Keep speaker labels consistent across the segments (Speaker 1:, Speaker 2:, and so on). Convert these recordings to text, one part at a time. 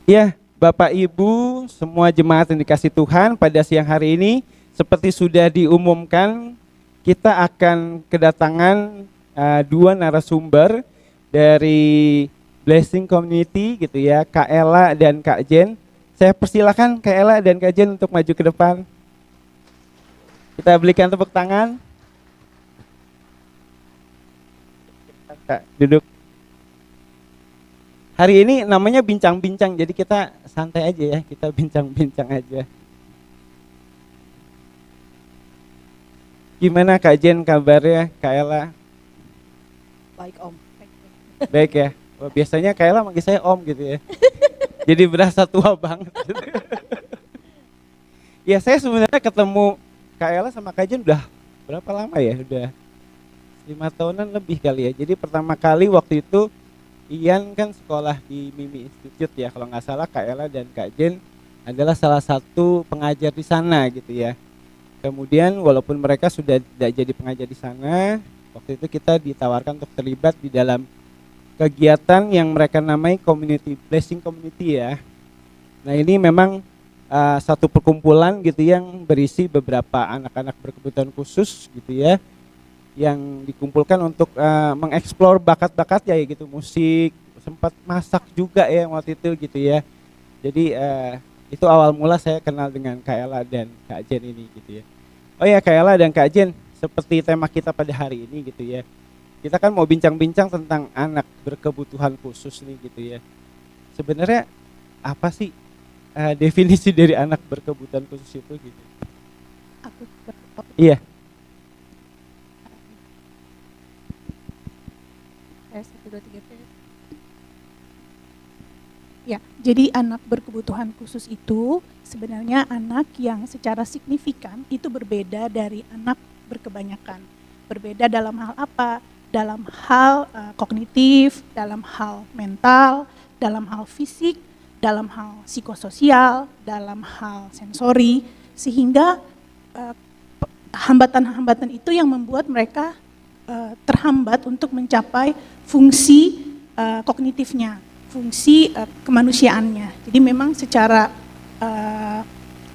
Speaker 1: Ya, Bapak Ibu, semua jemaat yang dikasih Tuhan, pada siang hari ini seperti sudah diumumkan, kita akan kedatangan dua narasumber dari Blessing Community gitu ya, Kak Ella dan Kak Jen. Saya persilakan Kak Ella dan Kak Jen untuk maju ke depan. Kita berikan tepuk tangan. Kak, duduk. Hari ini namanya bincang-bincang, jadi kita santai aja ya, kita bincang-bincang aja. Gimana Kak Jen kabarnya, Kak Ella?
Speaker 2: Baik Om.
Speaker 1: Baik ya. Wah, biasanya Kak Ella manggil saya Om gitu ya. Jadi berasa tua banget. Ya saya sebenarnya ketemu Kak Ella sama Kak Jen udah berapa lama ya? Udah 5 tahunan lebih kali ya. Jadi pertama kali waktu itu Ian kan sekolah di Mimi Institute ya, kalau nggak salah Kak Ella dan Kak Jen adalah salah satu pengajar di sana gitu ya. Kemudian walaupun mereka sudah tidak jadi pengajar di sana, waktu itu kita ditawarkan untuk terlibat di dalam kegiatan yang mereka namai Community Blessing Community ya. Nah ini memang satu perkumpulan gitu yang berisi beberapa anak-anak berkebutuhan khusus gitu ya, yang dikumpulkan untuk mengeksplor bakat-bakatnya ya gitu, musik, sempat masak juga ya waktu itu gitu ya. Jadi itu awal mula saya kenal dengan Kak Ella dan Kak Jen ini gitu ya. Oh ya Kak Ella dan Kak Jen, seperti tema kita pada hari ini gitu ya, kita kan mau bincang-bincang tentang anak berkebutuhan khusus nih gitu ya. Sebenarnya apa sih definisi dari anak berkebutuhan khusus itu gitu? Iya.
Speaker 2: Ya, jadi anak berkebutuhan khusus itu sebenarnya anak yang secara signifikan itu berbeda dari anak berkebanyakan. Berbeda dalam hal apa? Dalam hal kognitif, dalam hal mental, dalam hal fisik, dalam hal psikososial, dalam hal sensori, sehingga hambatan-hambatan itu yang membuat mereka terhambat untuk mencapai fungsi kognitifnya, fungsi kemanusiaannya. Jadi memang secara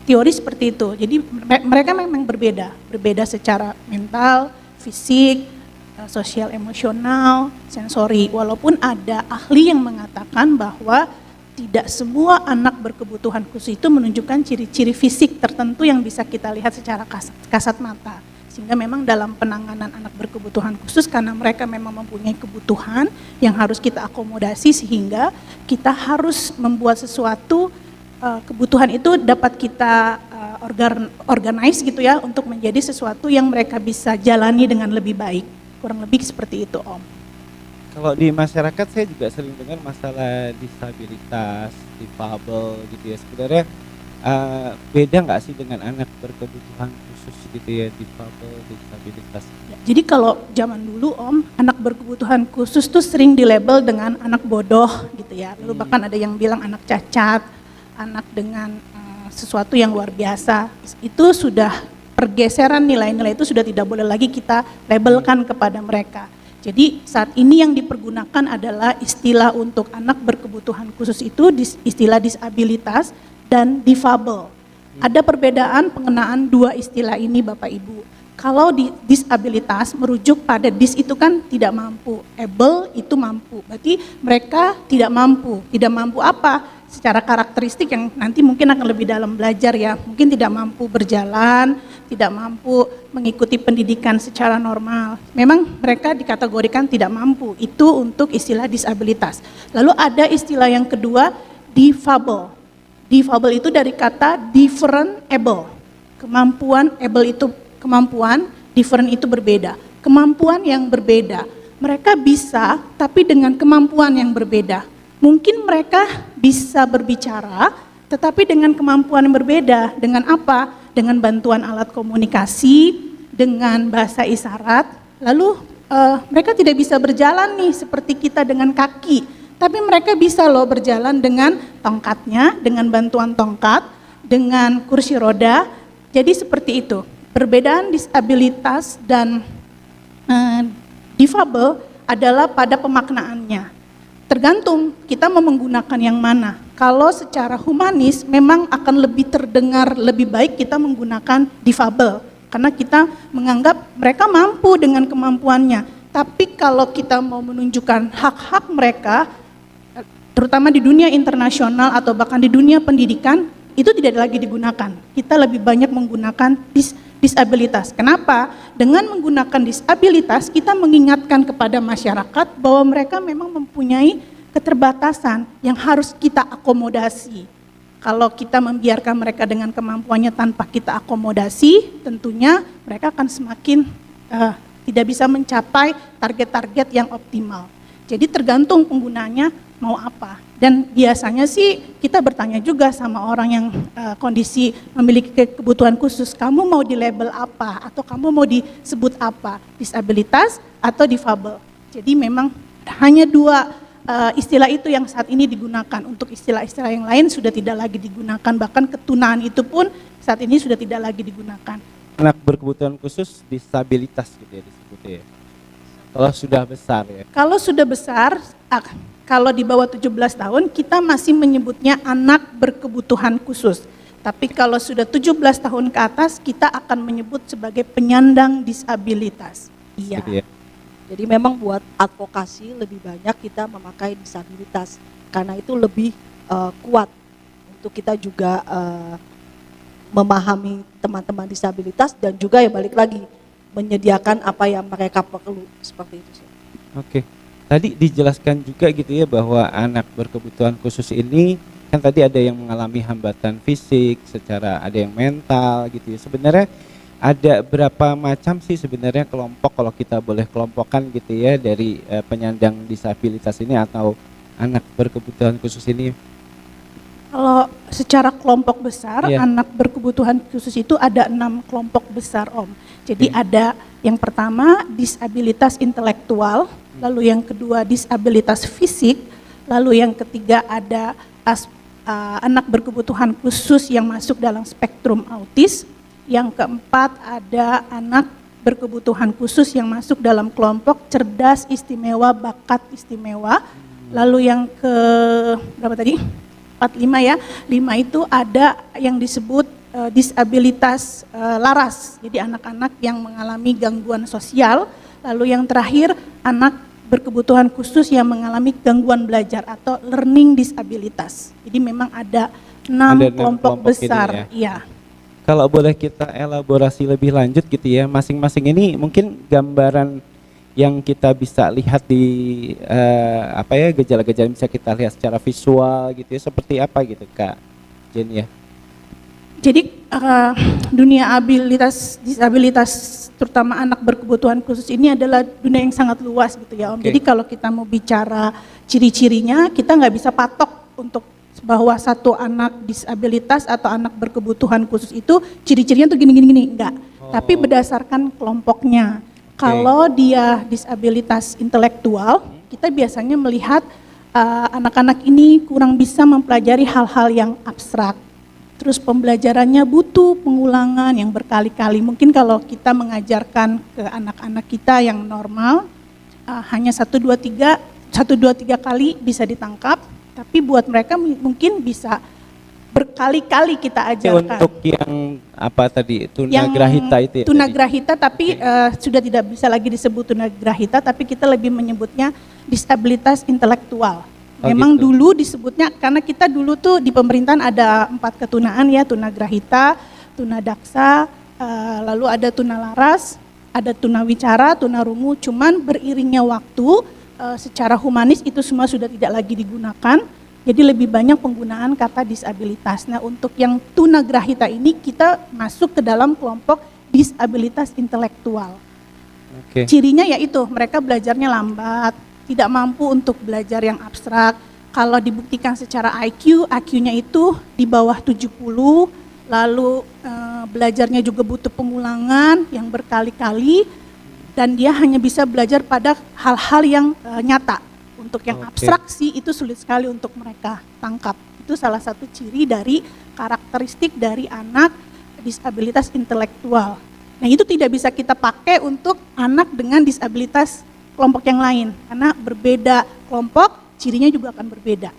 Speaker 2: teori seperti itu. Jadi mereka memang berbeda secara mental, fisik, sosial, emosional, sensori. Walaupun ada ahli yang mengatakan bahwa tidak semua anak berkebutuhan khusus itu menunjukkan ciri-ciri fisik tertentu yang bisa kita lihat secara kasat mata. Sehingga memang dalam penanganan anak berkebutuhan khusus, karena mereka memang mempunyai kebutuhan yang harus kita akomodasi, sehingga kita harus membuat sesuatu, kebutuhan itu dapat kita organize gitu ya, untuk menjadi sesuatu yang mereka bisa jalani dengan lebih baik. Kurang lebih seperti itu Om.
Speaker 1: Kalau di masyarakat saya juga sering dengar masalah disabilitas, difabel gitu ya. Sebenarnya beda nggak sih dengan anak berkebutuhan khusus gitu ya, difabel, disabilitas?
Speaker 2: Ya, jadi kalau zaman dulu Om, anak berkebutuhan khusus tuh sering dilabel dengan anak bodoh gitu ya. Lalu bahkan ada yang bilang anak cacat, anak dengan sesuatu yang luar biasa. Itu sudah pergeseran nilai-nilai itu sudah tidak boleh lagi kita labelkan kepada mereka. Jadi saat ini yang dipergunakan adalah istilah untuk anak berkebutuhan khusus itu istilah disabilitas dan difabel. Ada perbedaan pengenaan dua istilah ini Bapak Ibu. Kalau di disabilitas merujuk pada dis itu kan tidak mampu, able itu mampu. Berarti mereka tidak mampu. Tidak mampu apa? Secara karakteristik yang nanti mungkin akan lebih dalam belajar ya. Mungkin tidak mampu berjalan, tidak mampu mengikuti pendidikan secara normal. Memang mereka dikategorikan tidak mampu. Itu untuk istilah disabilitas. Lalu ada istilah yang kedua, difabel. Difabel itu dari kata different able. Kemampuan able itu kemampuan, different itu berbeda. Kemampuan yang berbeda. Mereka bisa tapi dengan kemampuan yang berbeda. Mungkin mereka bisa berbicara tetapi dengan kemampuan yang berbeda. Dengan apa? Dengan bantuan alat komunikasi, dengan bahasa isyarat. Lalu mereka tidak bisa berjalan nih seperti kita dengan kaki. Tapi mereka bisa loh berjalan dengan tongkatnya, dengan bantuan tongkat, dengan kursi roda. Jadi seperti itu. Perbedaan disabilitas dan difabel adalah pada pemaknaannya. Tergantung kita mau menggunakan yang mana. Kalau secara humanis memang akan lebih terdengar lebih baik kita menggunakan difabel, karena kita menganggap mereka mampu dengan kemampuannya. Tapi kalau kita mau menunjukkan hak-hak mereka, terutama di dunia internasional atau bahkan di dunia pendidikan, itu tidak lagi digunakan. Kita lebih banyak menggunakan disabilitas. Kenapa? Dengan menggunakan disabilitas, kita mengingatkan kepada masyarakat bahwa mereka memang mempunyai keterbatasan yang harus kita akomodasi. Kalau kita membiarkan mereka dengan kemampuannya tanpa kita akomodasi, tentunya mereka akan semakin tidak bisa mencapai target-target yang optimal. Jadi tergantung penggunanya mau apa. Dan biasanya sih kita bertanya juga sama orang yang kondisi memiliki kebutuhan khusus, kamu mau di label apa atau kamu mau disebut apa, disabilitas atau difabel. Jadi memang hanya dua istilah itu yang saat ini digunakan. Untuk istilah-istilah yang lain sudah tidak lagi digunakan, bahkan ketunaan itu pun saat ini sudah tidak lagi digunakan.
Speaker 1: Anak berkebutuhan khusus disabilitas gitu ya disebutnya ya. Kalau sudah besar ya.
Speaker 2: Kalau sudah besar, kalau di bawah 17 tahun kita masih menyebutnya anak berkebutuhan khusus. Tapi kalau sudah 17 tahun ke atas kita akan menyebut sebagai penyandang disabilitas. Iya.
Speaker 1: Gitu ya.
Speaker 3: Jadi memang buat advokasi lebih banyak kita memakai disabilitas karena itu lebih kuat untuk kita juga memahami teman-teman disabilitas dan juga ya balik lagi menyediakan apa yang mereka perlu seperti itu.
Speaker 1: Oke. Tadi dijelaskan juga gitu ya bahwa anak berkebutuhan khusus ini kan tadi ada yang mengalami hambatan fisik, secara ada yang mental gitu ya. Sebenarnya ada berapa macam sih sebenarnya kelompok kalau kita boleh kelompokkan gitu ya dari penyandang disabilitas ini atau anak berkebutuhan khusus ini?
Speaker 2: Kalau secara kelompok besar,
Speaker 1: Iya.
Speaker 2: anak berkebutuhan khusus itu ada 6 kelompok besar Om. Jadi ada yang pertama disabilitas intelektual, lalu yang kedua disabilitas fisik, lalu yang ketiga ada anak berkebutuhan khusus yang masuk dalam spektrum autis, yang keempat ada anak berkebutuhan khusus yang masuk dalam kelompok cerdas istimewa, bakat istimewa, lalu yang ke berapa tadi? 5 ya, 5 itu ada yang disebut disabilitas laras, jadi anak-anak yang mengalami gangguan sosial, lalu yang terakhir anak berkebutuhan khusus yang mengalami gangguan belajar atau learning disabilitas. Jadi memang ada 6 kelompok besar. Iya.
Speaker 1: Kalau boleh kita elaborasi lebih lanjut gitu ya, masing-masing ini mungkin gambaran yang kita bisa lihat di gejala-gejala bisa kita lihat secara visual gitu ya, seperti apa gitu Kak Jen ya.
Speaker 2: Jadi dunia disabilitas terutama anak berkebutuhan khusus ini adalah dunia yang sangat luas gitu ya Om. Jadi kalau kita mau bicara ciri-cirinya kita nggak bisa patok untuk bahwa satu anak disabilitas atau anak berkebutuhan khusus itu ciri-cirinya tuh gini-gini enggak. Tapi berdasarkan kelompoknya. Kalau dia disabilitas intelektual, kita biasanya melihat anak-anak ini kurang bisa mempelajari hal-hal yang abstrak. Terus pembelajarannya butuh pengulangan yang berkali-kali. Mungkin kalau kita mengajarkan ke anak-anak kita yang normal, hanya 1, 2, 3 kali bisa ditangkap, tapi buat mereka mungkin bisa berkali-kali kita ajarkan.
Speaker 1: Untuk yang apa tadi tunagrahita itu ya?
Speaker 2: Tunagrahita tapi sudah tidak bisa lagi disebut tunagrahita, tapi kita lebih menyebutnya disabilitas intelektual. Memang gitu. Dulu disebutnya karena kita dulu tuh di pemerintahan ada 4 ketunaan ya, tunagrahita, tunadaksa, lalu ada tunalaras, ada tunawicara, tunarungu. Cuman beriringnya waktu secara humanis itu semua sudah tidak lagi digunakan. Jadi lebih banyak penggunaan kata disabilitas. Nah untuk yang tunagrahita ini kita masuk ke dalam kelompok disabilitas intelektual. Cirinya yaitu mereka belajarnya lambat, tidak mampu untuk belajar yang abstrak. Kalau dibuktikan secara IQ-nya itu di bawah 70, lalu belajarnya juga butuh pengulangan yang berkali-kali, dan dia hanya bisa belajar pada hal-hal yang nyata. Untuk yang abstraksi itu sulit sekali untuk mereka tangkap. Itu salah satu ciri dari karakteristik dari anak disabilitas intelektual. Nah itu tidak bisa kita pakai untuk anak dengan disabilitas kelompok yang lain. Karena berbeda kelompok, cirinya juga akan berbeda.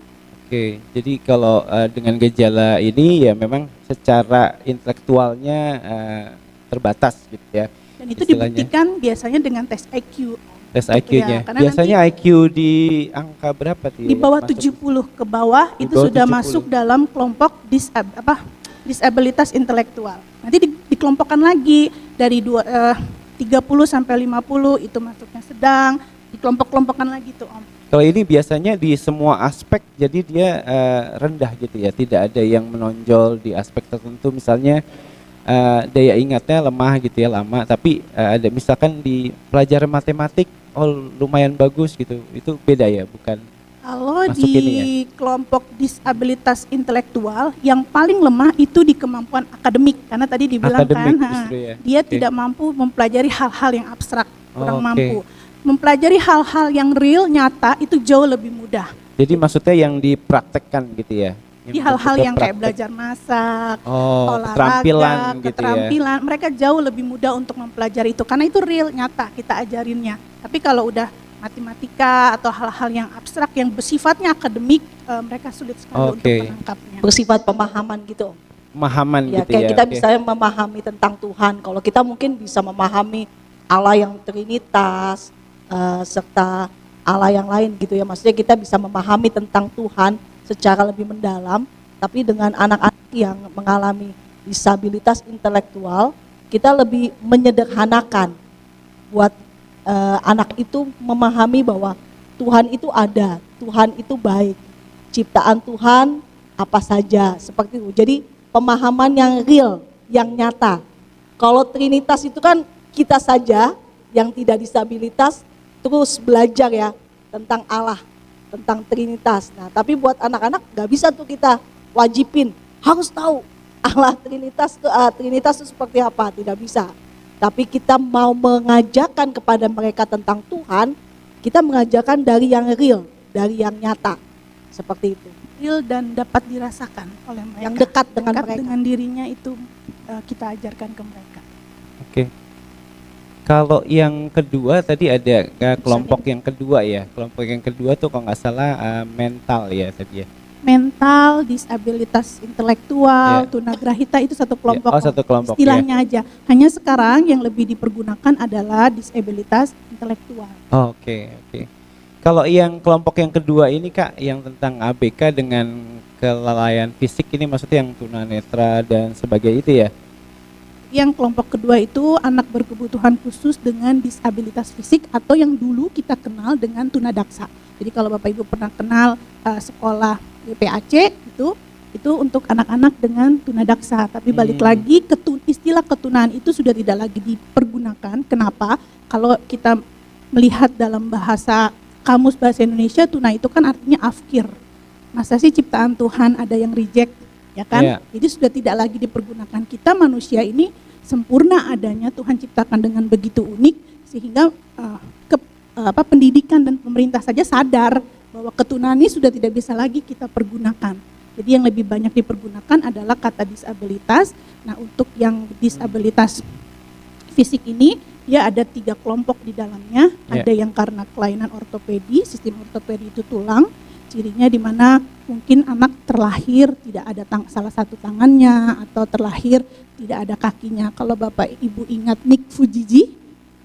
Speaker 1: Oke, jadi kalau dengan gejala ini ya memang secara intelektualnya terbatas gitu ya.
Speaker 2: Dan itu
Speaker 1: istilahnya.
Speaker 2: dibuktikan biasanya dengan tes IQ.
Speaker 1: Tes
Speaker 2: Gitu
Speaker 1: IQ-nya.
Speaker 2: ya, karena
Speaker 1: Biasanya
Speaker 2: nanti
Speaker 1: IQ di angka berapa tuh?
Speaker 2: di
Speaker 1: ya,
Speaker 2: bawah
Speaker 1: masuk?
Speaker 2: 70 ke bawah
Speaker 1: Di
Speaker 2: itu
Speaker 1: bawah
Speaker 2: sudah
Speaker 1: 70.
Speaker 2: masuk dalam kelompok disabilitas intelektual. Nanti dikelompokkan lagi dari 30 sampai 50 itu masuknya sedang, dikelompok-kelompokkan lagi tuh Om.
Speaker 1: Kalau ini biasanya di semua aspek, jadi dia rendah gitu ya, tidak ada yang menonjol di aspek tertentu, misalnya daya ingatnya lemah gitu ya, lama, tapi ada misalkan di pelajaran matematik, oh lumayan bagus gitu, itu beda ya, bukan?
Speaker 2: Kalau
Speaker 1: Masuk
Speaker 2: di
Speaker 1: ini ya?
Speaker 2: kelompok disabilitas intelektual yang paling lemah itu di kemampuan akademik, karena tadi dibilang
Speaker 1: Akademik
Speaker 2: kan
Speaker 1: justru ya?
Speaker 2: dia
Speaker 1: Oke.
Speaker 2: tidak mampu mempelajari hal-hal yang abstrak, kurang
Speaker 1: Oke.
Speaker 2: mampu. Mempelajari hal-hal yang real, nyata itu jauh lebih mudah.
Speaker 1: Jadi maksudnya yang dipraktekkan gitu ya?
Speaker 2: Di hal-hal
Speaker 1: betul-betul
Speaker 2: yang kayak
Speaker 1: praktek.
Speaker 2: belajar masak,
Speaker 1: Oh,
Speaker 2: olahraga,
Speaker 1: keterampilan gitu ya?
Speaker 2: keterampilan, mereka jauh lebih mudah untuk mempelajari itu karena itu real, nyata kita ajarinnya. Tapi kalau udah matematika atau hal-hal yang abstrak yang bersifatnya akademik, mereka sulit sekali untuk
Speaker 1: Oke.
Speaker 2: menangkapnya.
Speaker 3: Bersifat pemahaman gitu.
Speaker 1: Pemahaman
Speaker 3: Ya,
Speaker 1: gitu
Speaker 3: kayak
Speaker 1: ya?
Speaker 3: kita
Speaker 1: oke.
Speaker 3: bisa memahami tentang Tuhan. Kalau kita mungkin bisa memahami Allah yang Trinitas, serta Allah yang lain gitu ya. Maksudnya kita bisa memahami tentang Tuhan secara lebih mendalam. Tapi dengan anak-anak yang mengalami disabilitas intelektual, kita lebih menyederhanakan buat anak itu memahami bahwa Tuhan itu ada, Tuhan itu baik, ciptaan Tuhan apa saja, seperti itu. Jadi pemahaman yang real, yang nyata. Kalau Trinitas itu kan kita saja yang tidak disabilitas terus belajar ya tentang Allah, tentang Trinitas. Nah, tapi buat anak-anak nggak bisa tuh kita wajibin harus tahu Allah Trinitas itu seperti apa, tidak bisa. Tapi kita mau mengajarkan kepada mereka tentang Tuhan, kita mengajarkan dari yang real, dari yang nyata, seperti itu.
Speaker 2: Real dan dapat dirasakan oleh mereka.
Speaker 3: Yang dekat dengan mereka.
Speaker 2: dengan dirinya itu kita ajarkan ke mereka.
Speaker 1: Oke. Kalau yang kedua tadi ada kelompok yang kedua ya. Kelompok yang kedua tuh kalau nggak salah mental ya tadi ya.
Speaker 2: Mental, disabilitas intelektual,
Speaker 1: Ya.
Speaker 2: tunagrahita itu satu kelompok.
Speaker 1: Oh, satu kelompok,
Speaker 2: istilahnya aja. Hanya sekarang yang lebih dipergunakan adalah disabilitas intelektual.
Speaker 1: Oh, oke. Kalau yang kelompok yang kedua ini Kak, yang tentang ABK dengan kelalaian fisik ini maksudnya yang tunanetra dan sebagainya itu ya?
Speaker 2: Yang kelompok kedua itu anak berkebutuhan khusus dengan disabilitas fisik atau yang dulu kita kenal dengan tunadaksa. Jadi kalau Bapak Ibu pernah kenal sekolah PAC itu untuk anak-anak dengan tunadaksa. Tapi balik lagi istilah ketunaan itu sudah tidak lagi dipergunakan. Kenapa? Kalau kita melihat dalam bahasa Kamus Bahasa Indonesia, tuna itu kan artinya afkir. Masa sih ciptaan Tuhan ada yang reject, ya kan?
Speaker 1: Iya.
Speaker 2: Jadi sudah tidak lagi dipergunakan. Kita manusia ini sempurna adanya, Tuhan ciptakan dengan begitu unik sehingga pendidikan dan pemerintah saja sadar bahwa ketunaan ini sudah tidak bisa lagi kita pergunakan. Jadi yang lebih banyak dipergunakan adalah kata disabilitas. Nah, untuk yang disabilitas fisik ini dia ada 3 kelompok di dalamnya.
Speaker 1: Ya.
Speaker 2: Ada yang karena kelainan ortopedi, sistem ortopedi itu tulang. Cirinya di mana mungkin anak terlahir tidak ada salah satu tangannya atau terlahir tidak ada kakinya. Kalau Bapak Ibu ingat Nick Fujiji,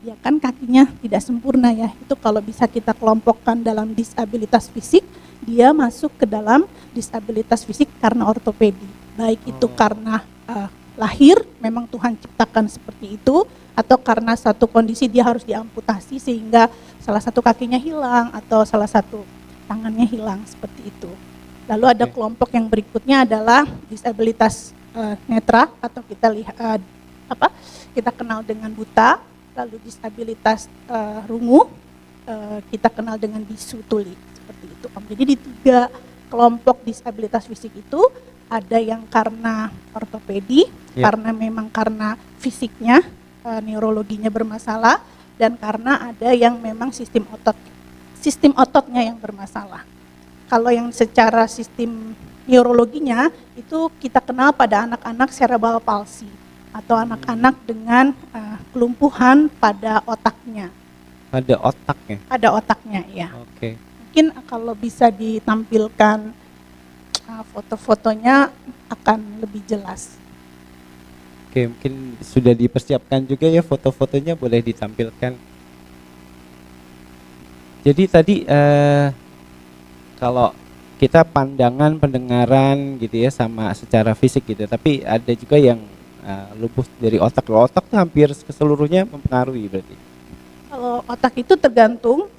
Speaker 2: ya kan kakinya tidak sempurna ya. Itu kalau bisa kita kelompokkan dalam disabilitas fisik, dia masuk ke dalam disabilitas fisik karena ortopedi. Baik itu karena lahir memang Tuhan ciptakan seperti itu, atau karena satu kondisi dia harus diamputasi sehingga salah satu kakinya hilang atau salah satu tangannya hilang, seperti itu. Lalu ada kelompok yang berikutnya adalah disabilitas netra atau kita lihat kita kenal dengan buta. Lalu disabilitas rungu kita kenal dengan bisu tuli, seperti itu Om. Jadi di 3 kelompok disabilitas fisik itu ada yang karena ortopedi, karena memang karena fisiknya, neurologinya bermasalah, dan karena ada yang memang sistem ototnya yang bermasalah. Kalau yang secara sistem neurologinya itu kita kenal pada anak-anak cerebral palsy atau anak-anak dengan kelumpuhan pada otaknya.
Speaker 1: Ada otaknya.
Speaker 2: Ada otaknya, ya.
Speaker 1: Oke.
Speaker 2: mungkin kalau bisa ditampilkan foto-fotonya akan lebih jelas.
Speaker 1: Oke, mungkin sudah dipersiapkan juga ya foto-fotonya, boleh ditampilkan. Jadi tadi kalau kita pandangan, pendengaran gitu ya sama secara fisik gitu, tapi ada juga yang lumpuh dari otak. Kalau otak tuh hampir keseluruhnya mempengaruhi berarti.
Speaker 2: Kalau otak itu tergantung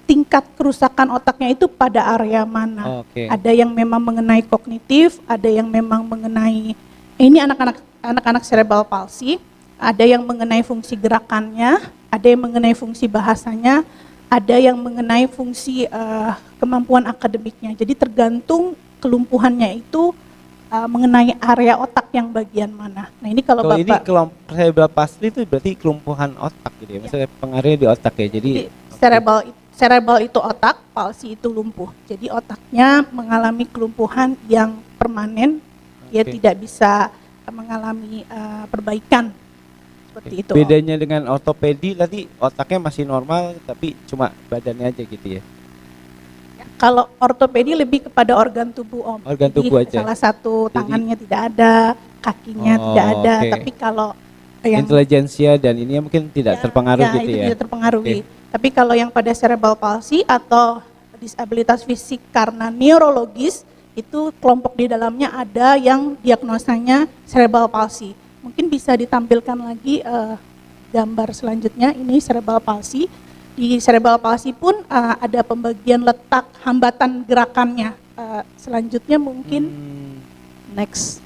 Speaker 2: tingkat kerusakan otaknya itu pada area mana.
Speaker 1: Oke.
Speaker 2: Ada yang memang mengenai kognitif, ada yang memang mengenai ini anak-anak cerebral palsy, ada yang mengenai fungsi gerakannya, ada yang mengenai fungsi bahasanya, ada yang mengenai fungsi kemampuan akademiknya. Jadi tergantung kelumpuhannya itu mengenai area otak yang bagian mana. Nah ini kalau
Speaker 1: Bapak, ini
Speaker 2: Bapak
Speaker 1: kelompok cerebral palsy itu berarti kelumpuhan otak gitu ya, maksudnya pengaruhnya di otak ya. Jadi
Speaker 2: cerebral itu otak, palsy itu lumpuh. Jadi otaknya mengalami kelumpuhan yang permanen, dia tidak bisa mengalami perbaikan seperti itu.
Speaker 1: Bedanya dengan ortopedi tadi otaknya masih normal tapi cuma badannya aja gitu ya.
Speaker 2: Kalau ortopedi lebih kepada organ tubuh Om.
Speaker 1: Organ
Speaker 2: Jadi
Speaker 1: tubuh aja.
Speaker 2: salah satu tangannya tidak ada, kakinya tidak ada, tapi kalau yang
Speaker 1: intelijensia dan ini mungkin tidak terpengaruh gitu
Speaker 2: itu
Speaker 1: ya.
Speaker 2: tidak terpengaruhi. Tapi kalau yang pada cerebral palsy atau disabilitas fisik karena neurologis, itu kelompok di dalamnya ada yang diagnosanya cerebral palsy. Mungkin bisa ditampilkan lagi gambar selanjutnya, ini cerebral palsy. Di cerebral palsy pun ada pembagian letak hambatan gerakannya. Selanjutnya mungkin next.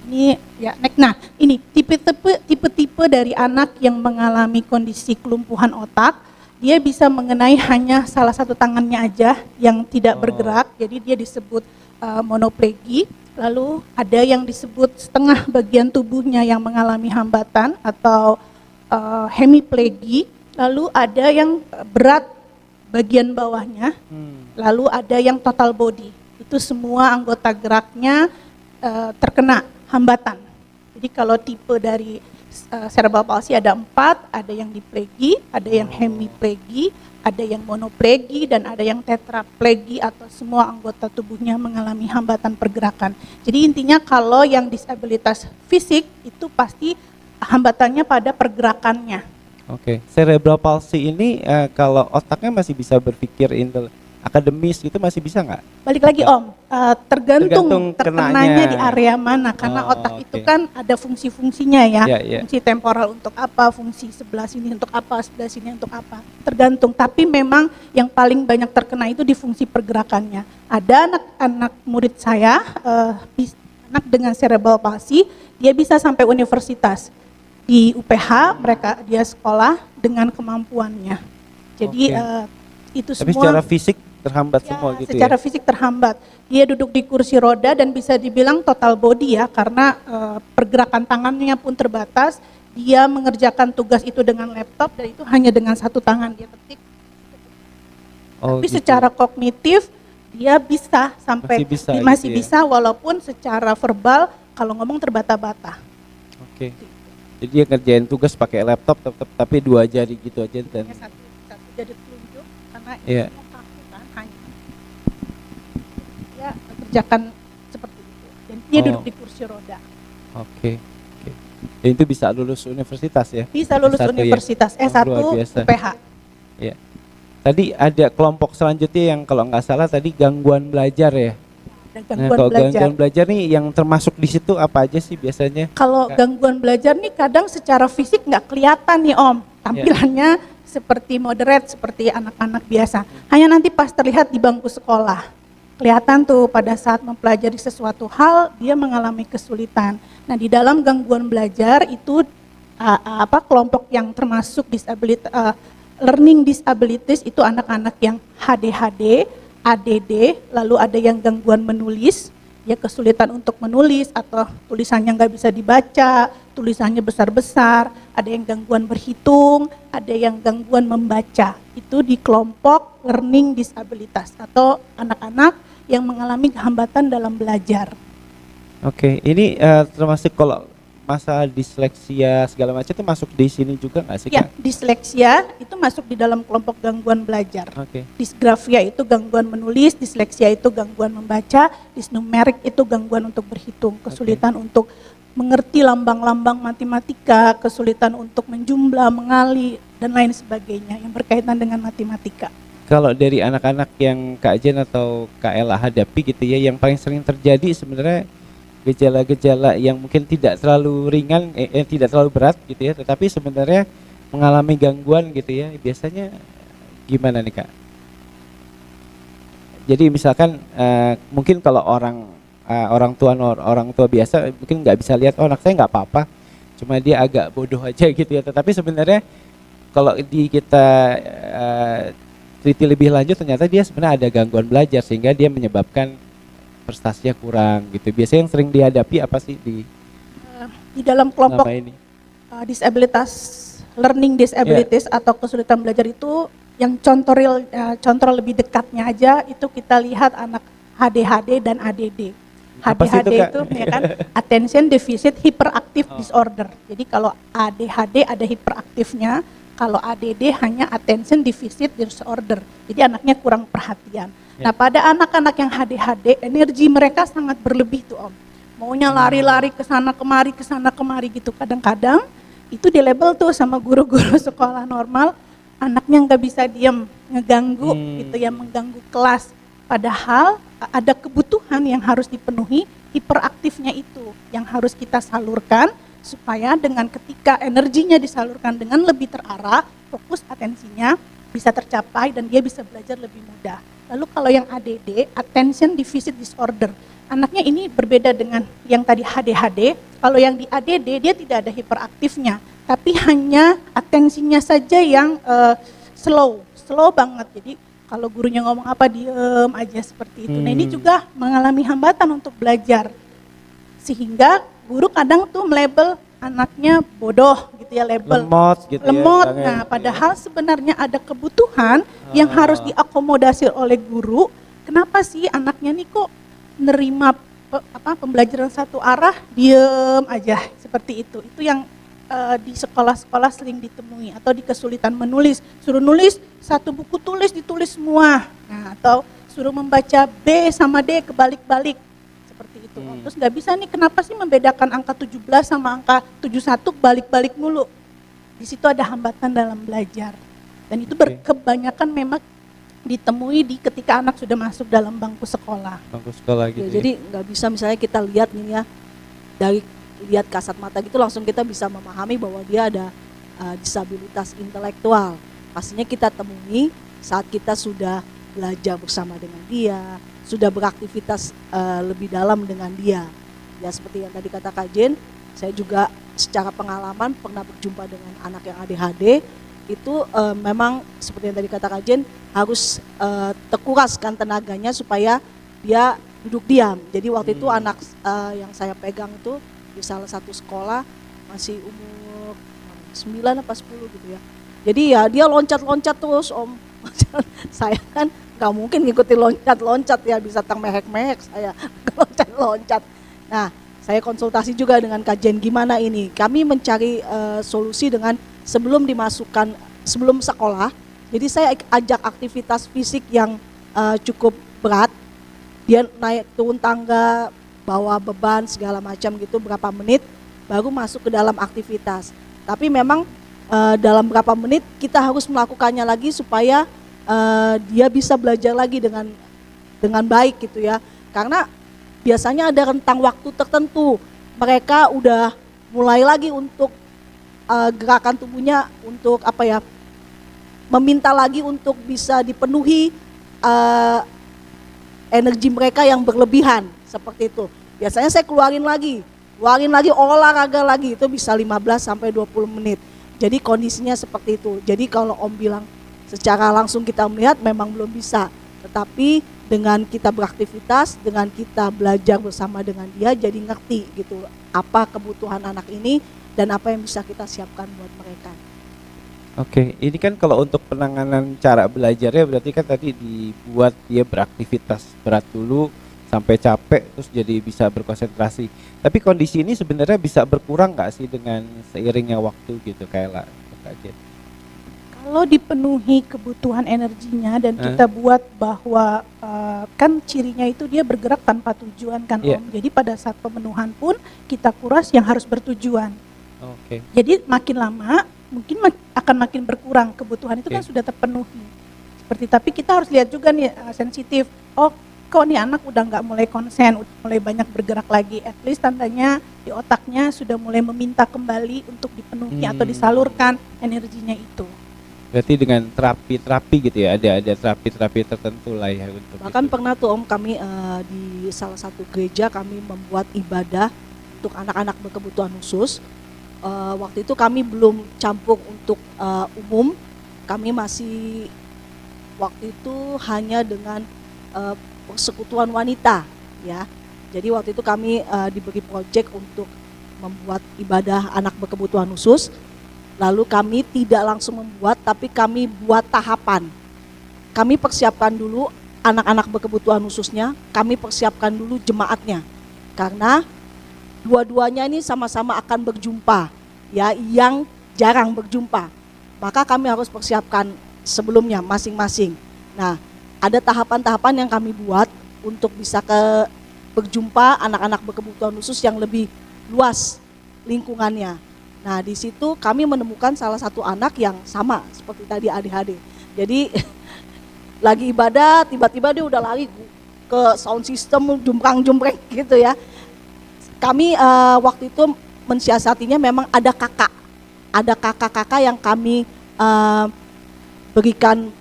Speaker 2: Ini ya next. Nah, ini tipe-tipe dari anak yang mengalami kondisi kelumpuhan otak, dia bisa mengenai hanya salah satu tangannya aja yang tidak bergerak, jadi dia disebut monoplegi. Lalu ada yang disebut setengah bagian tubuhnya yang mengalami hambatan atau hemiplegi. Lalu ada yang berat bagian bawahnya. Lalu ada yang total body. Itu semua anggota geraknya terkena hambatan. Jadi kalau tipe dari cerebral palsy ada 4, ada yang diplegi, ada yang hemiplegi, ada yang monoplegi, dan ada yang tetraplegi atau semua anggota tubuhnya mengalami hambatan pergerakan. Jadi intinya kalau yang disabilitas fisik itu pasti hambatannya pada pergerakannya.
Speaker 1: Oke, cerebral palsy ini kalau otaknya masih bisa berpikir akademis itu masih bisa nggak?
Speaker 2: Balik lagi Om, tergantung terkenanya di area mana, karena otak itu kan ada fungsi-fungsinya ya, fungsi temporal untuk apa, fungsi sebelah sini untuk apa, sebelah sini untuk apa, tergantung. Tapi memang yang paling banyak terkena itu di fungsi pergerakannya. Ada anak-anak murid saya, anak dengan cerebral palsy, dia bisa sampai universitas. Di UPH dia sekolah dengan kemampuannya. Jadi itu
Speaker 1: tapi
Speaker 2: semua
Speaker 1: secara fisik terhambat semua gitu
Speaker 2: secara
Speaker 1: ya?
Speaker 2: fisik terhambat. Dia duduk di kursi roda dan bisa dibilang total body ya, karena pergerakan tangannya pun terbatas. Dia mengerjakan tugas itu dengan laptop dan itu hanya dengan satu tangan dia ketik. Tapi
Speaker 1: gitu.
Speaker 2: secara kognitif dia bisa sampai masih bisa walaupun secara verbal kalau ngomong terbata-bata.
Speaker 1: Oke. Jadi dia ngerjain tugas pakai laptop tapi 2 jari gitu aja dan
Speaker 2: satu jari telunjuk karena
Speaker 1: itu
Speaker 2: kaku kan hanya dia kerjakan seperti itu dan dia duduk di kursi roda.
Speaker 1: Oke. Dan itu bisa lulus universitas ya?
Speaker 2: Bisa lulus
Speaker 1: S1
Speaker 2: universitas
Speaker 1: ya?
Speaker 2: S1 UPH.
Speaker 1: Ya. Tadi ada kelompok selanjutnya yang kalau nggak salah tadi gangguan belajar ya? Gangguan belajar nih yang termasuk di situ apa aja sih biasanya?
Speaker 2: Kalau gangguan belajar nih kadang secara fisik nggak kelihatan nih Om, tampilannya seperti moderate, seperti anak-anak biasa. Hanya nanti pas terlihat di bangku sekolah, kelihatan tuh pada saat mempelajari sesuatu hal dia mengalami kesulitan. Nah di dalam gangguan belajar itu kelompok yang termasuk learning disabilities itu anak-anak yang ADHD, ADD, lalu ada yang gangguan menulis, ya kesulitan untuk menulis atau tulisannya nggak bisa dibaca, tulisannya besar-besar, ada yang gangguan berhitung, ada yang gangguan membaca. Itu di kelompok learning disabilitas atau anak-anak yang mengalami hambatan dalam belajar.
Speaker 1: Oke, ini termasuk kalau masalah disleksia segala macam itu masuk di sini juga nggak sih,
Speaker 2: Ya,
Speaker 1: Kak?
Speaker 2: disleksia itu masuk di dalam kelompok gangguan belajar.
Speaker 1: Oke.
Speaker 2: Disgrafia itu gangguan menulis, disleksia itu gangguan membaca, dysnumerik itu gangguan untuk berhitung, kesulitan untuk mengerti lambang-lambang matematika, kesulitan untuk menjumlah, mengali, dan lain sebagainya yang berkaitan dengan matematika.
Speaker 1: Kalau dari anak-anak yang Kak Jen atau Kak Ella hadapi gitu ya, yang paling sering terjadi sebenarnya gejala-gejala yang mungkin tidak terlalu ringan, tidak terlalu berat gitu ya, tetapi sebenarnya mengalami gangguan gitu ya, biasanya gimana nih, Kak? Jadi misalkan mungkin kalau orang tua biasa mungkin nggak bisa lihat, oh anak saya nggak apa-apa, cuma dia agak bodoh aja gitu ya, tetapi sebenarnya kalau kita teliti lebih lanjut ternyata dia sebenarnya ada gangguan belajar sehingga dia menyebabkan prestasinya kurang gitu. Biasanya yang sering dihadapi apa sih di
Speaker 2: dalam kelompok
Speaker 1: selama ini?
Speaker 2: disabilitas, learning disabilities atau kesulitan belajar itu yang contoh lebih dekatnya aja itu kita lihat anak ADHD dan ADD.
Speaker 1: Apa sih itu,
Speaker 2: ADHD
Speaker 1: Kak?
Speaker 2: itu ya kan attention deficit hyperactive disorder. Jadi kalau ADHD ada hiperaktifnya, kalau ADD hanya attention deficit disorder. Jadi anaknya kurang perhatian. Nah, pada anak-anak yang ADHD, energi mereka sangat berlebih tuh, Om. Maunya lari-lari ke sana kemari gitu. Kadang-kadang itu di label tuh sama guru-guru sekolah normal, anaknya nggak bisa diem, ngeganggu gitu ya, mengganggu kelas. Padahal ada kebutuhan yang harus dipenuhi, hiperaktifnya itu yang harus kita salurkan supaya dengan ketika energinya disalurkan dengan lebih terarah, fokus atensinya bisa tercapai dan dia bisa belajar lebih mudah. Lalu kalau yang ADD, attention deficit disorder, anaknya ini berbeda dengan yang tadi ADHD. Kalau yang di ADD dia tidak ada hiperaktifnya, tapi hanya atensinya saja yang slow banget. Jadi kalau gurunya ngomong apa diem aja seperti itu. Nah ini juga mengalami hambatan untuk belajar, sehingga guru kadang tuh melabel anaknya bodoh gitu ya, label
Speaker 1: Lemot gitu
Speaker 2: lemot.
Speaker 1: ya.
Speaker 2: Nah, padahal sebenarnya ada kebutuhan yang harus diakomodasi oleh guru. Kenapa sih anaknya nih kok nerima pembelajaran satu arah diem aja seperti itu. Itu yang di sekolah-sekolah sering ditemui, atau di kesulitan menulis. Suruh nulis satu buku tulis ditulis semua. Nah, atau suruh membaca B sama D kebalik-balik. Seperti itu. Terus nggak bisa nih, kenapa sih membedakan angka 17 sama angka 71 balik-balik mulu? Di situ ada hambatan dalam belajar. Dan itu kebanyakan memang ditemui ketika anak sudah masuk dalam bangku sekolah.
Speaker 1: Bangku sekolah gitu.
Speaker 3: Ya, jadi nggak bisa misalnya kita lihat nih ya, dari lihat kasat mata gitu langsung kita bisa memahami bahwa dia ada disabilitas intelektual. Pastinya kita temui saat kita sudah belajar bersama dengan dia, sudah beraktivitas lebih dalam dengan dia. Ya seperti yang tadi kata Kak Jen, saya juga secara pengalaman pernah berjumpa dengan anak yang ADHD, itu memang seperti yang tadi kata Kak Jen, harus terkuraskan tenaganya supaya dia duduk diam. Jadi waktu itu anak yang saya pegang itu di salah satu sekolah masih umur 9 apa 10 gitu ya. Jadi ya dia loncat-loncat terus, Om. Saya kan nggak mungkin ngikutin loncat-loncat ya, bisa tang mehek-mehek saya loncat-loncat. Nah, saya konsultasi juga dengan kajian gimana ini. Kami mencari solusi dengan sebelum sekolah. Jadi saya ajak aktivitas fisik yang cukup berat. Dia naik turun tangga, bawa beban segala macam gitu berapa menit baru masuk ke dalam aktivitas. Tapi memang dalam berapa menit kita harus melakukannya lagi supaya dia bisa belajar lagi dengan baik gitu ya. Karena biasanya ada rentang waktu tertentu mereka udah mulai lagi untuk gerakan tubuhnya untuk meminta lagi untuk bisa dipenuhi energi mereka yang berlebihan seperti itu. Biasanya saya keluarin lagi olahraga lagi, itu bisa 15 sampai 20 menit. Jadi kondisinya seperti itu. Jadi kalau Om bilang secara langsung kita melihat memang belum bisa, tetapi dengan kita beraktivitas, dengan kita belajar bersama dengan dia, jadi ngerti gitu apa kebutuhan anak ini dan apa yang bisa kita siapkan buat mereka.
Speaker 1: Oke, ini kan kalau untuk penanganan cara belajarnya berarti kan tadi dibuat dia beraktivitas berat dulu sampai capek terus jadi bisa berkonsentrasi. Tapi kondisi ini sebenarnya bisa berkurang nggak sih dengan seiringnya waktu gitu kayak aja.
Speaker 2: Kalau dipenuhi kebutuhan energinya dan kita buat bahwa kan cirinya itu dia bergerak tanpa tujuan kan Om. Jadi pada saat pemenuhan pun kita kuras yang harus bertujuan. Jadi makin lama mungkin akan makin berkurang kebutuhan itu kan sudah terpenuhi. Seperti tapi kita harus lihat juga nih sensitif. Oh kok nih anak udah nggak mulai konsen, udah mulai banyak bergerak lagi. At least tandanya di otaknya sudah mulai meminta kembali untuk dipenuhi atau disalurkan energinya itu.
Speaker 1: Berarti dengan terapi gitu ya, ada terapi tertentu lah ya untuk
Speaker 3: bahkan
Speaker 1: itu.
Speaker 3: Pernah tuh Om kami di salah satu gereja kami membuat ibadah untuk anak-anak berkebutuhan khusus. Waktu itu kami belum campur untuk umum, kami masih waktu itu hanya dengan persekutuan wanita ya. Jadi waktu itu kami diberi proyek untuk membuat ibadah anak berkebutuhan khusus. Lalu kami tidak langsung membuat, tapi kami buat tahapan. Kami persiapkan dulu anak-anak berkebutuhan khususnya, kami persiapkan dulu jemaatnya. Karena dua-duanya ini sama-sama akan berjumpa, ya, yang jarang berjumpa. Maka kami harus persiapkan sebelumnya masing-masing. Nah, ada tahapan-tahapan yang kami buat untuk bisa berjumpa anak-anak berkebutuhan khusus yang lebih luas lingkungannya. Nah, di situ kami menemukan salah satu anak yang sama seperti tadi ADHD. Jadi lagi ibadah tiba-tiba dia udah lari ke sound system jumprang-jumpreng gitu ya. Kami waktu itu mensiasatinya memang ada kakak-kakak yang kami berikan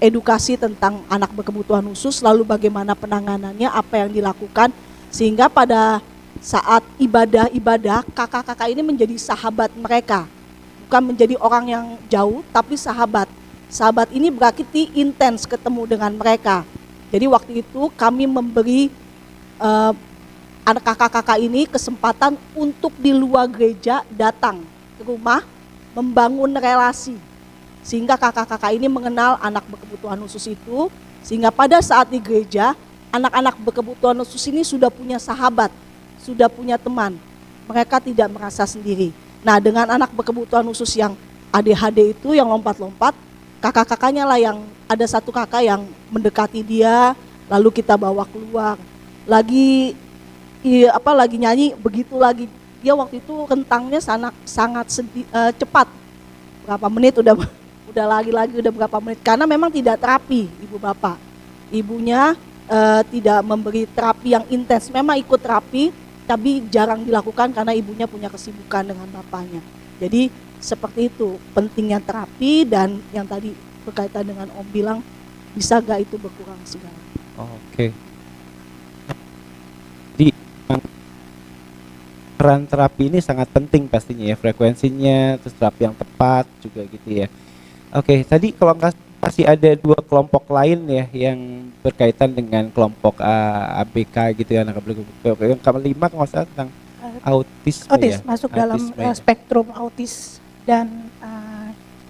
Speaker 3: edukasi tentang anak berkebutuhan khusus, lalu bagaimana penanganannya, apa yang dilakukan, sehingga pada saat ibadah kakak-kakak ini menjadi sahabat mereka, bukan menjadi orang yang jauh tapi sahabat ini berarti intens ketemu dengan mereka. Jadi waktu itu kami memberi anak kakak-kakak ini kesempatan untuk di luar gereja datang ke rumah membangun relasi, sehingga kakak-kakak ini mengenal anak berkebutuhan khusus itu, sehingga pada saat di gereja anak-anak berkebutuhan khusus ini sudah punya sahabat, sudah punya teman, mereka tidak merasa sendiri. Nah, dengan anak berkebutuhan khusus yang ADHD itu yang lompat-lompat, kakak-kakaknya lah yang ada satu kakak yang mendekati dia, lalu kita bawa keluar. Lagi nyanyi begitu lagi. Dia waktu itu rentangnya sangat cepat. Berapa menit udah lagi udah berapa menit, karena memang tidak terapi ibu bapak. Ibunya tidak memberi terapi yang intens, memang ikut terapi tapi jarang dilakukan karena ibunya punya kesibukan dengan bapaknya. Jadi seperti itu pentingnya terapi, dan yang tadi berkaitan dengan Om bilang bisa gak itu berkurang segala.
Speaker 1: Oke. Jadi peran terapi ini sangat penting pastinya ya, frekuensinya, terus terapi yang tepat juga gitu ya. Oke, tadi kalau masih ada dua kelompok lain ya yang berkaitan dengan kelompok ABK gitu ya, anak berkebutuhan. Yang kelima kalau saya tentang autisme ya.
Speaker 2: Masuk dalam spektrum autis dan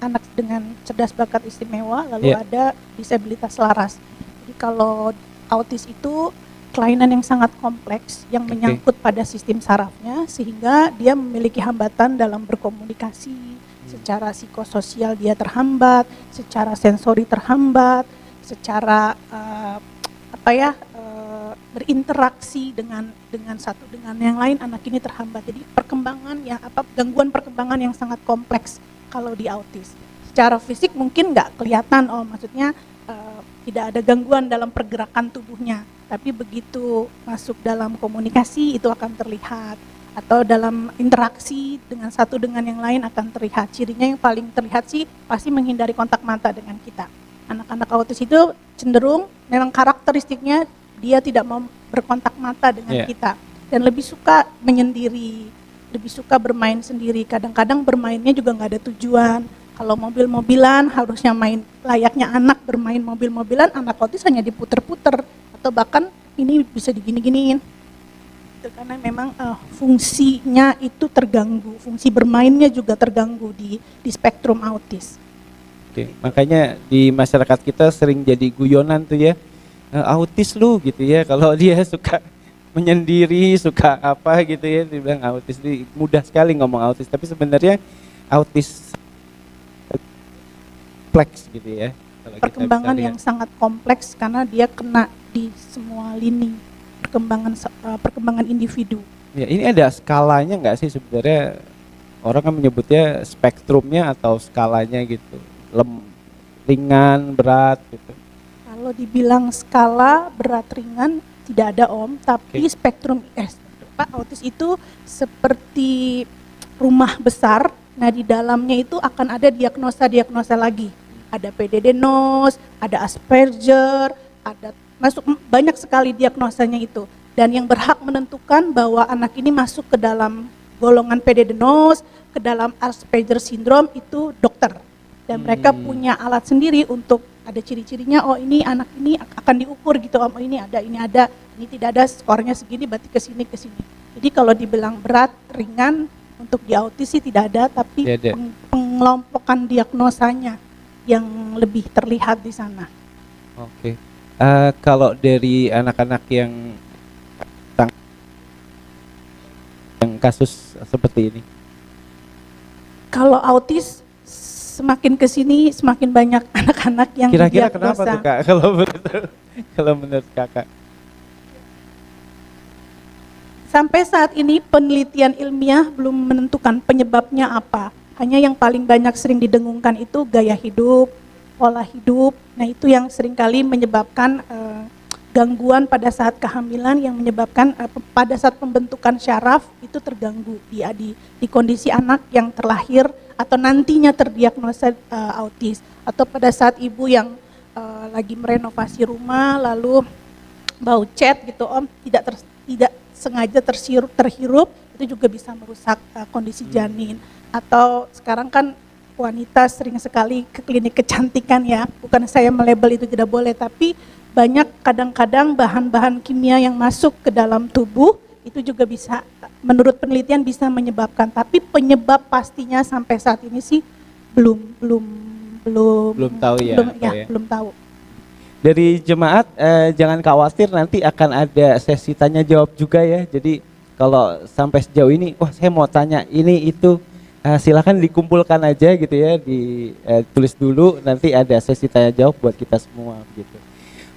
Speaker 2: anak dengan cerdas bakat istimewa, lalu ada disabilitas laras. Jadi kalau autis itu kelainan yang sangat kompleks yang menyangkut pada sistem sarafnya, sehingga dia memiliki hambatan dalam berkomunikasi. Secara psikososial dia terhambat, secara sensori terhambat, secara berinteraksi dengan satu dengan yang lain, anak ini terhambat. Jadi gangguan perkembangan yang sangat kompleks kalau di autis. Secara fisik mungkin nggak kelihatan, maksudnya tidak ada gangguan dalam pergerakan tubuhnya, tapi begitu masuk dalam komunikasi itu akan terlihat, atau dalam interaksi dengan satu dengan yang lain akan terlihat. Cirinya yang paling terlihat sih pasti menghindari kontak mata dengan kita. Anak-anak autis itu cenderung memang karakteristiknya dia tidak mau berkontak mata dengan kita, dan lebih suka menyendiri, lebih suka bermain sendiri. Kadang-kadang bermainnya juga nggak ada tujuan. Kalau mobil-mobilan harusnya main layaknya anak bermain mobil-mobilan, anak autis hanya diputer-puter atau bahkan ini bisa digini-giniin. Karena memang fungsinya itu terganggu, fungsi bermainnya juga terganggu di spektrum autis.
Speaker 1: Oke, makanya di masyarakat kita sering jadi guyonan tuh ya, autis lu gitu ya, kalau dia suka menyendiri, suka apa gitu ya, dibilang autis. Mudah sekali ngomong autis, tapi sebenarnya autis kompleks gitu ya. Kalau kita
Speaker 2: Perkembangan
Speaker 1: bisa lihat.
Speaker 2: yang sangat kompleks karena dia kena di semua lini perkembangan individu.
Speaker 1: Ya, ini ada skalanya nggak sih sebenarnya? Orang kan menyebutnya spektrumnya atau skalanya gitu, ringan, berat gitu.
Speaker 2: Kalau dibilang skala berat ringan tidak ada Om, tapi
Speaker 1: Oke.
Speaker 2: spektrum autis itu seperti rumah besar. Nah, di dalamnya itu akan ada diagnosa-diagnosa lagi. Ada PDD-NOS, ada Asperger, ada banyak sekali diagnosanya itu. Dan yang berhak menentukan bahwa anak ini masuk ke dalam golongan PDD-NOS, ke dalam Asperger syndrome itu dokter. Dan mereka punya alat sendiri untuk ada ciri-cirinya, oh ini anak ini akan diukur gitu, oh ini ada, ini tidak ada, skornya segini berarti ke sini. Jadi kalau dibilang berat, ringan, untuk di autis sih tidak ada, tapi
Speaker 1: Tidak ada.
Speaker 2: pengelompokan diagnosanya yang lebih terlihat di sana.
Speaker 1: Oke. Kalau dari anak-anak yang kasus seperti ini,
Speaker 2: Kalau autis semakin ke sini semakin banyak anak-anak yang
Speaker 1: kira-kira
Speaker 2: didiagnosa.
Speaker 1: kenapa tuh Kak? Kalau menurut Kakak?
Speaker 2: Sampai saat ini penelitian ilmiah belum menentukan penyebabnya apa. Hanya yang paling banyak sering didengungkan itu gaya hidup, pola hidup. Nah, itu yang seringkali menyebabkan gangguan pada saat kehamilan, yang menyebabkan pada saat pembentukan syaraf itu terganggu di kondisi anak yang terlahir atau nantinya terdiagnosa autis, atau pada saat ibu yang lagi merenovasi rumah lalu bau cat gitu Om, tidak sengaja terhirup, itu juga bisa merusak kondisi janin. Atau sekarang kan wanita sering sekali ke klinik kecantikan ya, bukan saya melabel itu tidak boleh, tapi banyak kadang-kadang bahan-bahan kimia yang masuk ke dalam tubuh itu juga bisa, menurut penelitian bisa menyebabkan, tapi penyebab pastinya sampai saat ini sih belum
Speaker 1: tahu ya,
Speaker 2: belum,
Speaker 1: apa
Speaker 2: ya,
Speaker 1: ya.
Speaker 2: belum tahu.
Speaker 1: Dari jemaat jangan khawatir, nanti akan ada sesi tanya jawab juga ya. Jadi kalau sampai sejauh ini, wah saya mau tanya ini itu, silakan dikumpulkan aja gitu ya, ditulis dulu, nanti ada sesi tanya jawab buat kita semua gitu.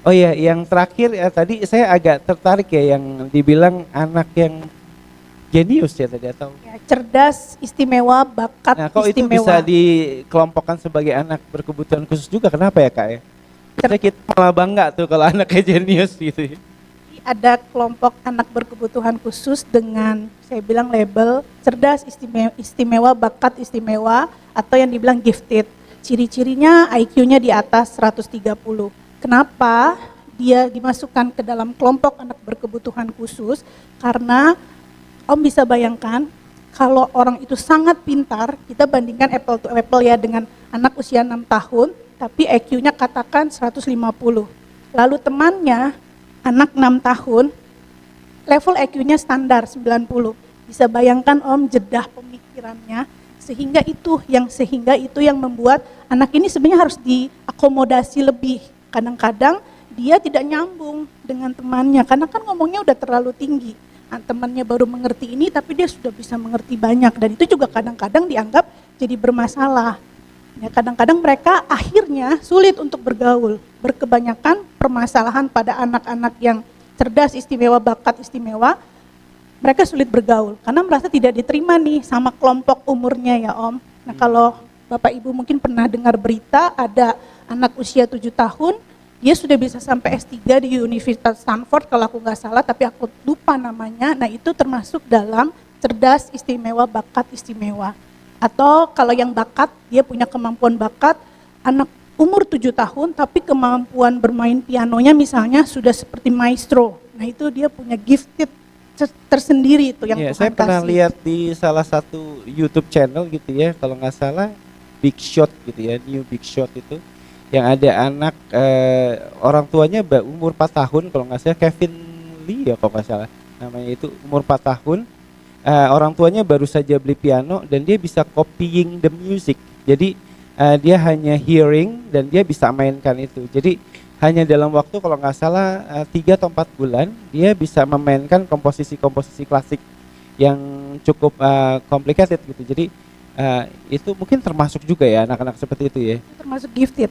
Speaker 1: Oh ya, yang terakhir ya, tadi saya agak tertarik ya yang dibilang anak yang jenius ya tadi, atau
Speaker 2: Ya, cerdas, istimewa, bakat
Speaker 1: nah kok itu
Speaker 2: istimewa.
Speaker 1: bisa dikelompokkan sebagai anak berkebutuhan khusus juga, kenapa ya Kak ya? Biasanya kita malah bangga tuh kalau anaknya jenius gitu ya.
Speaker 2: Ada kelompok anak berkebutuhan khusus dengan saya bilang label cerdas, istimewa, bakat istimewa, atau yang dibilang gifted. Ciri-cirinya IQ-nya di atas 130. Kenapa dia dimasukkan ke dalam kelompok anak berkebutuhan khusus? Karena Om bisa bayangkan kalau orang itu sangat pintar, kita bandingkan apple to apple ya dengan anak usia 6 tahun, tapi IQ-nya katakan 150. Lalu temannya anak 6 tahun, level IQ-nya standar 90. Bisa bayangkan Om jedah pemikirannya, sehingga itu yang membuat anak ini sebenarnya harus diakomodasi lebih. Kadang-kadang dia tidak nyambung dengan temannya, karena kan ngomongnya udah terlalu tinggi. Temannya baru mengerti ini, tapi dia sudah bisa mengerti banyak, dan itu juga kadang-kadang dianggap jadi bermasalah. Ya, kadang-kadang mereka akhirnya sulit untuk bergaul. Berkebanyakan permasalahan pada anak-anak yang cerdas, istimewa, bakat istimewa, mereka sulit bergaul karena merasa tidak diterima nih sama kelompok umurnya ya Om. Nah, kalau Bapak Ibu mungkin pernah dengar berita ada anak usia 7 tahun, dia sudah bisa sampai S3 di Universitas Stanford kalau aku nggak salah, tapi aku lupa namanya. Nah, itu termasuk dalam cerdas, istimewa, bakat istimewa. Atau kalau yang bakat, dia punya kemampuan bakat, anak umur 7 tahun tapi kemampuan bermain pianonya misalnya sudah seperti maestro. Nah, itu dia punya gifted tersendiri itu yang
Speaker 1: ya,
Speaker 2: Tuhan
Speaker 1: saya pernah
Speaker 2: kasih.
Speaker 1: lihat di salah satu YouTube channel gitu ya, kalau nggak salah Big Shot gitu ya, New Big Shot itu, yang ada anak orang tuanya umur 4 tahun kalau nggak salah, Kevin Lee ya kalau nggak salah namanya, itu umur 4 tahun, orang tuanya baru saja beli piano dan dia bisa copying the music. Jadi dia hanya hearing dan dia bisa mainkan itu. Jadi hanya dalam waktu kalau nggak salah 3 atau 4 bulan dia bisa memainkan komposisi-komposisi klasik yang cukup complicated gitu. Jadi itu mungkin termasuk juga ya anak-anak seperti itu ya.
Speaker 2: Termasuk gifted,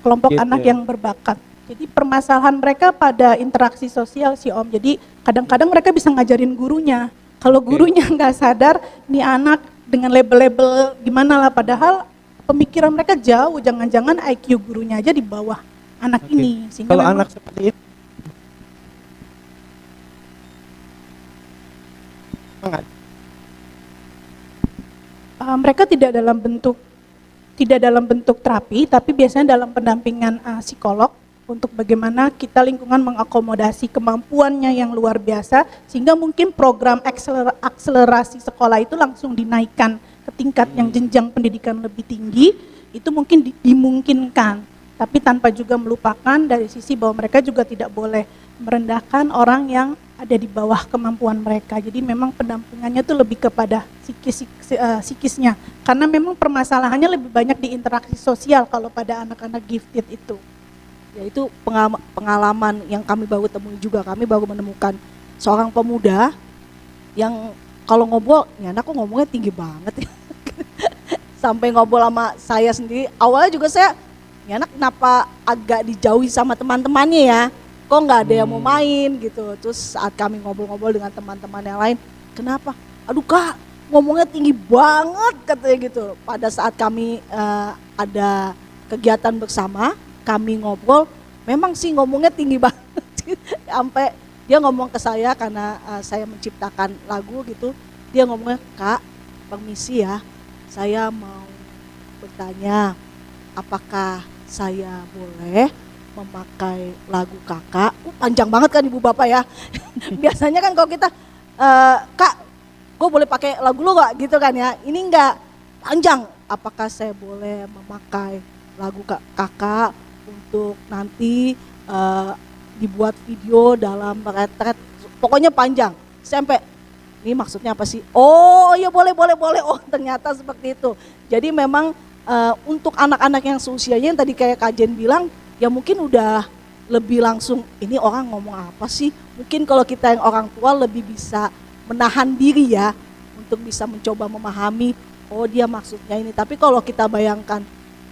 Speaker 2: kelompok
Speaker 1: Gitu
Speaker 2: anak
Speaker 1: ya.
Speaker 2: yang berbakat. Jadi permasalahan mereka pada interaksi sosial sih Om. Jadi kadang-kadang mereka bisa ngajarin gurunya. Kalau gurunya nggak sadar, nih anak dengan label-label gimana lah. Padahal pemikiran mereka jauh. Jangan-jangan IQ gurunya aja di bawah anak
Speaker 1: Oke.
Speaker 2: ini. Sehingga
Speaker 1: Kalau
Speaker 2: memang
Speaker 1: anak seperti itu semangat.
Speaker 2: mereka tidak dalam bentuk terapi, tapi biasanya dalam pendampingan psikolog untuk bagaimana kita lingkungan mengakomodasi kemampuannya yang luar biasa sehingga mungkin program akselerasi sekolah itu langsung dinaikkan ke tingkat yang jenjang pendidikan lebih tinggi, itu mungkin dimungkinkan, tapi tanpa juga melupakan dari sisi bahwa mereka juga tidak boleh merendahkan orang yang ada di bawah kemampuan mereka. Jadi memang pendampingannya itu lebih kepada psikisnya, karena memang permasalahannya lebih banyak di interaksi sosial kalau pada anak-anak gifted itu.
Speaker 3: Ya itu pengalaman yang kami baru temui juga. Kami baru menemukan seorang pemuda yang kalau ngobrol, ya anak kok ngomongnya tinggi banget ya. Sampai ngobrol sama saya sendiri, awalnya juga saya, ya anak kenapa agak dijauhi sama teman-temannya ya, kok nggak ada yang mau main gitu. Terus saat kami ngobrol-ngobrol dengan teman-teman yang lain, kenapa? Aduh kak, ngomongnya tinggi banget katanya gitu. Pada saat kami ada kegiatan bersama, kami ngobrol, memang sih ngomongnya tinggi banget. Sampai dia ngomong ke saya karena saya menciptakan lagu gitu, dia ngomongnya, kak permisi ya, saya mau bertanya apakah saya boleh memakai lagu kakak. Panjang banget kan ibu bapak ya. Biasanya kan kalau kita kak gue boleh pakai lagu lo gak gitu kan ya, ini enggak, panjang. Apakah saya boleh memakai lagu kakak untuk nanti dibuat video dalam retret, pokoknya panjang. Sampai ini maksudnya apa sih? Oh iya boleh. Oh ternyata seperti itu. Jadi memang untuk anak-anak yang seusianya yang tadi kayak Kak Jen bilang, ya mungkin udah lebih langsung, ini orang ngomong apa sih? Mungkin kalau kita yang orang tua lebih bisa menahan diri ya, untuk bisa mencoba memahami, oh dia maksudnya ini. Tapi kalau kita bayangkan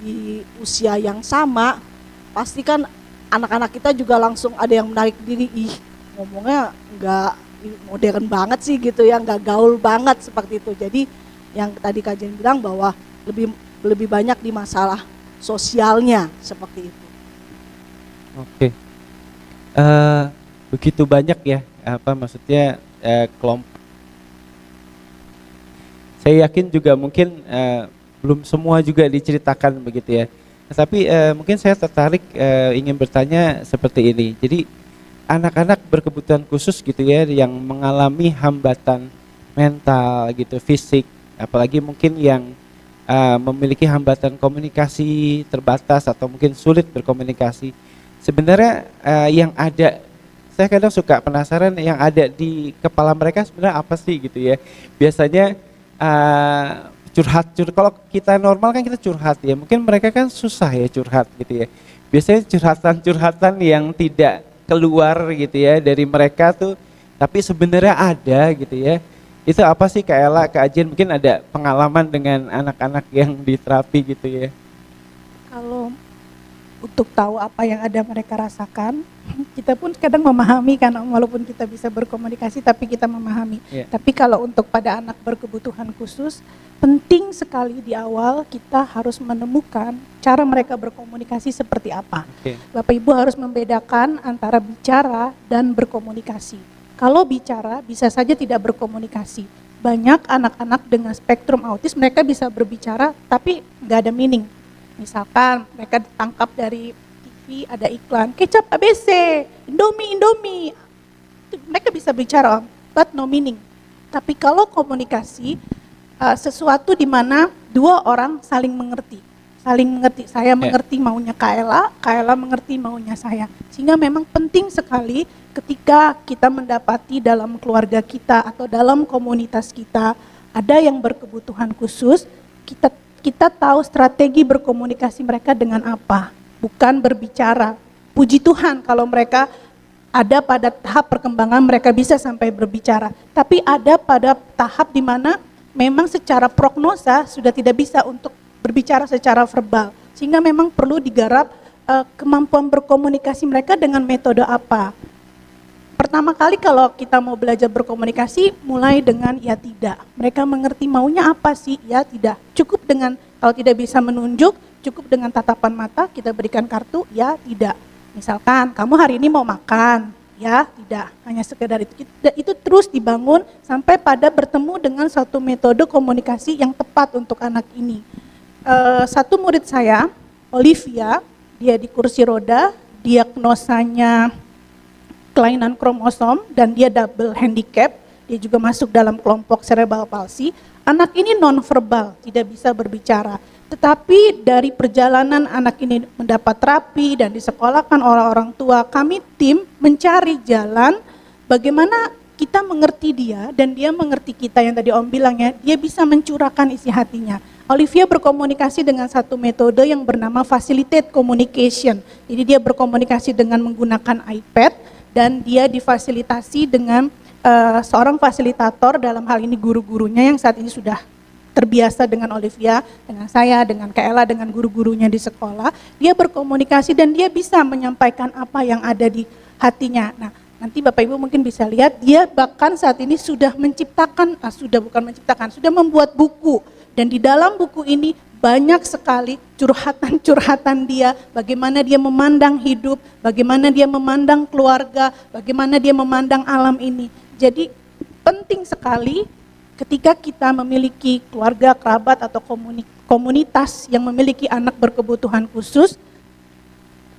Speaker 3: di usia yang sama, pasti kan anak-anak kita juga langsung ada yang menarik diri, ih ngomongnya nggak modern banget sih gitu ya, nggak gaul banget seperti itu. Jadi yang tadi Kak Jen bilang bahwa lebih banyak di masalah sosialnya seperti itu.
Speaker 1: Oke. Begitu banyak ya, maksudnya kelompok. Saya yakin juga mungkin belum semua juga diceritakan begitu ya. Tapi mungkin saya tertarik ingin bertanya seperti ini. Jadi anak-anak berkebutuhan khusus gitu ya yang mengalami hambatan mental gitu, fisik, apalagi mungkin yang memiliki hambatan komunikasi terbatas atau mungkin sulit berkomunikasi. Sebenarnya yang ada, saya kadang suka penasaran yang ada di kepala mereka sebenarnya apa sih gitu ya. Biasanya curhat, kalau kita normal kan kita curhat ya, mungkin mereka kan susah ya curhat gitu ya. Biasanya curhatan yang tidak keluar gitu ya dari mereka tuh, tapi sebenarnya ada gitu ya. Itu apa sih Kak Ella, Kak Jen, mungkin ada pengalaman dengan anak-anak yang di terapi gitu ya?
Speaker 2: Kalau untuk tahu apa yang ada mereka rasakan, kita pun kadang memahami kan, walaupun kita bisa berkomunikasi tapi kita memahami.
Speaker 1: Yeah.
Speaker 2: Tapi kalau untuk pada anak berkebutuhan khusus, penting sekali di awal kita harus menemukan cara mereka berkomunikasi seperti apa.
Speaker 1: Okay.
Speaker 2: Bapak Ibu harus membedakan antara bicara dan berkomunikasi. Kalau bicara bisa saja tidak berkomunikasi. Banyak anak-anak dengan spektrum autis mereka bisa berbicara tapi nggak ada meaning. Misalkan mereka ditangkap dari TV ada iklan kecap ABC, Indomie. Mereka bisa bicara but no meaning. Tapi kalau komunikasi sesuatu di mana dua orang saling mengerti. Saya mengerti maunya Kak Ella mengerti maunya saya. Sehingga memang penting sekali ketika kita mendapati dalam keluarga kita atau dalam komunitas kita ada yang berkebutuhan khusus, kita tahu strategi berkomunikasi mereka dengan apa, bukan berbicara. puji Tuhan kalau mereka ada pada tahap perkembangan mereka bisa sampai berbicara. Tapi ada pada tahap di mana memang secara prognosa sudah tidak bisa untuk berbicara secara verbal. Sehingga memang perlu digarap kemampuan berkomunikasi mereka dengan metode apa. Pertama kali kalau kita mau belajar berkomunikasi, mulai dengan ya tidak. Mereka mengerti maunya apa sih, ya tidak. Cukup dengan, kalau tidak bisa menunjuk, cukup dengan tatapan mata, kita berikan kartu, ya tidak. Misalkan, kamu hari ini mau makan, ya tidak. Hanya sekedar itu. Itu terus dibangun sampai pada bertemu dengan satu metode komunikasi yang tepat untuk anak ini. Satu murid saya, Olivia, dia di kursi roda, diagnosanya kelainan kromosom dan dia double handicap, dia juga masuk dalam kelompok cerebral palsy. Anak ini nonverbal, tidak bisa berbicara. Tetapi dari perjalanan anak ini mendapat terapi dan disekolahkan oleh orang tua, kami tim mencari jalan bagaimana kita mengerti dia dan dia mengerti kita, yang tadi Om bilang ya, dia bisa mencurahkan isi hatinya. Olivia berkomunikasi dengan satu metode yang bernama facilitate communication. Jadi dia berkomunikasi dengan menggunakan iPad dan dia difasilitasi dengan seorang fasilitator, dalam hal ini guru-gurunya yang saat ini sudah terbiasa dengan Olivia, dengan saya, dengan Kaela, dengan guru-gurunya di sekolah. Dia berkomunikasi dan dia bisa menyampaikan apa yang ada di hatinya. Nah, nanti Bapak Ibu mungkin bisa lihat, dia bahkan saat ini sudah menciptakan, sudah membuat buku. Dan di dalam buku ini banyak sekali curhatan-curhatan dia, bagaimana dia memandang hidup, bagaimana dia memandang keluarga, bagaimana dia memandang alam ini. Jadi penting sekali ketika kita memiliki keluarga, kerabat, atau komunitas yang memiliki anak berkebutuhan khusus,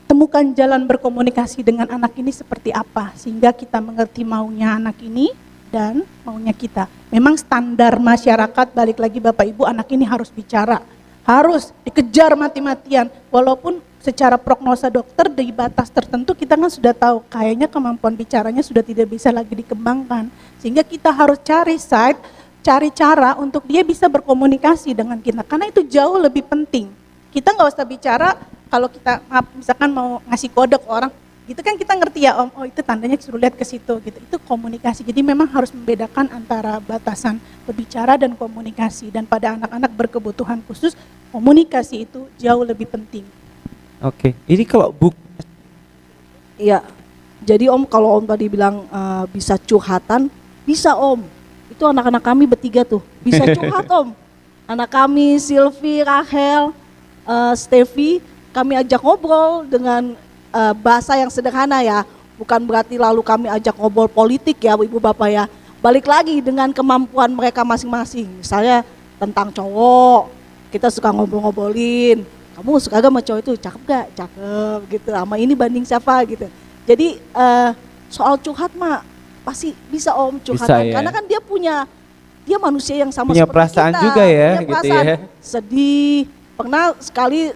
Speaker 2: temukan jalan berkomunikasi dengan anak ini seperti apa, sehingga kita mengerti maunya anak ini dan maunya kita. Memang standar masyarakat, balik lagi Bapak Ibu, anak ini harus bicara, harus dikejar mati-matian, walaupun secara prognosa dokter di batas tertentu kita kan sudah tahu kayaknya kemampuan bicaranya sudah tidak bisa lagi dikembangkan, sehingga kita harus cari cara untuk dia bisa berkomunikasi dengan kita, karena itu jauh lebih penting. Kita nggak usah bicara kalau kita misalkan mau ngasih kode ke orang, gitu kan kita ngerti ya Om, oh itu tandanya suruh lihat ke situ gitu. Itu komunikasi. Jadi memang harus membedakan antara batasan berbicara dan komunikasi. Dan pada anak-anak berkebutuhan khusus, komunikasi itu jauh lebih penting.
Speaker 1: Oke, ini kalau buku.
Speaker 3: Iya, jadi Om kalau Om tadi bilang bisa curhatan, bisa Om. Itu anak-anak kami bertiga tuh, bisa curhat Om. Anak kami, Sylvie, Rahel, Steffi, kami ajak ngobrol dengan bahasa yang sederhana ya. Bukan berarti lalu kami ajak ngobrol politik ya Ibu Bapak ya. Balik lagi dengan kemampuan mereka masing-masing. Misalnya tentang cowok, kita suka ngobrol-ngobrolin. Kamu suka gak sama cowok itu? Cakep gak? Cakep gitu. Sama ini banding siapa gitu. Jadi soal curhat mah pasti bisa Om curhatan.
Speaker 1: Ya.
Speaker 3: Karena kan dia manusia yang sama
Speaker 1: punya
Speaker 3: seperti
Speaker 1: perasaan
Speaker 3: kita.
Speaker 1: juga ya,
Speaker 3: punya
Speaker 1: gitu
Speaker 3: perasaan,
Speaker 1: ya.
Speaker 3: sedih. Pernah sekali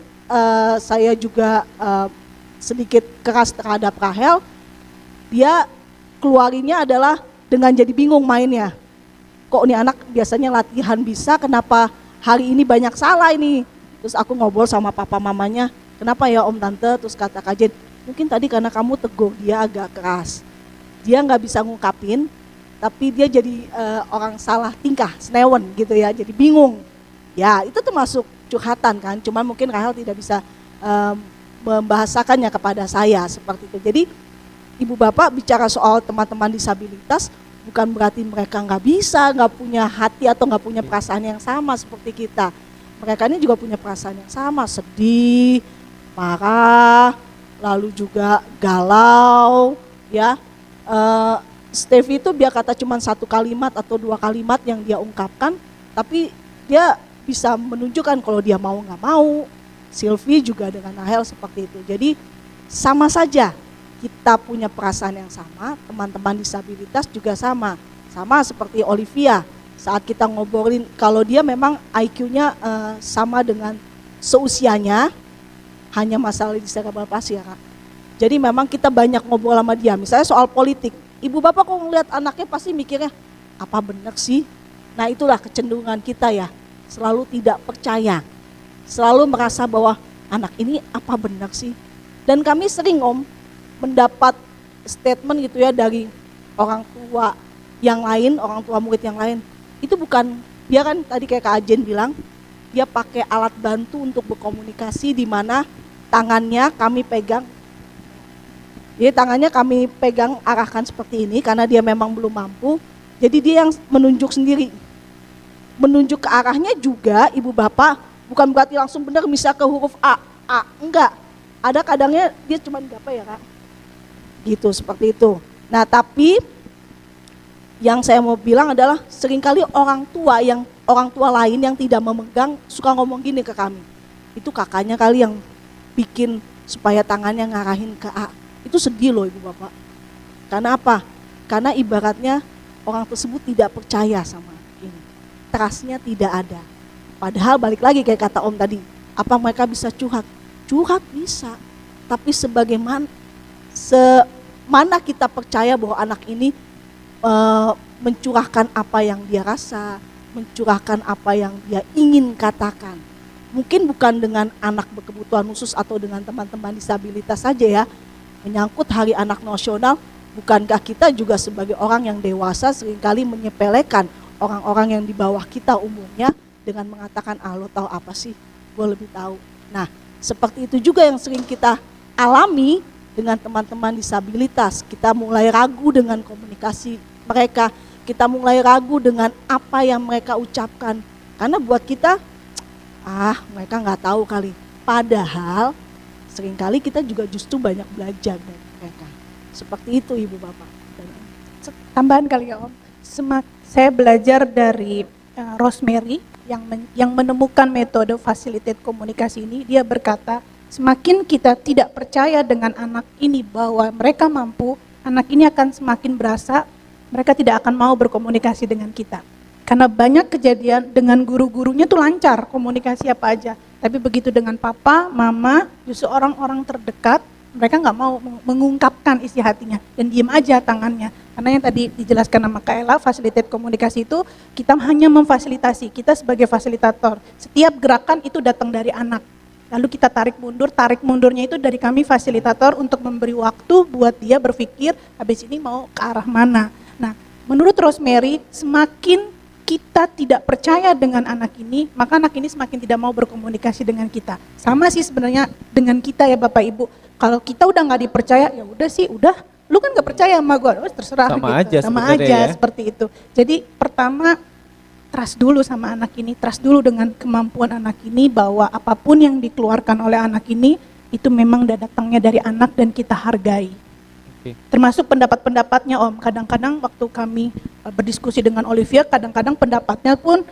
Speaker 3: saya juga sedikit keras terhadap Rahel. Dia keluarinnya adalah dengan jadi bingung mainnya. Kok nih anak biasanya latihan bisa, kenapa hari ini banyak salah ini? Terus aku ngobrol sama papa mamanya, kenapa ya Om Tante? Terus kata Kak Jen, mungkin tadi karena kamu tegur dia agak keras. Dia nggak bisa ngungkapin, tapi dia jadi orang salah tingkah, senewen gitu ya, jadi bingung. Ya itu termasuk curhatan kan, cuman mungkin Rahel tidak bisa membahasakannya kepada saya seperti itu. Jadi Ibu Bapak bicara soal teman-teman disabilitas, bukan berarti mereka nggak bisa, nggak punya hati atau nggak punya perasaan yang sama seperti kita. Mereka ini juga punya perasaan yang sama, sedih, marah, lalu juga galau, ya. Steffi itu biar kata cuma satu kalimat atau dua kalimat yang dia ungkapkan, tapi dia bisa menunjukkan kalau dia mau nggak mau. Sylvie juga dengan Rahel seperti itu. Jadi sama saja kita punya perasaan yang sama, teman-teman disabilitas juga sama seperti Olivia. Saat kita ngobrolin, kalau dia memang IQ-nya sama dengan seusianya, hanya masalah di cerebral palsy ya Kak. Jadi memang kita banyak ngobrol sama dia, misalnya soal politik. Ibu Bapak kalau ngeliat anaknya pasti mikirnya, apa benar sih? Nah itulah kecenderungan kita ya, selalu tidak percaya. Selalu merasa bahwa anak ini apa benar sih? Dan kami sering Om mendapat statement gitu ya dari orang tua yang lain, orang tua murid yang lain. Itu bukan, dia kan tadi kayak Kak Ajen bilang, dia pakai alat bantu untuk berkomunikasi di mana tangannya kami pegang. Jadi tangannya kami pegang arahkan seperti ini karena dia memang belum mampu. Jadi dia yang menunjuk sendiri. Menunjuk ke arahnya juga ibu bapak, bukan berarti langsung benar misal ke huruf A, enggak. Ada kadangnya dia cuma apa ya Kak? Gitu, seperti itu. Nah tapi yang saya mau bilang adalah seringkali orang tua lain yang tidak memegang suka ngomong gini ke kami. Itu kakaknya kali yang bikin supaya tangannya ngarahin ke A. Itu sedih loh ibu bapak. Karena apa? Karena ibaratnya orang tersebut tidak percaya sama ini. Trustnya tidak ada. Padahal balik lagi kayak kata Om tadi, apa mereka bisa curhat? Curhat bisa, tapi semana kita percaya bahwa anak ini mencurahkan apa yang dia rasa, mencurahkan apa yang dia ingin katakan. Mungkin bukan dengan anak berkebutuhan khusus atau dengan teman-teman disabilitas saja ya. Menyangkut Hari Anak Nasional, bukankah kita juga sebagai orang yang dewasa seringkali menyepelekan orang-orang yang di bawah kita umurnya dengan mengatakan, lo tahu apa sih, gue lebih tahu. Nah seperti itu juga yang sering kita alami dengan teman-teman disabilitas. Kita mulai ragu dengan komunikasi mereka, kita mulai ragu dengan apa yang mereka ucapkan. Karena buat kita, mereka nggak tahu kali. Padahal seringkali kita juga justru banyak belajar dari mereka. Seperti itu Ibu Bapak.
Speaker 2: Tambahan kali ya Om, saya belajar dari Rosemary yang menemukan metode facilitate komunikasi ini. Dia berkata, semakin kita tidak percaya dengan anak ini bahwa mereka mampu, anak ini akan semakin berasa mereka tidak akan mau berkomunikasi dengan kita. Karena banyak kejadian dengan guru-gurunya tuh lancar komunikasi apa aja. Tapi begitu dengan papa, mama, justru orang-orang terdekat, mereka nggak mau mengungkapkan isi hatinya dan diem aja tangannya. Karena yang tadi dijelaskan sama Kak Ella, facilitate komunikasi itu kita hanya memfasilitasi, kita sebagai fasilitator. Setiap gerakan itu datang dari anak. Lalu kita tarik mundurnya itu dari kami fasilitator untuk memberi waktu buat dia berpikir habis ini mau ke arah mana. Nah, menurut Rosemary, semakin kita tidak percaya dengan anak ini, maka anak ini semakin tidak mau berkomunikasi dengan kita. Sama sih sebenarnya dengan kita ya Bapak Ibu. Kalau kita udah nggak dipercaya, ya udah sih, lu kan nggak percaya sama gue, terserah
Speaker 1: sama
Speaker 2: gitu.
Speaker 1: Aja
Speaker 2: sama aja
Speaker 1: ya.
Speaker 2: Seperti itu. Jadi pertama, trust dulu sama anak ini, trust dulu dengan kemampuan anak ini bahwa apapun yang dikeluarkan oleh anak ini itu memang udah datangnya dari anak dan kita hargai. Termasuk pendapat-pendapatnya Om. Kadang-kadang waktu kami berdiskusi dengan Olivia, kadang-kadang pendapatnya pun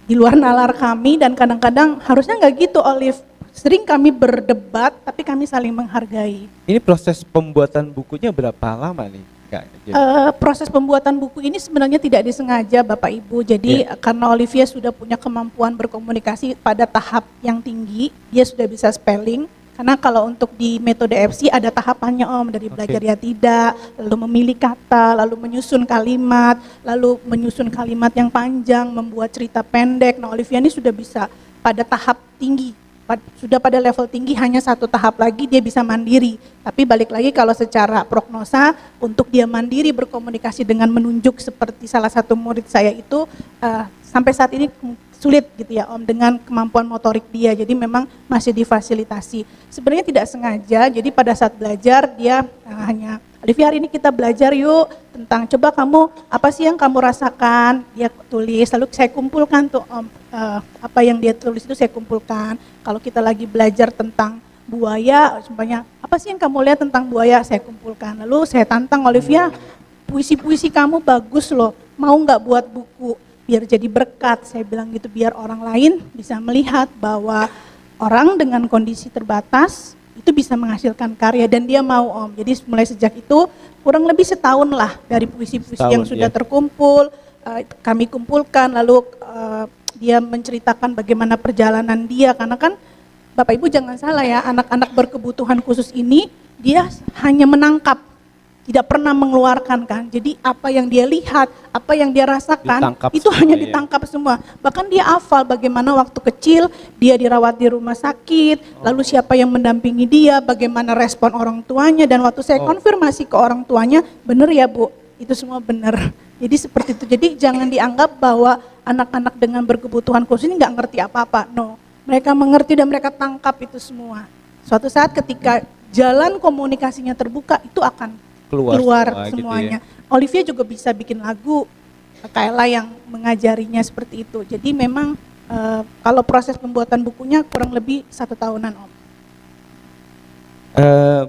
Speaker 2: di luar nalar kami dan kadang-kadang harusnya nggak gitu Olive. Sering kami berdebat tapi kami saling menghargai.
Speaker 1: Ini proses pembuatan bukunya berapa lama nih Kak?
Speaker 2: Proses pembuatan buku ini sebenarnya tidak disengaja Bapak Ibu. Jadi karena Olivia sudah punya kemampuan berkomunikasi pada tahap yang tinggi, dia sudah bisa spelling. Karena kalau untuk di metode FC ada tahapannya Om, dari belajar ya tidak, lalu memilih kata, lalu menyusun kalimat yang panjang, membuat cerita pendek. Nah Olivia ini sudah bisa pada tahap tinggi, sudah pada level tinggi, hanya satu tahap lagi dia bisa mandiri. Tapi balik lagi kalau secara prognosa, untuk dia mandiri berkomunikasi dengan menunjuk seperti salah satu murid saya itu, sampai saat ini sulit gitu ya Om dengan kemampuan motorik dia, jadi memang masih difasilitasi. Sebenarnya tidak sengaja, jadi pada saat belajar dia hanya, Olivia hari ini kita belajar yuk tentang coba kamu apa sih yang kamu rasakan, dia tulis, lalu saya kumpulkan tuh Om, apa yang dia tulis itu saya kumpulkan. Kalau kita lagi belajar tentang buaya, sebenarnya apa sih yang kamu lihat tentang buaya, saya kumpulkan. Lalu saya tantang Olivia, puisi-puisi kamu bagus loh, mau nggak buat buku? Biar jadi berkat, saya bilang gitu, biar orang lain bisa melihat bahwa orang dengan kondisi terbatas itu bisa menghasilkan karya dan dia mau Om. Jadi mulai sejak itu kurang lebih setahun lah dari puisi-puisi yang sudah terkumpul, kami kumpulkan, lalu dia menceritakan bagaimana perjalanan dia, karena kan Bapak Ibu jangan salah ya, anak-anak berkebutuhan khusus ini dia hanya menangkap, tidak pernah mengeluarkan kan. Jadi apa yang dia lihat, apa yang dia rasakan,
Speaker 1: Ditangkap
Speaker 2: itu
Speaker 1: semua,
Speaker 2: hanya
Speaker 1: ya.
Speaker 2: ditangkap semua. Bahkan dia hafal bagaimana waktu kecil dia dirawat di rumah sakit, lalu siapa yang mendampingi dia, bagaimana respon orang tuanya, dan waktu saya konfirmasi ke orang tuanya, benar ya Bu, itu semua benar. Jadi seperti itu. Jadi jangan dianggap bahwa anak-anak dengan berkebutuhan khusus ini nggak ngerti apa-apa. No, mereka mengerti dan mereka tangkap itu semua. Suatu saat ketika jalan komunikasinya terbuka, itu akan keluar
Speaker 1: semua gitu
Speaker 2: semuanya.
Speaker 1: ya.
Speaker 2: Olivia juga bisa bikin lagu, Kayla yang mengajarinya seperti itu. Jadi memang kalau proses pembuatan bukunya kurang lebih 1 tahunan Om.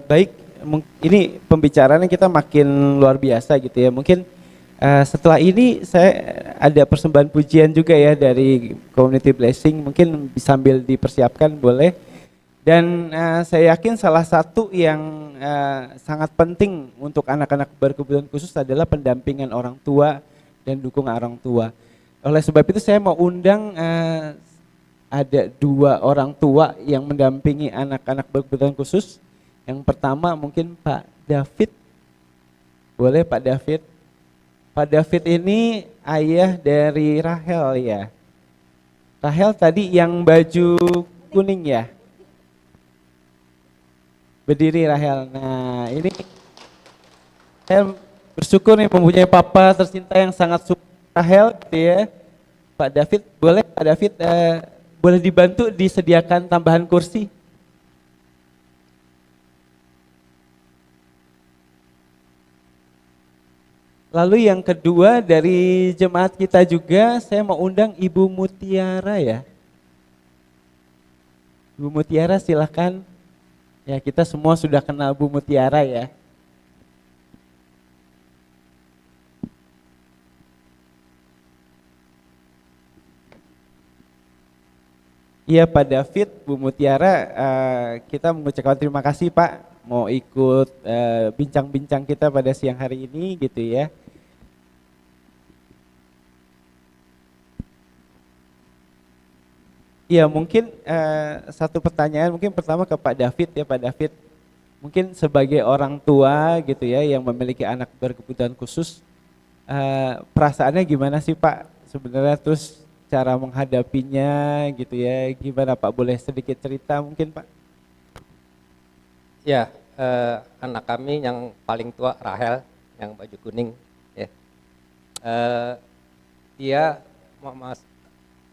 Speaker 1: Baik, ini pembicaraannya kita makin luar biasa gitu ya. Mungkin setelah ini saya ada persembahan pujian juga ya dari Community Blessing, mungkin sambil dipersiapkan boleh. Dan saya yakin salah satu yang sangat penting untuk anak-anak berkebutuhan khusus adalah pendampingan orang tua dan dukungan orang tua. Oleh sebab itu saya mau undang ada 2 orang tua yang mendampingi anak-anak berkebutuhan khusus. Yang pertama mungkin Pak David. Boleh Pak David? Pak David ini ayah dari Rahel ya. Rahel tadi yang baju kuning ya? Berdiri Rahel. Nah ini saya bersyukur nih mempunyai papa tercinta yang sangat support Rahel gitu ya. Pak David, boleh Pak David boleh dibantu disediakan tambahan kursi? Lalu yang kedua dari jemaat kita juga saya mau undang Ibu Mutiara ya. Ibu Mutiara silakan. Ya kita semua sudah kenal Bu Mutiara ya. Iya Pak David, Bu Mutiara, kita mengucapkan terima kasih Pak mau ikut bincang-bincang kita pada siang hari ini gitu ya. Iya mungkin satu pertanyaan mungkin pertama ke Pak David ya Pak David. Mungkin sebagai orang tua gitu ya yang memiliki anak berkebutuhan khusus, perasaannya gimana sih Pak sebenarnya, terus cara menghadapinya gitu ya, gimana Pak, boleh sedikit cerita mungkin Pak?
Speaker 4: Ya, anak kami yang paling tua Rahel yang baju kuning ya. Dia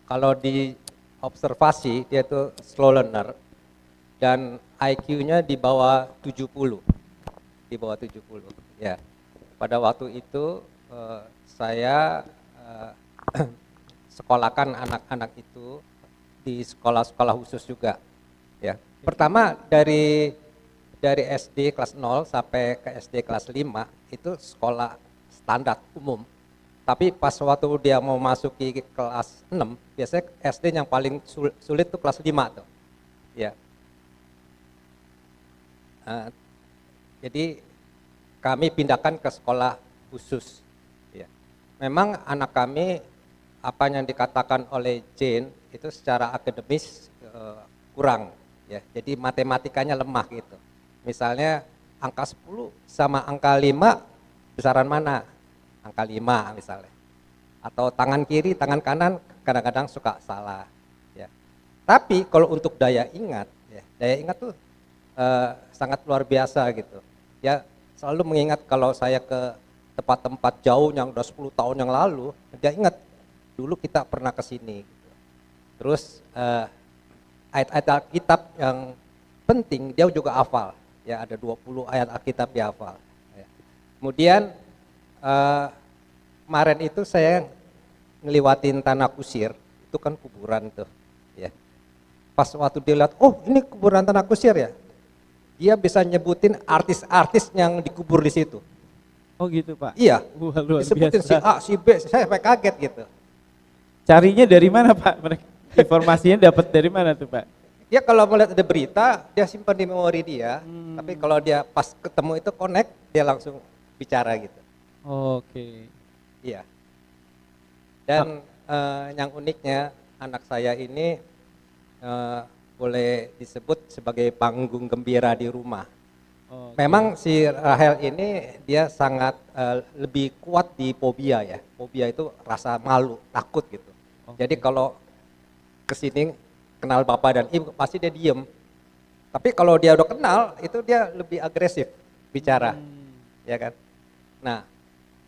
Speaker 4: kalau di observasi dia itu slow learner dan IQ-nya di bawah 70. Di bawah 70 ya. Pada waktu itu saya sekolahkan anak-anak itu di sekolah-sekolah khusus juga ya. Pertama dari SD kelas 0 sampai ke SD kelas 5 itu sekolah standar umum. Tapi pas waktu dia mau masuk ke kelas 6, biasanya SD yang paling sulit itu kelas 5 tuh. Ya. Jadi kami pindahkan ke sekolah khusus. Ya. Memang anak kami apa yang dikatakan oleh Jane itu secara akademis kurang ya. Jadi matematikanya lemah gitu. Misalnya angka 10 sama angka 5 besaran mana? Angka 5 misalnya. Atau tangan kiri, tangan kanan kadang-kadang suka salah ya. Tapi kalau untuk daya ingat ya, daya ingat tuh sangat luar biasa gitu. Ya, selalu mengingat kalau saya ke tempat-tempat jauh yang udah 10 tahun yang lalu, dia ingat dulu kita pernah ke sini gitu. Terus ayat-ayat Alkitab yang penting dia juga hafal. Ya, ada 20 ayat Alkitab dia hafal ya. Kemudian kemarin itu saya ngeliwatin tanah kusir, itu kan kuburan tuh ya. Pas waktu dia lihat, oh ini kuburan tanah kusir ya, dia bisa nyebutin artis-artis yang dikubur di situ.
Speaker 1: Oh gitu Pak?
Speaker 4: Iya,
Speaker 1: Wah, luar
Speaker 4: disebutin
Speaker 1: biasa.
Speaker 4: si A, si B, saya sampai kaget gitu.
Speaker 1: Carinya dari mana Pak? Informasinya dapat dari mana tuh Pak?
Speaker 4: Ya kalau melihat ada berita, dia simpan di memori dia, tapi kalau dia pas ketemu itu connect, dia langsung bicara gitu.
Speaker 1: Oke.
Speaker 4: Iya. Dan yang uniknya anak saya ini boleh disebut sebagai panggung gembira di rumah.
Speaker 1: Oh,
Speaker 4: Memang si Rahel ini dia sangat lebih kuat di fobia ya. Fobia itu rasa malu, takut gitu. Jadi kalau kesini kenal bapak dan ibu pasti dia diem. Tapi kalau dia udah kenal itu dia lebih agresif bicara, ya kan. Nah,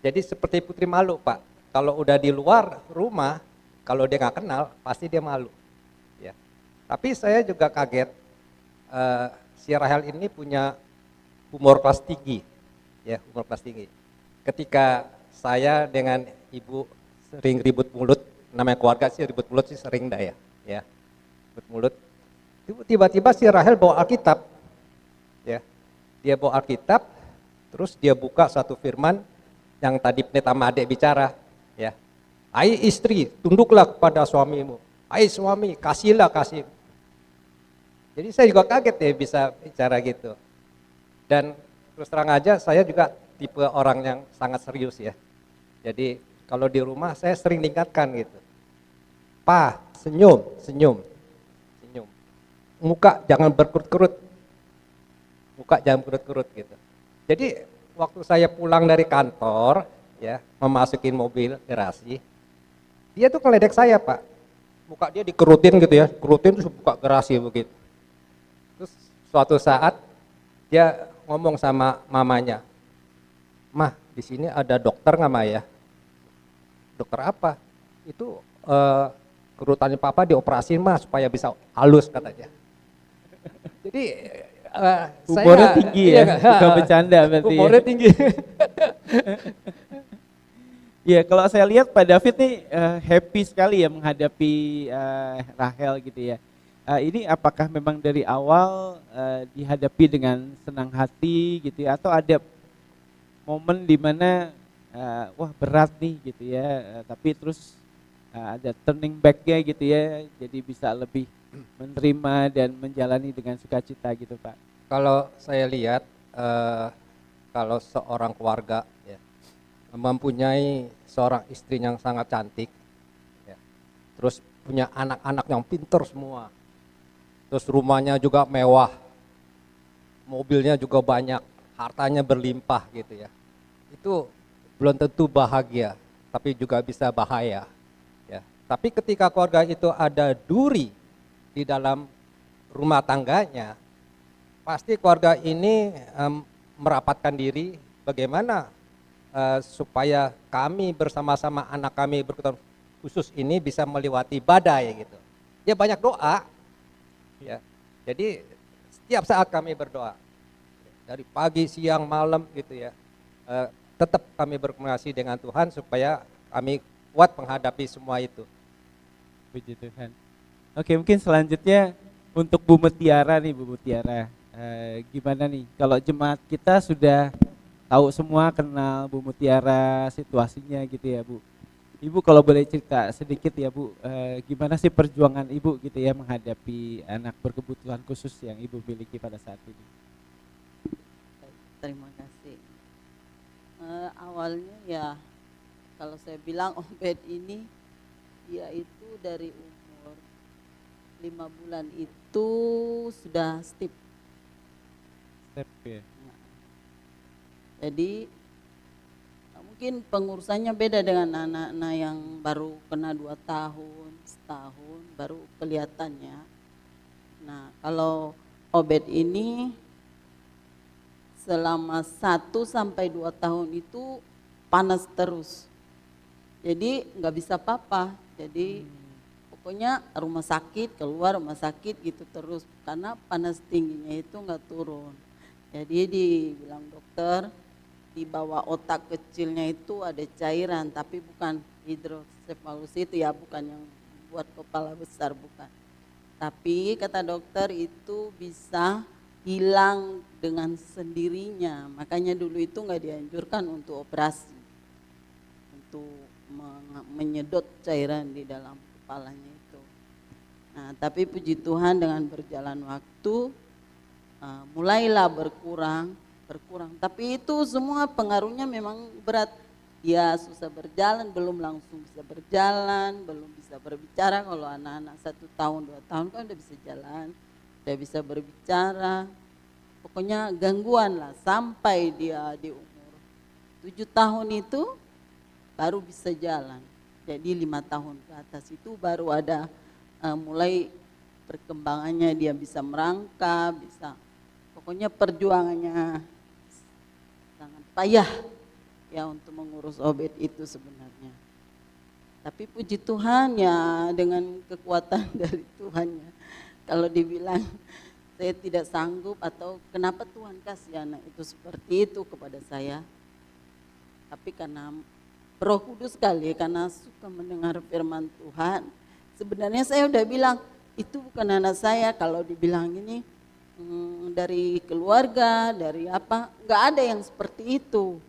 Speaker 4: jadi seperti Putri malu Pak. Kalau udah di luar rumah, kalau dia nggak kenal pasti dia malu. Ya. Tapi saya juga kaget si Rahel ini punya humor kelas tinggi, ya humor kelas tinggi. Ketika saya dengan ibu sering ribut mulut, namanya keluarga sih ribut mulut sih sering dah ya ribut mulut. Tiba-tiba si Rahel bawa Alkitab, ya dia bawa Alkitab, terus dia buka satu firman yang tadi Pendeta Made bicara, ya. Hai istri, tunduklah kepada suamimu. Hai suami, kasihlah kasih. Jadi saya juga kaget ya bisa bicara gitu. Dan terus terang aja saya juga tipe orang yang sangat serius ya. Jadi kalau di rumah saya sering tingkatkan gitu. Pa, senyum, senyum, senyum. Muka jangan berkerut-kerut. Muka jangan berkerut-kerut gitu. Jadi waktu saya pulang dari kantor ya, memasukin mobil garasi, dia tuh ngeledek saya Pak. Muka dia dikerutin gitu ya, kerutin terus buka garasi begitu. Terus suatu saat dia ngomong sama mamanya, "Mah, di sini ada dokter nggak Mah ya?" "Dokter apa?" "Itu kerutannya papa dioperasin Mah supaya bisa halus," katanya. Jadi
Speaker 1: humornya
Speaker 4: saya
Speaker 1: tinggi ya, suka bercanda berarti.
Speaker 4: Humornya tinggi.
Speaker 1: Iya, kalau saya lihat Pak David nih happy sekali ya menghadapi Rahel gitu ya. Ini apakah memang dari awal dihadapi dengan senang hati gitu ya, atau ada momen di mana wah berat nih gitu ya, tapi terus ada turning back-nya gitu ya, jadi bisa lebih menerima dan menjalani dengan sukacita gitu Pak?
Speaker 4: Kalau saya lihat kalau seorang keluarga ya, mempunyai seorang istri yang sangat cantik, ya, terus punya anak-anak yang pinter semua, terus rumahnya juga mewah, mobilnya juga banyak, hartanya berlimpah gitu ya. Itu belum tentu bahagia, tapi juga bisa bahaya. Ya. Tapi ketika keluarga itu ada duri di dalam rumah tangganya, pasti keluarga ini merapatkan diri bagaimana supaya kami bersama-sama anak kami berkebutuhan khusus ini bisa melewati badai gitu. Ya banyak doa. Ya. Jadi setiap saat kami berdoa. Dari pagi, siang, malam gitu ya. Tetap kami berkomunikasi dengan Tuhan supaya kami kuat menghadapi semua itu.
Speaker 1: Puji Tuhan. Oke, mungkin selanjutnya untuk Bu Mutiara nih, Bu Mutiara. Gimana nih kalau jemaat kita sudah tahu semua, kenal Bu Mutiara, situasinya gitu ya Bu. Ibu kalau boleh cerita sedikit ya Bu, gimana sih perjuangan Ibu gitu ya menghadapi anak berkebutuhan khusus yang Ibu miliki pada saat ini?
Speaker 5: Terima kasih. Awalnya ya kalau saya bilang Obed ini dia itu dari umur 5 bulan itu sudah step.
Speaker 1: Step ya.
Speaker 5: Jadi mungkin pengurusannya beda dengan anak-anak yang baru kena 2 tahun, setahun baru kelihatannya. Nah kalau Obed ini selama 1 sampai 2 tahun itu panas terus. Jadi nggak bisa apa-apa. Jadi pokoknya rumah sakit, keluar rumah sakit gitu terus. Karena panas tingginya itu nggak turun. Jadi dibilang dokter, di bawah otak kecilnya itu ada cairan, tapi bukan hidrosefalus itu ya, bukan yang buat kepala besar, bukan. Tapi kata dokter itu bisa hilang dengan sendirinya, makanya dulu itu nggak dianjurkan untuk operasi, untuk menyedot cairan di dalam kepalanya itu. Nah, tapi puji Tuhan dengan berjalan waktu mulailah berkurang, tapi itu semua pengaruhnya memang berat. Dia susah berjalan, belum langsung bisa berjalan, belum bisa berbicara. Kalau anak-anak 1 tahun 2 tahun kan udah bisa jalan, udah bisa berbicara. pokoknya gangguan lah sampai dia di umur 7 tahun itu baru bisa jalan. Jadi 5 tahun ke atas itu baru ada mulai perkembangannya, dia bisa merangkak, bisa pokoknya perjuangannya sangat payah ya untuk mengurus Obed itu sebenarnya. Tapi puji Tuhan ya dengan kekuatan dari Tuhan ya. Kalau dibilang saya tidak sanggup atau kenapa Tuhan kasih anak itu seperti itu kepada saya. Tapi karena Roh Kudus kali, karena suka mendengar firman Tuhan. Sebenarnya saya udah bilang itu bukan anak saya, kalau dibilang ini dari keluarga, dari apa, nggak ada yang seperti itu.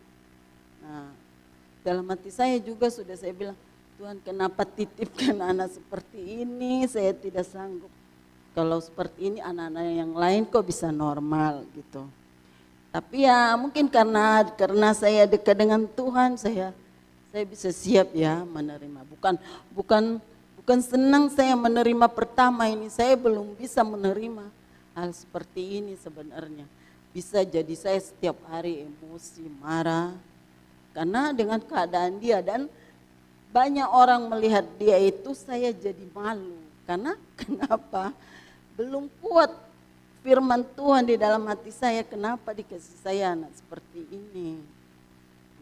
Speaker 5: Nah, dalam hati saya juga sudah saya bilang, Tuhan kenapa titipkan anak seperti ini, saya tidak sanggup. Kalau seperti ini anak-anak yang lain kok bisa normal gitu. Tapi ya mungkin karena saya dekat dengan Tuhan, saya bisa siap ya menerima. Bukan senang saya menerima pertama ini, saya belum bisa menerima hal seperti ini sebenarnya. Bisa jadi saya setiap hari emosi, marah, karena dengan keadaan dia dan banyak orang melihat dia itu saya jadi malu. Karena kenapa? Belum kuat firman Tuhan di dalam hati saya, kenapa dikasih saya anak seperti ini.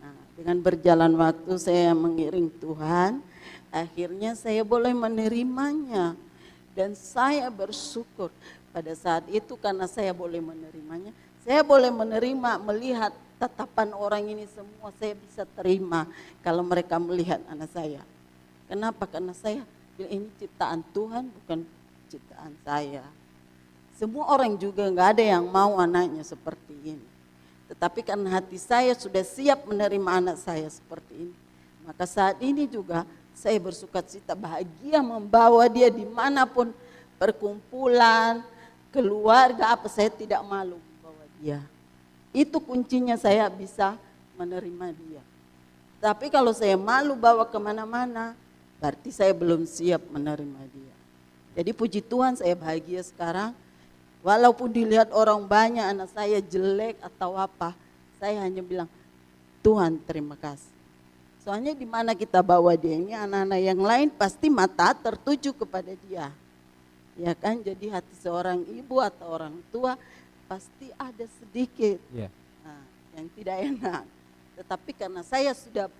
Speaker 5: Nah, dengan berjalan waktu saya mengiring Tuhan, akhirnya saya boleh menerimanya. Dan saya bersyukur pada saat itu karena saya boleh menerimanya. Saya boleh menerima, melihat tatapan orang ini semua saya bisa terima kalau mereka melihat anak saya. Kenapa? Karena saya bilang ini ciptaan Tuhan bukan ciptaan saya. Semua orang juga nggak ada yang mau anaknya seperti ini. Tetapi karena hati saya sudah siap menerima anak saya seperti ini, maka saat ini juga saya bersukacita bahagia membawa dia dimanapun, perkumpulan, keluarga apa, saya tidak malu membawa dia. Itu kuncinya saya bisa menerima dia. Tapi kalau saya malu bawa kemana-mana, berarti saya belum siap menerima dia. Jadi puji Tuhan saya bahagia sekarang. Walaupun dilihat orang banyak anak saya jelek atau apa, saya hanya bilang, Tuhan terima kasih. Soalnya di mana kita bawa dia ini, anak-anak yang lain pasti mata tertuju kepada dia. Ya kan, jadi hati seorang ibu atau orang tua pasti ada sedikit yang tidak enak. Tetapi karena saya sudah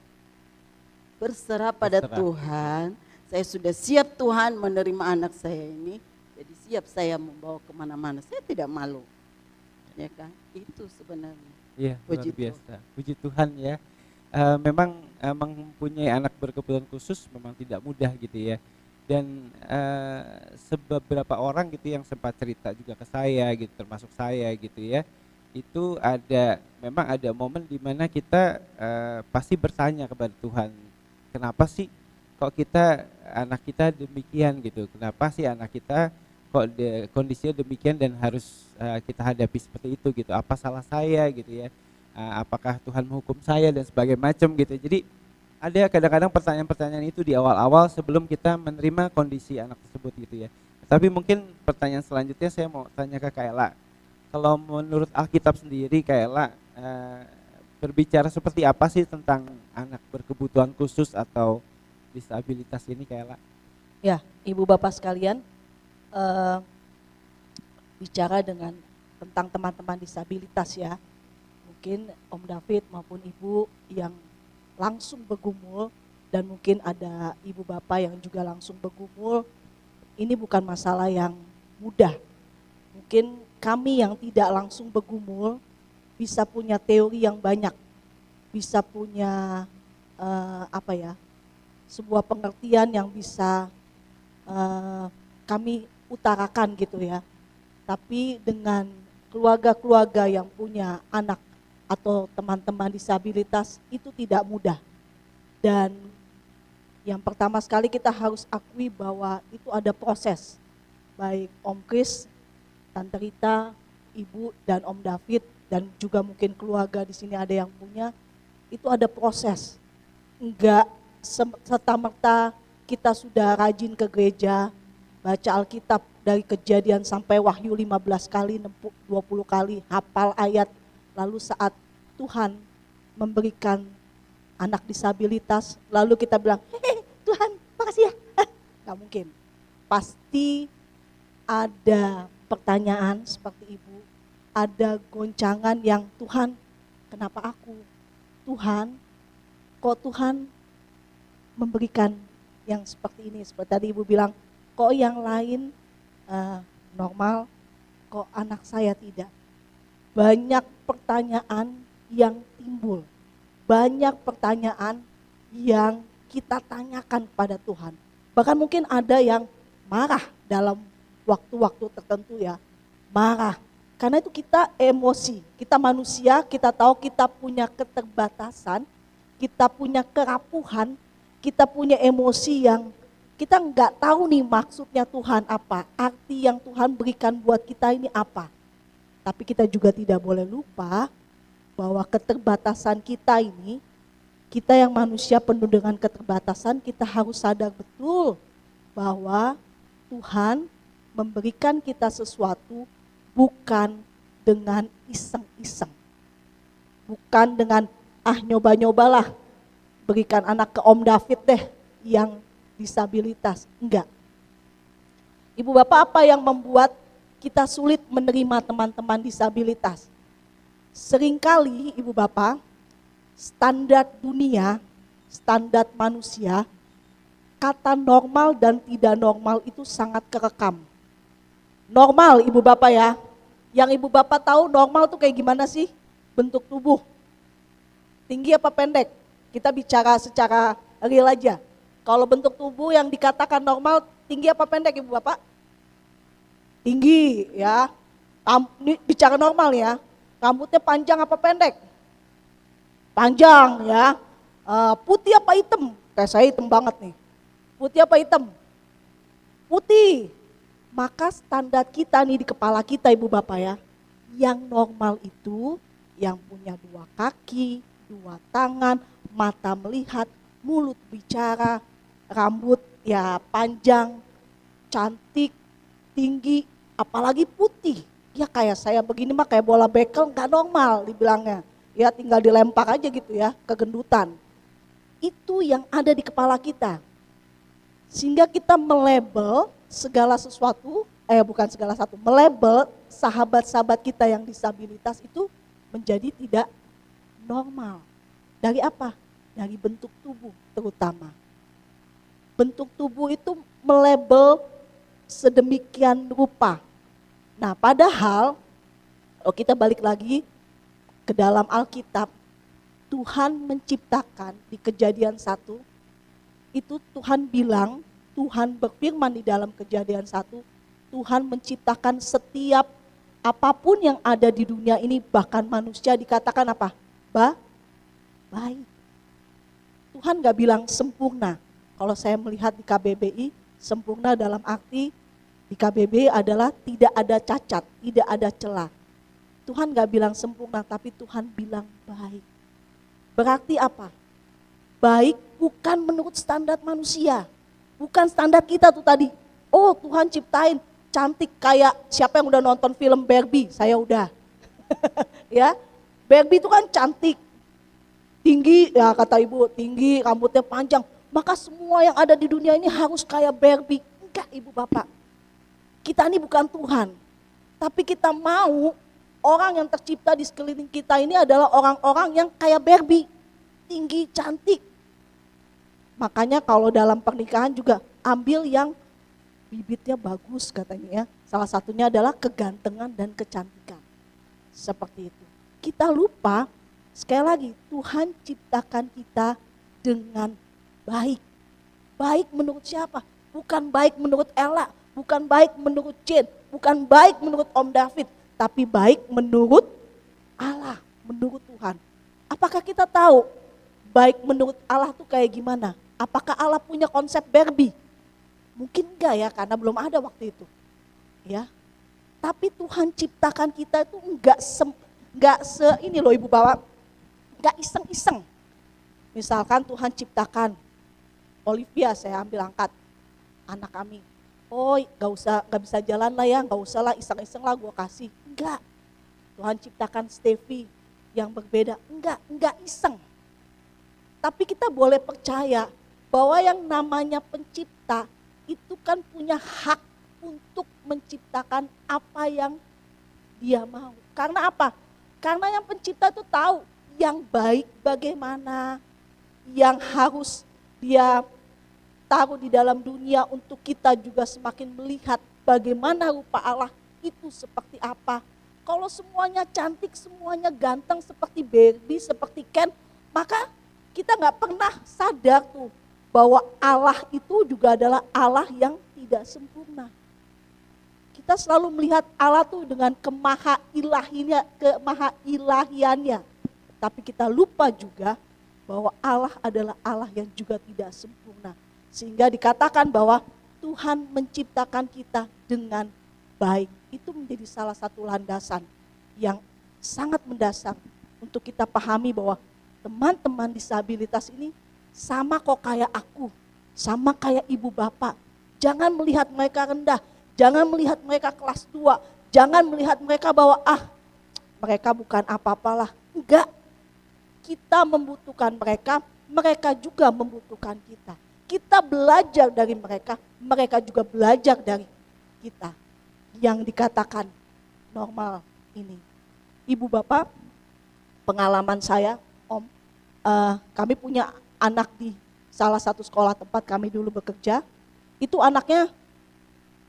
Speaker 5: berserah pada Tuhan, saya sudah siap Tuhan menerima anak saya ini, jadi siap saya membawa kemana-mana, saya tidak malu. Ya kan, itu sebenarnya.
Speaker 1: Iya, luar biasa. Puji Tuhan ya. Memang mempunyai anak berkebutuhan khusus memang tidak mudah gitu ya. Dan beberapa orang gitu yang sempat cerita juga ke saya gitu, termasuk saya gitu ya. Itu memang ada momen di mana kita pasti bertanya kepada Tuhan, kenapa sih kok anak kita demikian gitu? Kenapa sih anak kita kok kondisinya demikian dan harus kita hadapi seperti itu gitu? Apa salah saya gitu ya? Apakah Tuhan menghukum saya dan sebagainya macam gitu. Jadi ada kadang-kadang pertanyaan-pertanyaan itu di awal-awal sebelum kita menerima kondisi anak tersebut gitu ya. Tapi mungkin pertanyaan selanjutnya saya mau tanya ke Kak Ella. Kalau menurut Alkitab sendiri Kak Ella berbicara seperti apa sih tentang anak berkebutuhan khusus atau disabilitas ini Kak Ella?
Speaker 3: Ya, Ibu Bapak sekalian, bicara tentang teman-teman disabilitas ya. Mungkin Om David maupun Ibu yang langsung bergumul dan mungkin ada Ibu Bapak yang juga langsung bergumul, ini bukan masalah yang mudah. Mungkin kami yang tidak langsung bergumul bisa punya teori yang banyak, bisa punya sebuah pengertian yang bisa kami utarakan gitu ya. Tapi dengan keluarga-keluarga yang punya anak atau teman-teman disabilitas itu tidak mudah. Dan yang pertama sekali kita harus akui bahwa itu ada proses. Baik Om Kris, Tante Rita, Ibu dan Om David dan juga mungkin keluarga di sini ada yang punya, itu ada proses. Enggak serta-merta kita sudah rajin ke gereja, baca Alkitab dari Kejadian sampai Wahyu 15 kali, 20 kali, hafal ayat. Lalu saat Tuhan memberikan anak disabilitas, lalu kita bilang, Tuhan makasih ya. Gak mungkin. Pasti ada pertanyaan seperti ibu, ada goncangan yang Tuhan, kenapa aku? Tuhan, kok Tuhan memberikan yang seperti ini? Seperti tadi ibu bilang, kok yang lain normal, kok anak saya tidak? Banyak pertanyaan yang timbul, banyak pertanyaan yang kita tanyakan pada Tuhan. Bahkan mungkin ada yang marah dalam waktu-waktu tertentu ya, marah. Karena itu kita emosi, kita manusia, kita tahu kita punya keterbatasan, kita punya kerapuhan, kita punya emosi yang kita nggak tahu nih maksudnya Tuhan apa, arti yang Tuhan berikan buat kita ini apa. Tapi kita juga tidak boleh lupa bahwa keterbatasan kita ini, kita yang manusia penuh dengan keterbatasan, kita harus sadar betul bahwa Tuhan memberikan kita sesuatu bukan dengan iseng-iseng. Bukan dengan nyoba-nyobalah berikan anak ke Om David deh yang disabilitas. Enggak. Ibu Bapak, apa yang membuat kita sulit menerima teman-teman disabilitas? Seringkali Ibu Bapak, standar dunia, standar manusia, kata normal dan tidak normal itu sangat kerekam. Normal Ibu Bapak ya, yang Ibu Bapak tahu normal tuh kayak gimana sih bentuk tubuh? Tinggi apa pendek? Kita bicara secara real aja. Kalau bentuk tubuh yang dikatakan normal, tinggi apa pendek Ibu Bapak? Tinggi ya. Ini bicara normal ya. Rambutnya panjang apa pendek? Panjang ya. Putih apa hitam? Kayak saya hitam banget nih. Putih apa hitam? Putih. Maka standar kita nih di kepala kita Ibu Bapak ya. Yang normal itu yang punya 2 kaki, 2 tangan, mata melihat, mulut bicara, rambut ya panjang, cantik, tinggi, apalagi putih. Ya kayak saya begini mah kayak bola bekel, gak normal dibilangnya. Ya tinggal dilempar aja gitu ya, kegendutan. Itu yang ada di kepala kita. Sehingga kita melabel segala sesuatu, bukan segala satu, melabel sahabat-sahabat kita yang disabilitas itu menjadi tidak normal. Dari apa? Dari bentuk tubuh terutama. Bentuk tubuh itu melabel sedemikian rupa. Nah padahal, kalau kita balik lagi ke dalam Alkitab, Tuhan menciptakan di Kejadian 1, itu Tuhan bilang, Tuhan berfirman di dalam Kejadian 1, Tuhan menciptakan setiap apapun yang ada di dunia ini, bahkan manusia dikatakan apa? Baik. Tuhan gak bilang sempurna. Kalau saya melihat di KBBI, sempurna dalam arti di KBBI adalah tidak ada cacat, tidak ada celah. Tuhan gak bilang sempurna, tapi Tuhan bilang baik. Berarti apa? Baik bukan menurut standar manusia. Bukan standar kita tuh tadi. Oh Tuhan ciptain cantik kayak siapa yang udah nonton film Barbie? Saya udah. Ya, Barbie itu kan cantik. Tinggi, ya kata ibu, tinggi, rambutnya panjang. Maka semua yang ada di dunia ini harus kayak Barbie. Enggak Ibu Bapak. Kita ini bukan Tuhan. Tapi kita mau orang yang tercipta di sekeliling kita ini adalah orang-orang yang kayak Barbie. Tinggi, cantik. Makanya kalau dalam pernikahan juga ambil yang bibitnya bagus katanya ya. Salah satunya adalah kegantengan dan kecantikan. Seperti itu. Kita lupa, sekali lagi Tuhan ciptakan kita dengan baik. Baik menurut siapa? Bukan baik menurut Ella, bukan baik menurut Jane, bukan baik menurut Om David, tapi baik menurut Allah, menurut Tuhan. Apakah kita tahu baik menurut Allah tuh kayak gimana? Apakah Allah punya konsep Barbie? Mungkin enggak ya, karena belum ada waktu itu. Ya. Tapi Tuhan ciptakan kita itu enggak ini loh Ibu Bapak, enggak iseng-iseng. Misalkan Tuhan ciptakan Olivia, saya ambil angkat anak kami. oh gak bisa jalan lah ya, gak usah lah iseng-iseng lah gue kasih. Enggak, Tuhan ciptakan Steffi yang berbeda, enggak iseng. Tapi kita boleh percaya bahwa yang namanya pencipta itu kan punya hak untuk menciptakan apa yang dia mau. Karena apa? Karena yang pencipta itu tahu yang baik bagaimana, yang harus dia taruh di dalam dunia untuk kita juga semakin melihat bagaimana rupa Allah itu seperti apa. Kalau semuanya cantik, semuanya ganteng seperti Barbie, seperti Ken, maka kita nggak pernah sadar tuh bahwa Allah itu juga adalah Allah yang tidak sempurna. Kita selalu melihat Allah tuh dengan kemaha-ilahiannya. Tapi kita lupa juga bahwa Allah adalah Allah yang juga tidak sempurna. Sehingga dikatakan bahwa Tuhan menciptakan kita dengan baik. Itu menjadi salah satu landasan yang sangat mendasar untuk kita pahami bahwa teman-teman disabilitas ini sama kok kayak aku, sama kayak ibu bapak. Jangan melihat mereka rendah, jangan melihat mereka kelas 2, jangan melihat mereka bahwa mereka bukan apa-apalah. Enggak, kita membutuhkan mereka, mereka juga membutuhkan kita. Kita belajar dari mereka, mereka juga belajar dari kita. Yang dikatakan normal ini. Ibu bapak, pengalaman saya, Om, kami punya anak di salah satu sekolah tempat kami dulu bekerja. Itu anaknya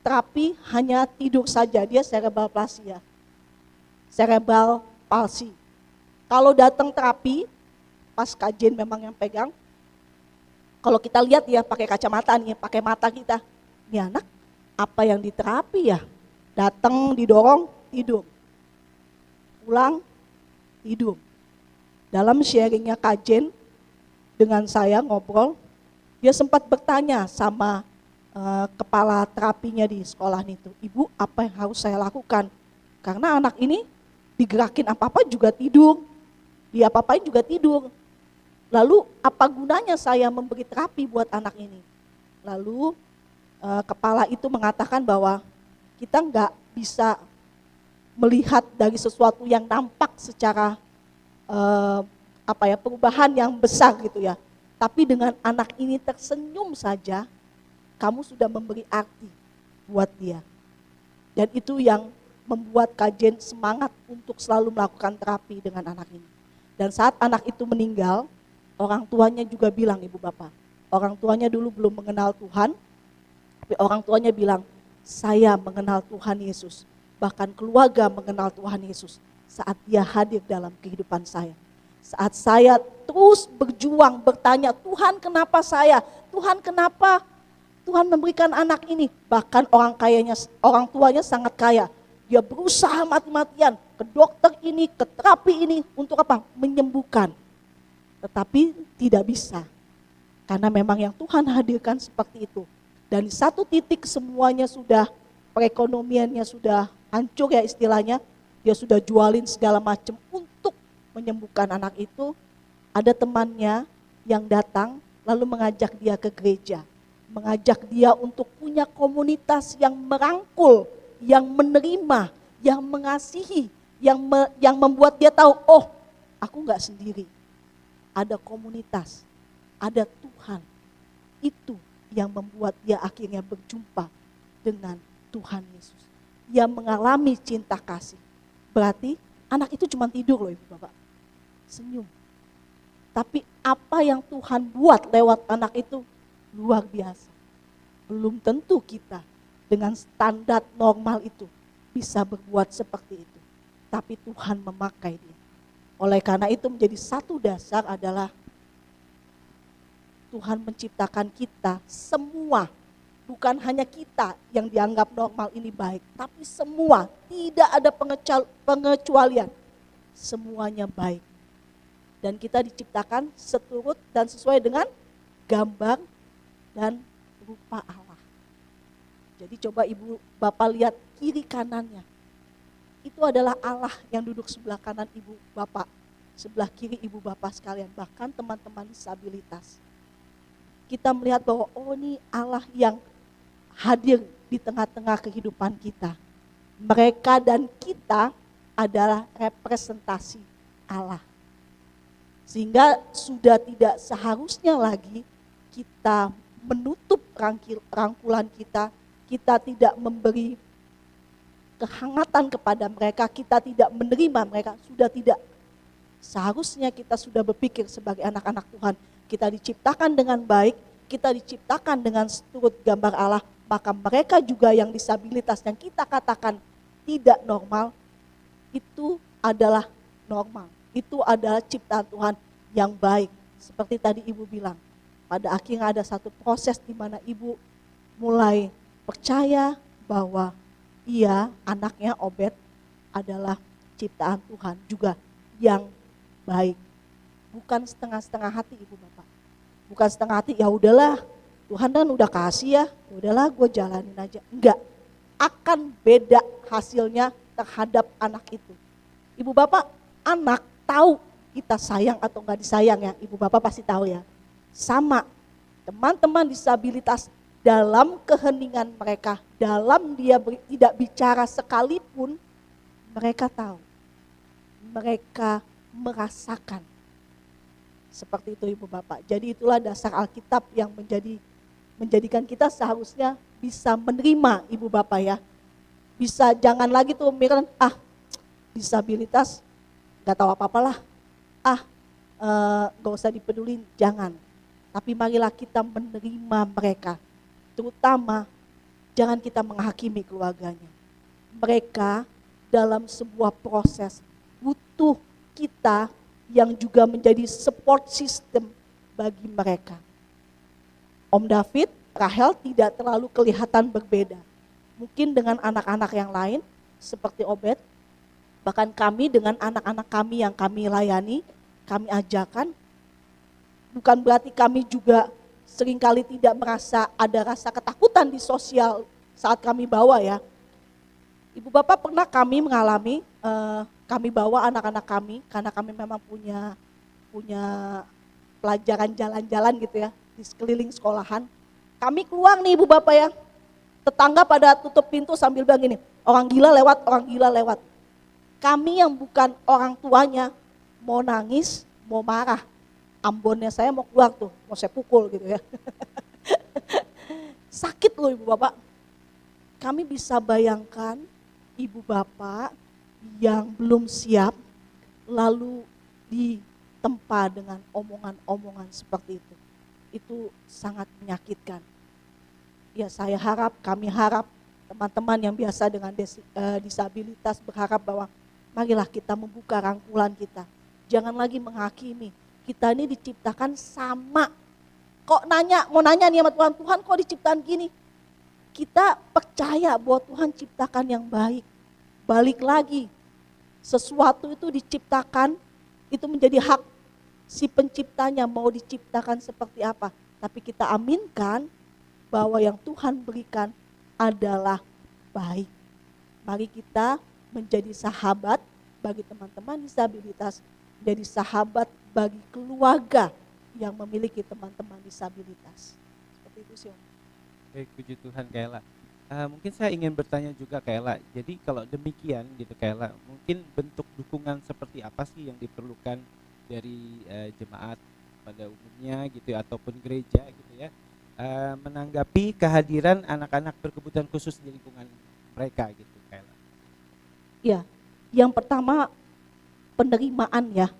Speaker 3: terapi hanya tidur saja, dia cerebral palsy. Kalau datang terapi, pas kajian memang yang pegang, kalau kita lihat ya pakai kacamata nih, pakai mata kita, ini anak apa yang diterapi ya? Datang didorong, tidur. Pulang, tidur. Dalam sharingnya kajian dengan saya ngobrol, dia sempat bertanya sama kepala terapinya di sekolah itu, Ibu apa yang harus saya lakukan? Karena anak ini digerakin apa-apa juga tidur, dia apa-apain juga tidur. Lalu apa gunanya saya memberi terapi buat anak ini? Lalu kepala itu mengatakan bahwa kita nggak bisa melihat dari sesuatu yang nampak secara perubahan yang besar gitu ya. Tapi dengan anak ini tersenyum saja, kamu sudah memberi arti buat dia. Dan itu yang membuat kajian semangat untuk selalu melakukan terapi dengan anak ini. Dan saat anak itu meninggal, orang tuanya juga bilang, ibu bapak, orang tuanya dulu belum mengenal Tuhan, tapi orang tuanya bilang, saya mengenal Tuhan Yesus, bahkan keluarga mengenal Tuhan Yesus saat dia hadir dalam kehidupan saya. Saat saya terus berjuang, bertanya, Tuhan kenapa saya? Tuhan kenapa Tuhan memberikan anak ini? Bahkan orang tuanya sangat kaya. Dia berusaha mati-matian ke dokter ini, ke terapi ini untuk apa? Menyembuhkan. Tetapi tidak bisa. Karena memang yang Tuhan hadirkan seperti itu. Dan di satu titik semuanya sudah, perekonomiannya sudah hancur ya istilahnya. Dia sudah jualin segala macam untuk menyembuhkan anak itu. Ada temannya yang datang lalu mengajak dia ke gereja. Mengajak dia untuk punya komunitas yang merangkul, yang menerima, yang mengasihi, yang membuat dia tahu, oh aku gak sendiri. Ada komunitas, ada Tuhan. Itu yang membuat dia akhirnya berjumpa dengan Tuhan Yesus. Dia mengalami cinta kasih. Berarti anak itu cuma tidur loh ibu bapak. Senyum. Tapi apa yang Tuhan buat lewat anak itu luar biasa. Belum tentu kita dengan standar normal itu bisa berbuat seperti itu. Tapi Tuhan memakai dia. Oleh karena itu menjadi satu dasar adalah Tuhan menciptakan kita semua, bukan hanya kita yang dianggap normal ini baik, tapi semua, tidak ada pengecualian, semuanya baik. Dan kita diciptakan seturut dan sesuai dengan gambar dan rupa Allah. Jadi coba ibu bapak lihat kiri kanannya, itu adalah Allah yang duduk sebelah kanan ibu bapak, sebelah kiri ibu bapak sekalian, bahkan teman-teman disabilitas. Kita melihat bahwa oh ini Allah yang hadir di tengah-tengah kehidupan kita. Mereka dan kita adalah representasi Allah. Sehingga sudah tidak seharusnya lagi kita menutup rangkulan kita tidak memberi kehangatan kepada mereka, kita tidak menerima mereka, sudah tidak. Seharusnya kita sudah berpikir sebagai anak-anak Tuhan, kita diciptakan dengan baik, kita diciptakan dengan seturut gambar Allah, maka mereka juga yang disabilitas yang kita katakan tidak normal, itu adalah normal. Itu adalah ciptaan Tuhan yang baik. Seperti tadi Ibu bilang, pada akhirnya ada satu proses di mana Ibu mulai percaya bahwa ia, anaknya Obed, adalah ciptaan Tuhan juga yang baik. Bukan setengah-setengah hati Ibu Bapak. Bukan setengah hati, ya udahlah Tuhan kan udah kasih ya udahlah gue jalanin aja. Enggak, akan beda hasilnya terhadap anak itu. Ibu Bapak, anak tahu kita sayang atau enggak disayang ya, Ibu Bapak pasti tahu ya. Sama, teman-teman disabilitas dalam keheningan mereka, dalam dia tidak bicara sekalipun, mereka tahu, mereka merasakan. Seperti itu Ibu Bapak. Jadi itulah dasar Alkitab yang menjadikan kita seharusnya bisa menerima Ibu Bapak ya. Bisa jangan lagi tuh mikirin, disabilitas gak tahu apa-apa lah, gak usah dipedulin, jangan. Tapi marilah kita menerima mereka. Terutama jangan kita menghakimi keluarganya. Mereka dalam sebuah proses butuh kita yang juga menjadi support system bagi mereka. Om David, Rahel tidak terlalu kelihatan berbeda. Mungkin dengan anak-anak yang lain seperti Obed, bahkan kami dengan anak-anak kami yang kami layani, kami ajarkan, bukan berarti kami juga seringkali tidak merasa ada rasa ketakutan di sosial saat kami bawa ya. Ibu Bapak pernah kami mengalami, kami bawa anak-anak kami, karena kami memang punya pelajaran jalan-jalan gitu ya, di sekeliling sekolahan. Kami keluar nih Ibu Bapak ya, tetangga pada tutup pintu sambil bilang gini, orang gila lewat, orang gila lewat. Kami yang bukan orang tuanya mau nangis, mau marah. Ambonnya saya mau keluar tuh, mau saya pukul gitu ya. Sakit loh Ibu Bapak. Kami bisa bayangkan Ibu Bapak yang belum siap lalu ditempa dengan omongan-omongan seperti itu. Itu sangat menyakitkan. Ya saya harap, kami harap teman-teman yang biasa dengan disabilitas berharap bahwa marilah kita membuka rangkulan kita. Jangan lagi menghakimi. Kita ini diciptakan sama. Kok mau nanya nih sama Tuhan, Tuhan kok diciptakan gini? Kita percaya bahwa Tuhan ciptakan yang baik. Balik lagi, sesuatu itu diciptakan, itu menjadi hak si penciptanya mau diciptakan seperti apa. Tapi kita aminkan bahwa yang Tuhan berikan adalah baik. Mari kita menjadi sahabat bagi teman-teman disabilitas, menjadi sahabat bagi keluarga yang memiliki teman-teman disabilitas. Seperti itu sih Om.
Speaker 1: Baik, puji Tuhan Kak Ella. Mungkin saya ingin bertanya juga Kak Ella, jadi kalau demikian gitu Kak Ella, mungkin bentuk dukungan seperti apa sih yang diperlukan dari jemaat pada umumnya gitu ya, ataupun gereja gitu ya, menanggapi kehadiran anak-anak berkebutuhan khusus di lingkungan mereka gitu Kak Ella.
Speaker 3: Ya, yang pertama penerimaan ya,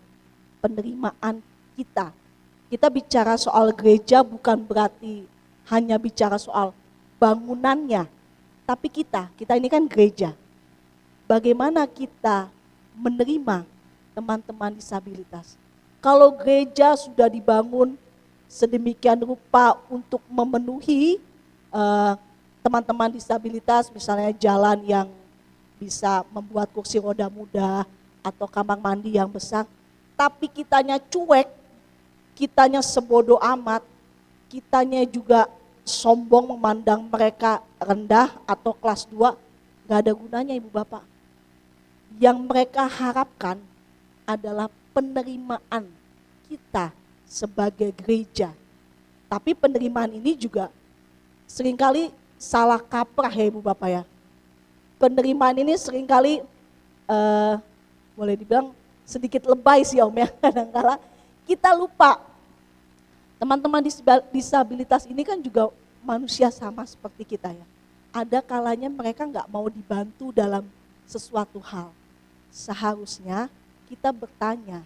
Speaker 3: penerimaan kita. Kita bicara soal gereja bukan berarti hanya bicara soal bangunannya, tapi kita ini kan gereja. Bagaimana kita menerima teman-teman disabilitas? Kalau gereja sudah dibangun sedemikian rupa untuk memenuhi teman-teman disabilitas, misalnya jalan yang bisa membuat kursi roda mudah atau kamar mandi yang besar, tapi kitanya cuek, kitanya sebodoh amat, kitanya juga sombong memandang mereka rendah atau kelas 2, gak ada gunanya Ibu Bapak. Yang mereka harapkan adalah penerimaan kita sebagai gereja. Tapi penerimaan ini juga seringkali salah kaprah ya Ibu Bapak ya. Penerimaan ini seringkali boleh dibilang sedikit lebay sih Om ya. Kadang-kala kita lupa. Teman-teman disabilitas ini kan juga manusia sama seperti kita ya. Ada kalanya mereka nggak mau dibantu dalam sesuatu hal. Seharusnya kita bertanya.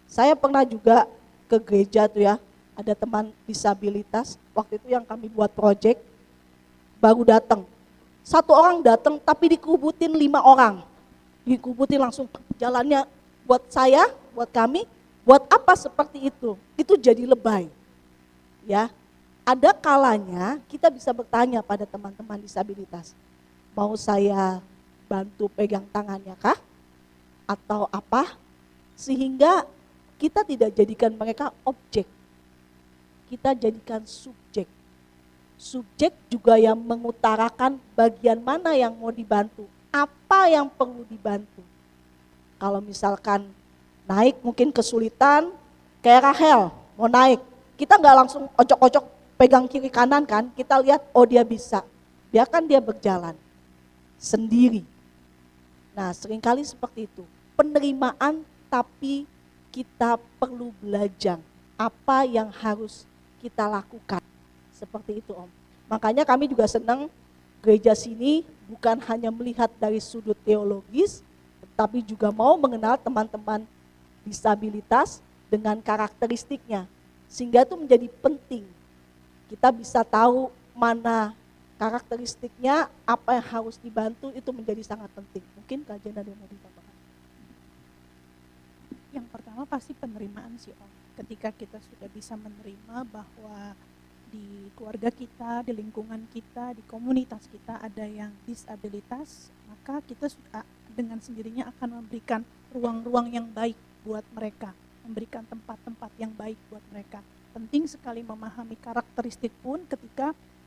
Speaker 3: Saya pernah juga ke gereja tuh ya, ada teman disabilitas, waktu itu yang kami buat project, baru datang. Satu orang datang tapi dikubutin 5 orang. Dikubutin langsung jalannya buat saya, buat kami, buat apa seperti itu? Itu jadi lebay. Ya, ada kalanya kita bisa bertanya pada teman-teman disabilitas, mau saya bantu pegang tangannya kah? Atau apa? Sehingga kita tidak jadikan mereka objek, kita jadikan subjek. Subjek juga yang mengutarakan bagian mana yang mau dibantu, apa yang perlu dibantu. Kalau misalkan naik mungkin kesulitan, kayak Rahel mau naik, kita nggak langsung ocok-ocok pegang kiri kanan kan, kita lihat oh dia bisa, biarkan dia berjalan sendiri. Nah seringkali seperti itu, penerimaan tapi kita perlu belajar apa yang harus kita lakukan. Seperti itu Om. Makanya kami juga senang gereja sini bukan hanya melihat dari sudut teologis, tetapi juga mau mengenal teman-teman disabilitas dengan karakteristiknya. Sehingga itu menjadi penting. Kita bisa tahu mana karakteristiknya, apa yang harus dibantu, itu menjadi sangat penting. Mungkin Kak Jen ada yang mau ditambahkan?
Speaker 2: Yang pertama pasti penerimaan sih Om. Ketika kita sudah bisa menerima bahwa di keluarga kita, di lingkungan kita, di komunitas kita ada yang disabilitas, maka kita sudah dengan sendirinya akan memberikan ruang-ruang yang baik buat mereka, memberikan tempat-tempat yang baik buat mereka. Penting sekali memahami karakteristik pun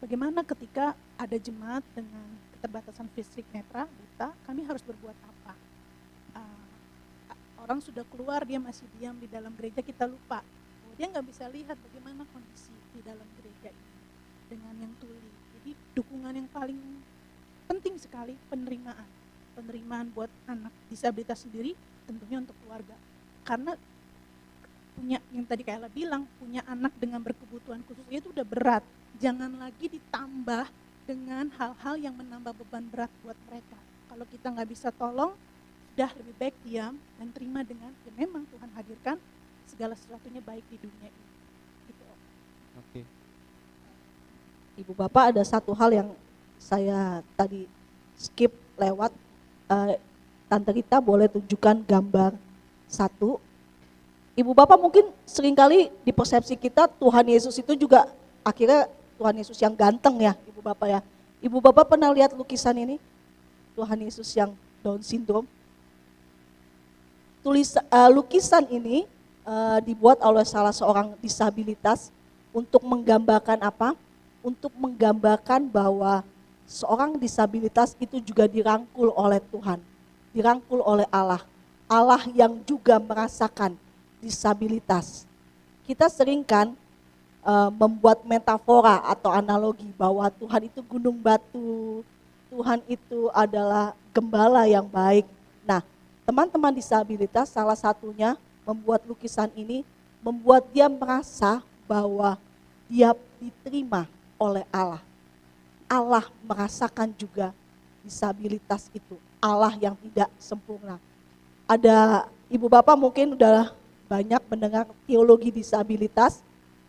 Speaker 2: bagaimana ketika ada jemaat dengan keterbatasan fisik netra, buta, kami harus berbuat apa? Orang sudah keluar, dia masih diam di dalam gereja, kita lupa. Dia nggak bisa lihat bagaimana kondisi di dalam gereja ini dengan yang tuli. Jadi dukungan yang paling penting sekali penerimaan. Penerimaan buat anak disabilitas sendiri, tentunya untuk keluarga. Karena punya yang tadi Kayla bilang, punya anak dengan berkebutuhan khusus itu udah berat. Jangan lagi ditambah dengan hal-hal yang menambah beban berat buat mereka. Kalau kita nggak bisa tolong, sudah lebih baik diam dan terima dengan ya memang Tuhan hadirkan segala sesuatunya baik di dunia ini. Gitu.
Speaker 1: Oke.
Speaker 3: Ibu Bapak ada satu hal yang saya tadi skip lewat. Tante Rita boleh tunjukkan gambar 1. Ibu Bapak mungkin seringkali di persepsi kita Tuhan Yesus itu juga akhirnya Tuhan Yesus yang ganteng ya Ibu Bapak ya. Ibu Bapak pernah lihat lukisan ini? Tuhan Yesus yang Down syndrome. Lukisan ini dibuat oleh salah seorang disabilitas untuk menggambarkan apa? Untuk menggambarkan bahwa seorang disabilitas itu juga dirangkul oleh Tuhan, dirangkul oleh Allah. Allah yang juga merasakan disabilitas. Kita seringkan membuat metafora atau analogi bahwa Tuhan itu gunung batu, Tuhan itu adalah gembala yang baik. Nah, teman-teman disabilitas salah satunya membuat lukisan ini, membuat dia merasa bahwa dia diterima oleh Allah. Allah merasakan juga disabilitas itu, Allah yang tidak sempurna. Ada Ibu Bapak mungkin udah banyak mendengar teologi disabilitas.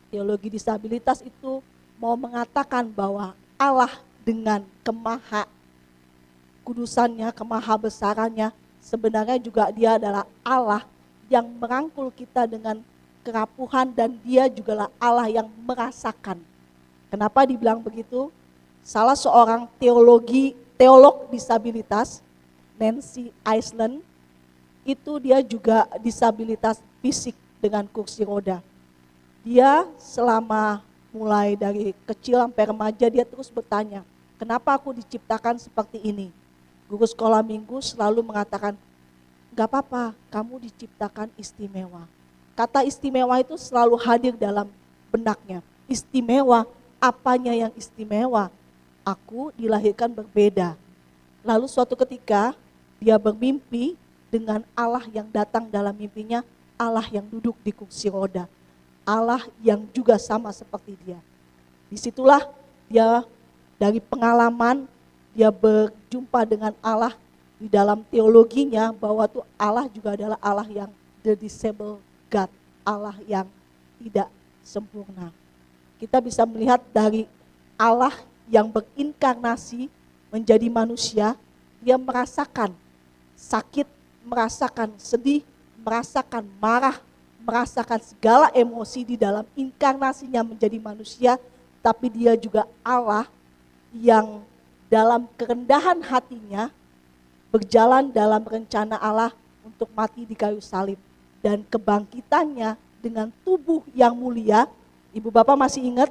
Speaker 3: Teologi disabilitas itu mau mengatakan bahwa Allah dengan kemaha kudusannya, kemaha besarannya, sebenarnya juga dia adalah Allah yang merangkul kita dengan kerapuhan dan dia jugalah Allah yang merasakan. Kenapa dibilang begitu? Salah seorang teolog disabilitas, Nancy Iceland, itu dia juga disabilitas fisik dengan kursi roda. Dia selama mulai dari kecil sampai remaja dia terus bertanya, kenapa aku diciptakan seperti ini? Guru sekolah minggu selalu mengatakan, gak apa-apa, kamu diciptakan istimewa. Kata istimewa itu selalu hadir dalam benaknya. Istimewa, apanya yang istimewa? aku dilahirkan berbeda. Lalu suatu ketika dia bermimpi dengan Allah yang datang dalam mimpinya, Allah yang duduk di kursi roda, Allah yang juga sama seperti dia. Disitulah dia dari pengalaman dia berjumpa dengan Allah di dalam teologinya bahwa tuh Allah juga adalah Allah yang the disabled God, Allah yang tidak sempurna. Kita bisa melihat dari Allah yang berinkarnasi menjadi manusia, dia merasakan sakit, merasakan sedih, merasakan marah, merasakan segala emosi di dalam inkarnasinya menjadi manusia, tapi dia juga Allah yang dalam kerendahan hatinya berjalan dalam rencana Allah untuk mati di kayu salib. Dan kebangkitannya dengan tubuh yang mulia, Ibu Bapak masih ingat?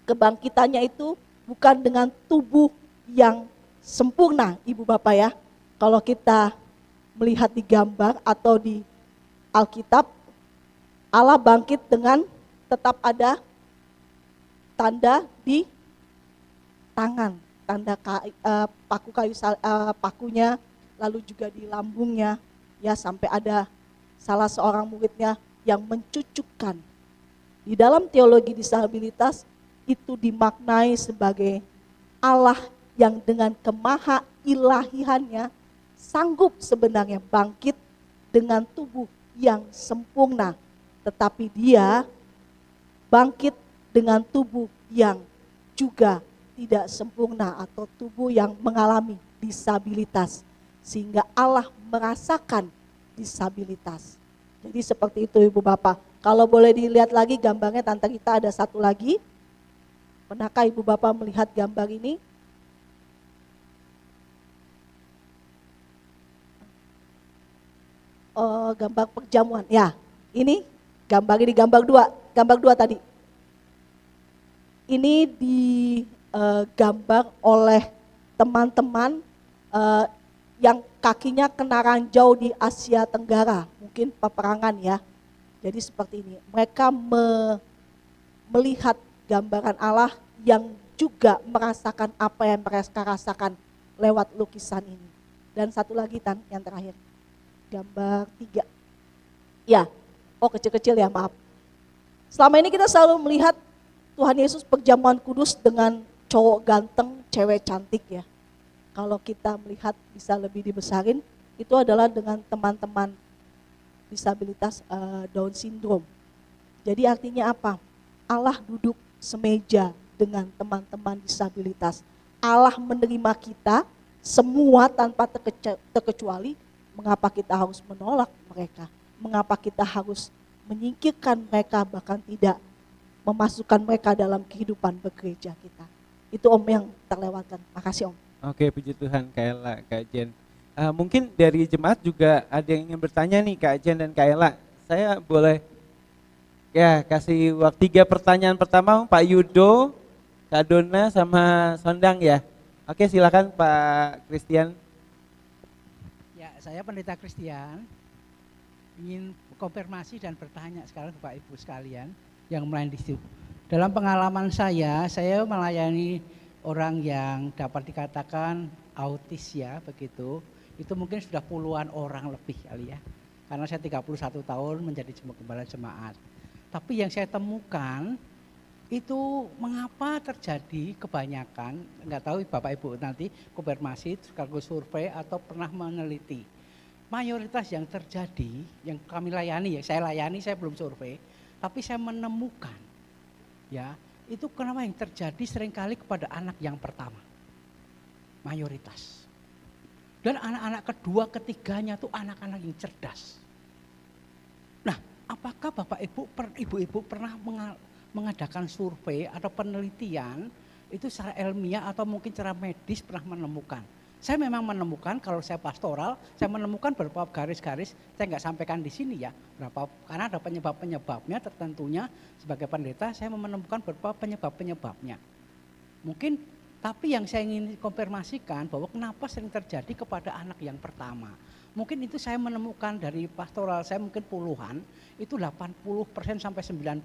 Speaker 3: Kebangkitannya itu bukan dengan tubuh yang sempurna, Ibu Bapak ya. Kalau kita melihat di gambar atau di Alkitab, Allah bangkit dengan tetap ada tanda di tangan, tanda paku kayu pakunya, lalu juga di lambungnya, ya sampai ada salah seorang muridnya yang mencucukkan. Di dalam teologi disabilitas itu dimaknai sebagai Allah yang dengan kemaha ilahiannya sanggup sebenarnya bangkit dengan tubuh yang sempurna, tetapi dia bangkit dengan tubuh yang juga tidak sempurna atau tubuh yang mengalami disabilitas, sehingga Allah merasakan disabilitas. Jadi seperti itu Ibu Bapak. Kalau boleh dilihat lagi gambarnya, Tante Rita ada satu lagi. Pernahkah Ibu Bapak melihat gambar ini? Gambar perjamuan. Ya, ini gambar gambar dua tadi. Ini digambar oleh teman-teman yang kakinya kena ranjau di Asia Tenggara, mungkin peperangan ya. Jadi seperti ini, mereka melihat gambaran Allah yang juga merasakan apa yang mereka rasakan lewat lukisan ini. Dan satu lagi yang terakhir, gambar 3. Ya, kecil-kecil ya, maaf. Selama ini kita selalu melihat Tuhan Yesus perjamuan kudus dengan cowok ganteng, cewek cantik ya. Kalau kita melihat bisa lebih dibesarin, itu adalah dengan teman-teman disabilitas Down syndrome. Jadi artinya apa? Allah duduk semeja dengan teman-teman disabilitas. Allah menerima kita semua tanpa terkecuali. Mengapa kita harus menolak mereka? Mengapa kita harus menyingkirkan mereka, bahkan tidak memasukkan mereka dalam kehidupan bergereja kita? Itu Om yang terlewatkan. Makasih Om.
Speaker 1: Oke, puji Tuhan Kak Ella, Kak Jen. Mungkin dari jemaat juga ada yang ingin bertanya nih Kak Jen dan Kak Ella. Saya boleh ya kasih waktu 3 pertanyaan pertama Pak Yudo, Kak Dona sama Sondang ya. Oke, silakan Pak Christian.
Speaker 6: Ya, saya Pendeta Christian ingin konfirmasi dan bertanya sekarang Bapak Ibu sekalian yang melayani di situ. Dalam pengalaman saya melayani orang yang dapat dikatakan autis ya begitu. Itu mungkin sudah puluhan orang lebih kali ya. Karena saya 31 tahun menjadi gembala jemaat. Tapi yang saya temukan itu mengapa terjadi kebanyakan, enggak tahu Bapak Ibu nanti konfirmasi, kalau survei atau pernah meneliti. Mayoritas yang terjadi, yang kami layani ya, saya belum survei, tapi saya menemukan ya, itu kenapa yang terjadi seringkali kepada anak yang pertama. Mayoritas. Dan anak-anak kedua, ketiganya itu anak-anak yang cerdas. Nah, apakah Bapak Ibu pernah mengadakan survei atau penelitian itu secara ilmiah atau mungkin secara medis pernah menemukan? Saya memang menemukan, kalau saya pastoral, saya menemukan beberapa garis-garis, saya nggak sampaikan di sini ya, karena ada penyebab-penyebabnya tertentunya. Sebagai pendeta, saya menemukan beberapa penyebab-penyebabnya. Mungkin, tapi yang saya ingin konfirmasikan bahwa kenapa sering terjadi kepada anak yang pertama. Mungkin itu saya menemukan dari pastoral saya mungkin puluhan, itu 80% sampai 90%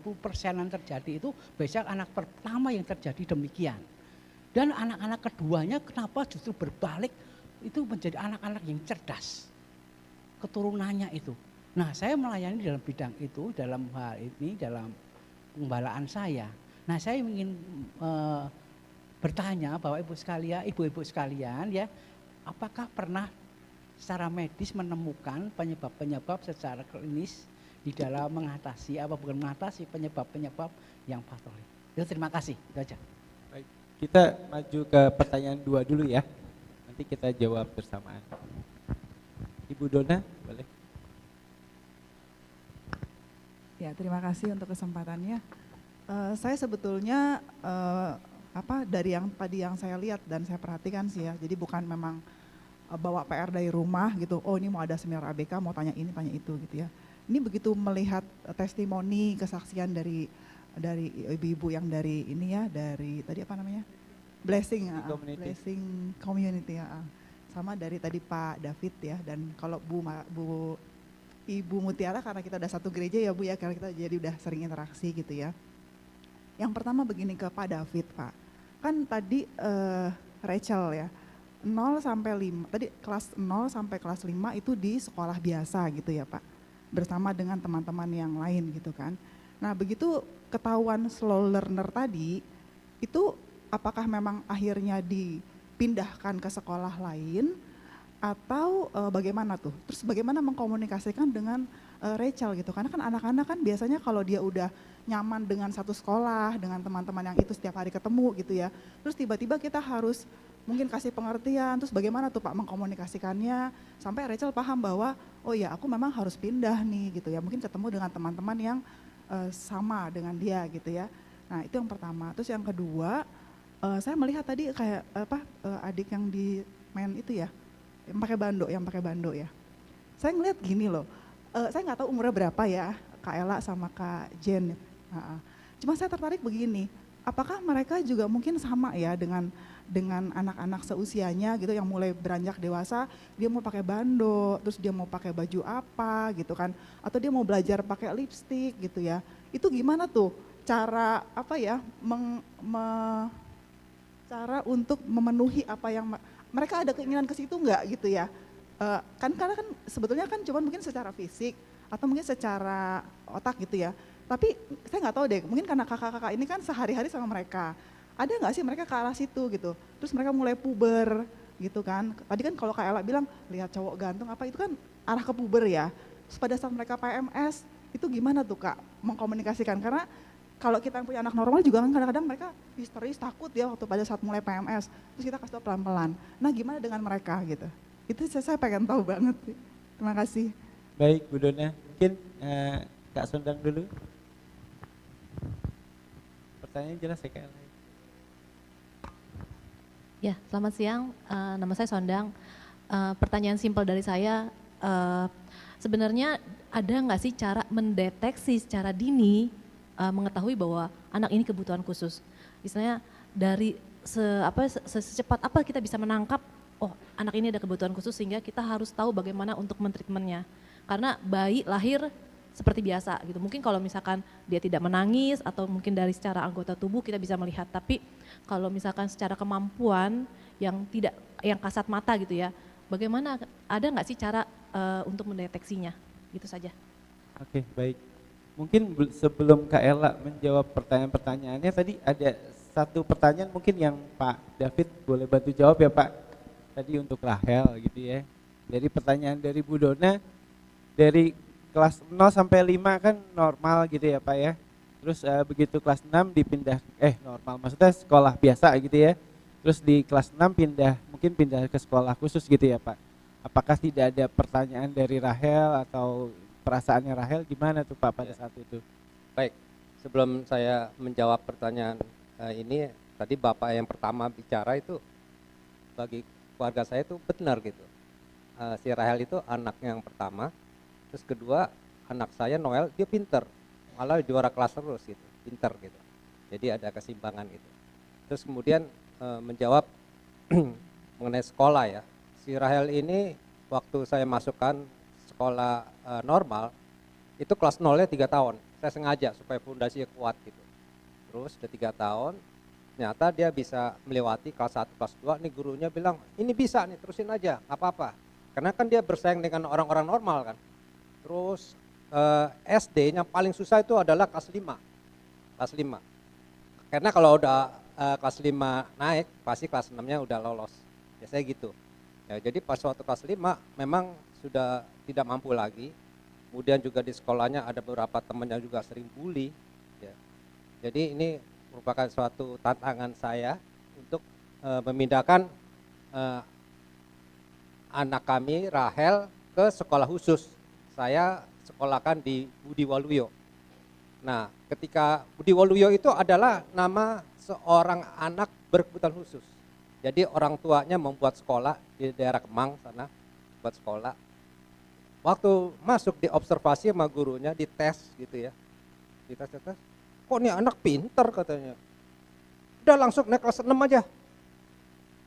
Speaker 6: yang terjadi itu biasanya anak pertama yang terjadi demikian. Dan anak-anak keduanya kenapa justru berbalik itu menjadi anak-anak yang cerdas. Keturunannya itu. Nah, saya melayani dalam bidang itu, dalam hal ini, dalam pembalaan saya. Nah, saya ingin bertanya bahwa ibu-ibu sekalian ya, apakah pernah secara medis menemukan penyebab-penyebab secara klinis di dalam mengatasi penyebab-penyebab yang patologis. Ya, terima kasih, itu aja.
Speaker 1: Baik, kita maju ke pertanyaan 2 dulu ya. Nanti kita jawab bersamaan. Ibu Dona, boleh.
Speaker 7: Ya, terima kasih untuk kesempatannya. Saya sebetulnya dari yang tadi yang saya lihat dan saya perhatikan sih ya. Jadi bukan memang bawa PR dari rumah gitu. Oh, ini mau ada seminar ABK, mau tanya ini, tanya itu gitu ya. Ini begitu melihat testimoni, kesaksian dari ibu-ibu yang dari ini ya, dari tadi apa namanya? Blessing Community ya. Sama dari tadi Pak David ya, dan kalau Ibu Mutiara karena kita udah satu gereja ya Bu ya, karena kita jadi udah sering interaksi gitu ya. Yang pertama begini ke Pak David Pak, kan tadi Rachel ya, 0 sampai 5, tadi kelas 0 sampai kelas 5 itu di sekolah biasa gitu ya Pak, bersama dengan teman-teman yang lain gitu kan. Nah begitu ketahuan slow learner tadi, itu apakah memang akhirnya dipindahkan ke sekolah lain, atau bagaimana tuh? Terus bagaimana mengkomunikasikan dengan Rachel gitu? Karena kan anak-anak kan biasanya kalau dia udah nyaman dengan satu sekolah, dengan teman-teman yang itu setiap hari ketemu gitu ya. Terus tiba-tiba kita harus mungkin kasih pengertian, terus bagaimana tuh Pak mengkomunikasikannya sampai Rachel paham bahwa oh ya aku memang harus pindah nih gitu ya. Mungkin ketemu dengan teman-teman yang sama dengan dia gitu ya. Nah itu yang pertama. Terus yang kedua, saya melihat tadi kayak adik yang di main itu ya, yang pakai bando ya. Saya ngeliat gini loh, saya nggak tahu umurnya berapa ya, Kak Ella sama Kak Jen. Cuma saya tertarik begini, apakah mereka juga mungkin sama ya dengan anak-anak seusianya gitu yang mulai beranjak dewasa, dia mau pakai bando, terus dia mau pakai baju apa gitu kan, atau dia mau belajar pakai lipstick gitu ya. Itu gimana tuh cara cara untuk memenuhi apa yang mereka ada keinginan ke situ enggak gitu ya. Karena kan sebetulnya kan cuma mungkin secara fisik atau mungkin secara otak gitu ya. Tapi saya nggak tahu deh, mungkin karena kakak-kakak ini kan sehari-hari sama mereka. Ada nggak sih mereka ke arah situ gitu. Terus mereka mulai puber gitu kan. Tadi kan kalau Kak Ella bilang lihat cowok gantung apa itu kan arah ke puber ya. Terus pada saat mereka PMS itu gimana tuh Kak mengkomunikasikan? Karena kalau kita yang punya anak normal juga kan kadang-kadang mereka histeris, takut ya waktu pada saat mulai PMS. Terus kita kasih tau pelan-pelan. Nah gimana dengan mereka gitu? Itu saya pengen tahu banget. Terima kasih.
Speaker 1: Baik Bu Dona, mungkin Kak Sondang dulu. Pertanyaan jelas ya Kak Ella.
Speaker 8: Ya, selamat siang. Nama saya Sondang. Pertanyaan simpel dari saya, sebenarnya ada nggak sih cara mendeteksi secara dini, mengetahui bahwa anak ini kebutuhan khusus? Misalnya dari secepat apa kita bisa menangkap, oh anak ini ada kebutuhan khusus sehingga kita harus tahu bagaimana untuk mentreatmentnya. Karena bayi lahir seperti biasa gitu. Mungkin kalau misalkan dia tidak menangis atau mungkin dari secara anggota tubuh kita bisa melihat, tapi kalau misalkan secara kemampuan yang kasat mata gitu ya, bagaimana, ada nggak sih cara untuk mendeteksinya? Gitu saja.
Speaker 1: Oke, baik. Mungkin sebelum Kak Ella menjawab pertanyaan-pertanyaannya, tadi ada satu pertanyaan mungkin yang Pak David boleh bantu jawab ya Pak. Tadi untuk Rahel gitu ya. Dari pertanyaan dari Bu Dona, dari kelas 0 sampai 5 kan normal gitu ya Pak ya. Terus begitu kelas 6 dipindah, normal maksudnya sekolah biasa gitu ya. Terus di kelas 6 mungkin pindah ke sekolah khusus gitu ya Pak. Apakah tidak ada pertanyaan dari Rahel atau perasaannya Rahel gimana tuh Pak pada saat itu?
Speaker 4: Baik, sebelum saya menjawab pertanyaan ini, tadi Bapak yang pertama bicara itu bagi keluarga saya itu benar gitu. Si Rahel itu anaknya yang pertama. Terus kedua, anak saya Noel, dia pinter, malah juara kelas terus gitu, pinter gitu. Jadi ada keseimbangan itu. Terus kemudian menjawab mengenai sekolah ya. Si Rahel ini waktu saya masukkan sekolah normal, itu kelas 0-nya 3 tahun. Saya sengaja supaya fondasinya kuat gitu. Terus udah 3 tahun, ternyata dia bisa melewati kelas 1, kelas 2, nih gurunya bilang, ini bisa nih, terusin aja, nggak apa-apa. Karena kan dia bersaing dengan orang-orang normal kan. Terus SD yang paling susah itu adalah kelas 5. Kelas 5. Karena kalau udah kelas 5 naik, pasti kelas 6-nya udah lolos. Biasanya gitu. Ya, jadi pas waktu kelas 5 memang sudah tidak mampu lagi. Kemudian juga di sekolahnya ada beberapa temannya juga sering bully. Ya. Jadi ini merupakan suatu tantangan saya untuk memindahkan anak kami Rahel ke sekolah khusus. Saya sekolahkan di Budi Waluyo. Nah, ketika Budi Waluyo itu adalah nama seorang anak berkebutuhan khusus. Jadi orang tuanya membuat sekolah di daerah Kemang sana, buat sekolah. Waktu masuk di observasi sama gurunya, dites gitu ya. Dites, kok nih anak pinter katanya. Udah langsung naik kelas 6 aja.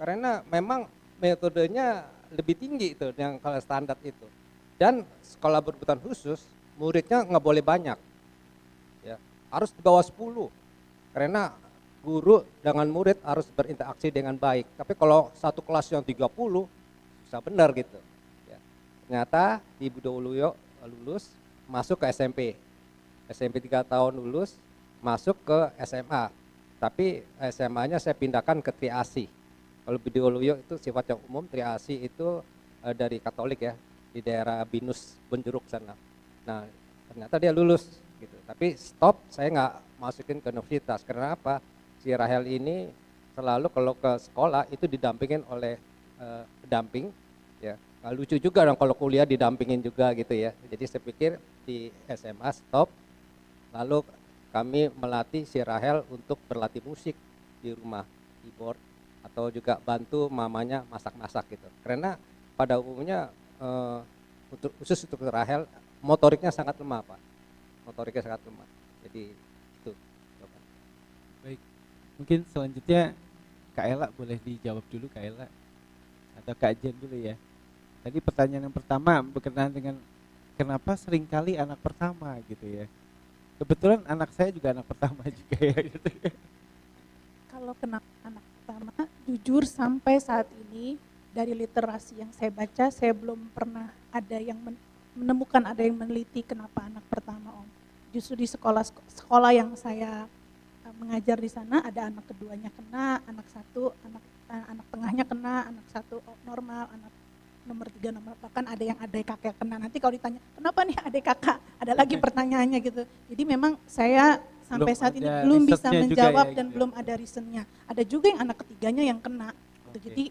Speaker 4: Karena memang metodenya lebih tinggi itu yang kalau standar itu. Dan sekolah berkebutuhan khusus, muridnya nggak boleh banyak. Ya, harus di bawah 10. Karena guru dengan murid harus berinteraksi dengan baik. Tapi kalau satu kelas yang 30, susah benar gitu. Ya. Ternyata di Budi Waluyo lulus, masuk ke SMP. SMP 3 tahun lulus, masuk ke SMA. Tapi SMA-nya saya pindahkan ke Triasi. Kalau Budi Waluyo itu sifatnya umum, Triasi itu dari Katolik ya, di daerah Binus, Benjeruk sana. Nah, ternyata dia lulus gitu. Tapi stop, saya nggak masukin ke universitas. Karena apa? Si Rahel ini selalu kalau ke sekolah itu didampingin oleh pendamping, ya. Nah, lucu juga dong kalau kuliah didampingin juga gitu ya. Jadi saya pikir di SMA stop, lalu kami melatih si Rahel untuk berlatih musik di rumah, keyboard, atau juga bantu mamanya masak-masak gitu. Karena pada umumnya khusus untuk Rahel motoriknya sangat lemah Pak, motoriknya sangat lemah. Jadi itu.
Speaker 1: Baik, mungkin selanjutnya Kak Ella boleh dijawab dulu Kak Ella atau Kak Jen dulu ya. Tadi pertanyaan yang pertama berkenaan dengan kenapa seringkali anak pertama gitu ya. Kebetulan anak saya juga anak pertama juga ya gitu.
Speaker 2: Kalau kena anak pertama, jujur sampai saat ini dari literasi yang saya baca, saya belum pernah ada yang menemukan ada yang meneliti kenapa anak pertama Om. Justru di sekolah yang saya mengajar di sana ada anak keduanya kena, anak satu, anak tengahnya kena, anak satu normal, anak nomor 3 nomor bahkan ada yang adik kakak kena. Nanti kalau ditanya kenapa nih adik kakak, ada lagi pertanyaannya gitu. Jadi memang saya sampai saat ini belum bisa menjawab ya, dan belum ada reasonnya. Ada juga yang anak ketiganya yang kena. Jadi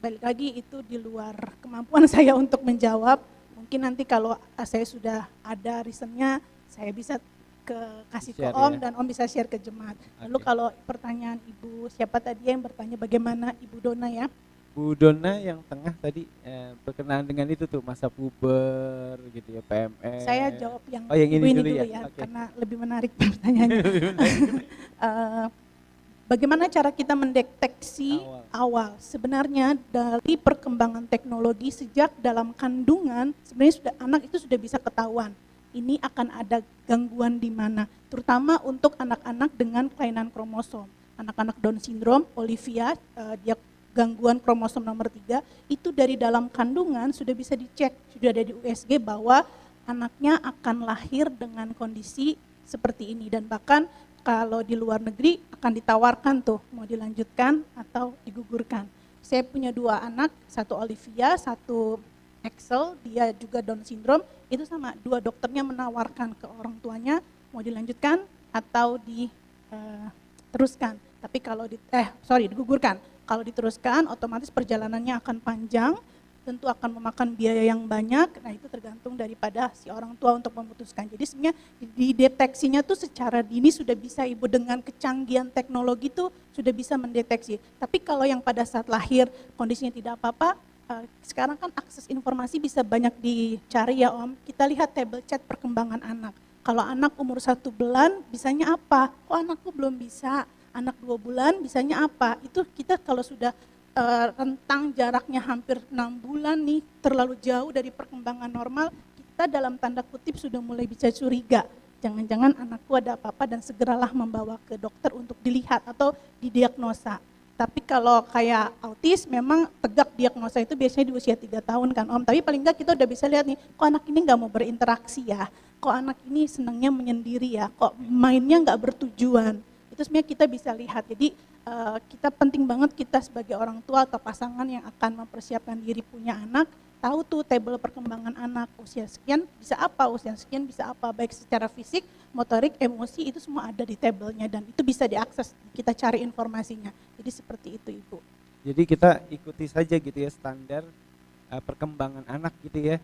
Speaker 2: balik lagi itu di luar kemampuan saya untuk menjawab. Mungkin nanti kalau saya sudah ada reasonnya, saya bisa kasih ke Om ya. Dan Om bisa share ke jemaat. Lalu kalau pertanyaan Ibu siapa tadi yang bertanya bagaimana Ibu Dona ya?
Speaker 1: Bu Dona yang tengah tadi berkenaan dengan itu tuh masa puber gitu ya, PMS.
Speaker 2: Saya jawab yang
Speaker 1: ini dulu ya,
Speaker 2: karena lebih menarik pertanyaannya. Bagaimana cara kita mendeteksi awal? Sebenarnya dari perkembangan teknologi sejak dalam kandungan sebenarnya anak itu sudah bisa ketahuan. Ini akan ada gangguan di mana, terutama untuk anak-anak dengan kelainan kromosom. Anak-anak Down syndrome, Olivia, dia gangguan kromosom nomor 3, itu dari dalam kandungan sudah bisa dicek, sudah ada di USG bahwa anaknya akan lahir dengan kondisi seperti ini. Dan bahkan kalau di luar negeri akan ditawarkan tuh, mau dilanjutkan atau digugurkan. Saya punya 2 anak, satu Olivia, satu Axel, dia juga Down syndrome, itu sama, 2 dokternya menawarkan ke orang tuanya, mau dilanjutkan atau diteruskan. Tapi kalau digugurkan. Kalau diteruskan, otomatis perjalanannya akan panjang, tentu akan memakan biaya yang banyak. Nah itu tergantung daripada si orang tua untuk memutuskan. Jadi sebenarnya dideteksinya tuh secara dini sudah bisa Ibu dengan kecanggihan teknologi tuh sudah bisa mendeteksi. Tapi kalau yang pada saat lahir kondisinya tidak apa-apa, sekarang kan akses informasi bisa banyak dicari ya Om. Kita lihat table chat perkembangan anak. Kalau anak umur 1 bulan bisanya apa? Kok anakku belum bisa? Anak 2 bulan bisanya apa? Itu kita kalau sudah rentang jaraknya hampir 6 bulan nih, terlalu jauh dari perkembangan normal, kita dalam tanda kutip sudah mulai bisa curiga. jangan-jangan anakku ada apa-apa dan segeralah membawa ke dokter untuk dilihat atau didiagnosa. Tapi kalau kayak autis memang tegak diagnosa itu biasanya di usia 3 tahun kan Om. Tapi paling enggak kita udah bisa lihat nih, kok anak ini nggak mau berinteraksi ya, kok anak ini senangnya menyendiri ya, kok mainnya nggak bertujuan. Itu sebenarnya kita bisa lihat. Jadi kita penting banget kita sebagai orang tua atau pasangan yang akan mempersiapkan diri punya anak, tahu tuh tabel perkembangan anak, usia sekian bisa apa, usia sekian bisa apa, baik secara fisik, motorik, emosi, itu semua ada di tabelnya dan itu bisa diakses, kita cari informasinya. Jadi seperti itu Ibu.
Speaker 1: Jadi kita ikuti saja gitu ya standar perkembangan anak gitu ya.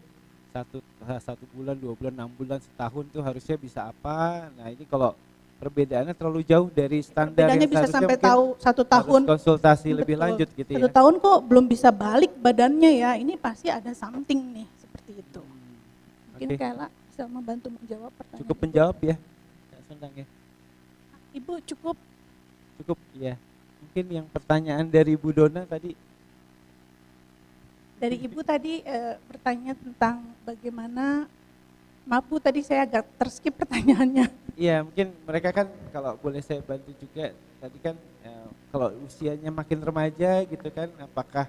Speaker 1: Satu bulan, 2 bulan, 6 bulan, setahun tuh harusnya bisa apa. Nah ini kalau perbedaannya terlalu jauh dari standar
Speaker 2: Bedanya
Speaker 1: yang
Speaker 2: bisa
Speaker 1: seharusnya
Speaker 2: sampai
Speaker 1: mungkin
Speaker 2: tahu 1 tahun.
Speaker 1: harus konsultasi lebih
Speaker 2: Betul.
Speaker 1: lanjut gitu
Speaker 2: 1
Speaker 1: ya.
Speaker 2: tahun kok belum bisa balik badannya ya, ini pasti ada something nih seperti itu. Mungkin
Speaker 1: Oke.
Speaker 2: Kayla bisa membantu menjawab pertanyaan.
Speaker 1: Cukup menjawab ya, Kak Sondang ya.
Speaker 2: Ibu cukup.
Speaker 1: Cukup ya. Mungkin yang pertanyaan dari Bu Dona tadi.
Speaker 2: Dari Ibu tadi bertanya tentang bagaimana, maaf Bu tadi saya agak terskip pertanyaannya.
Speaker 1: Iya mungkin mereka kan kalau boleh saya bantu juga tadi kan kalau usianya makin remaja gitu kan, apakah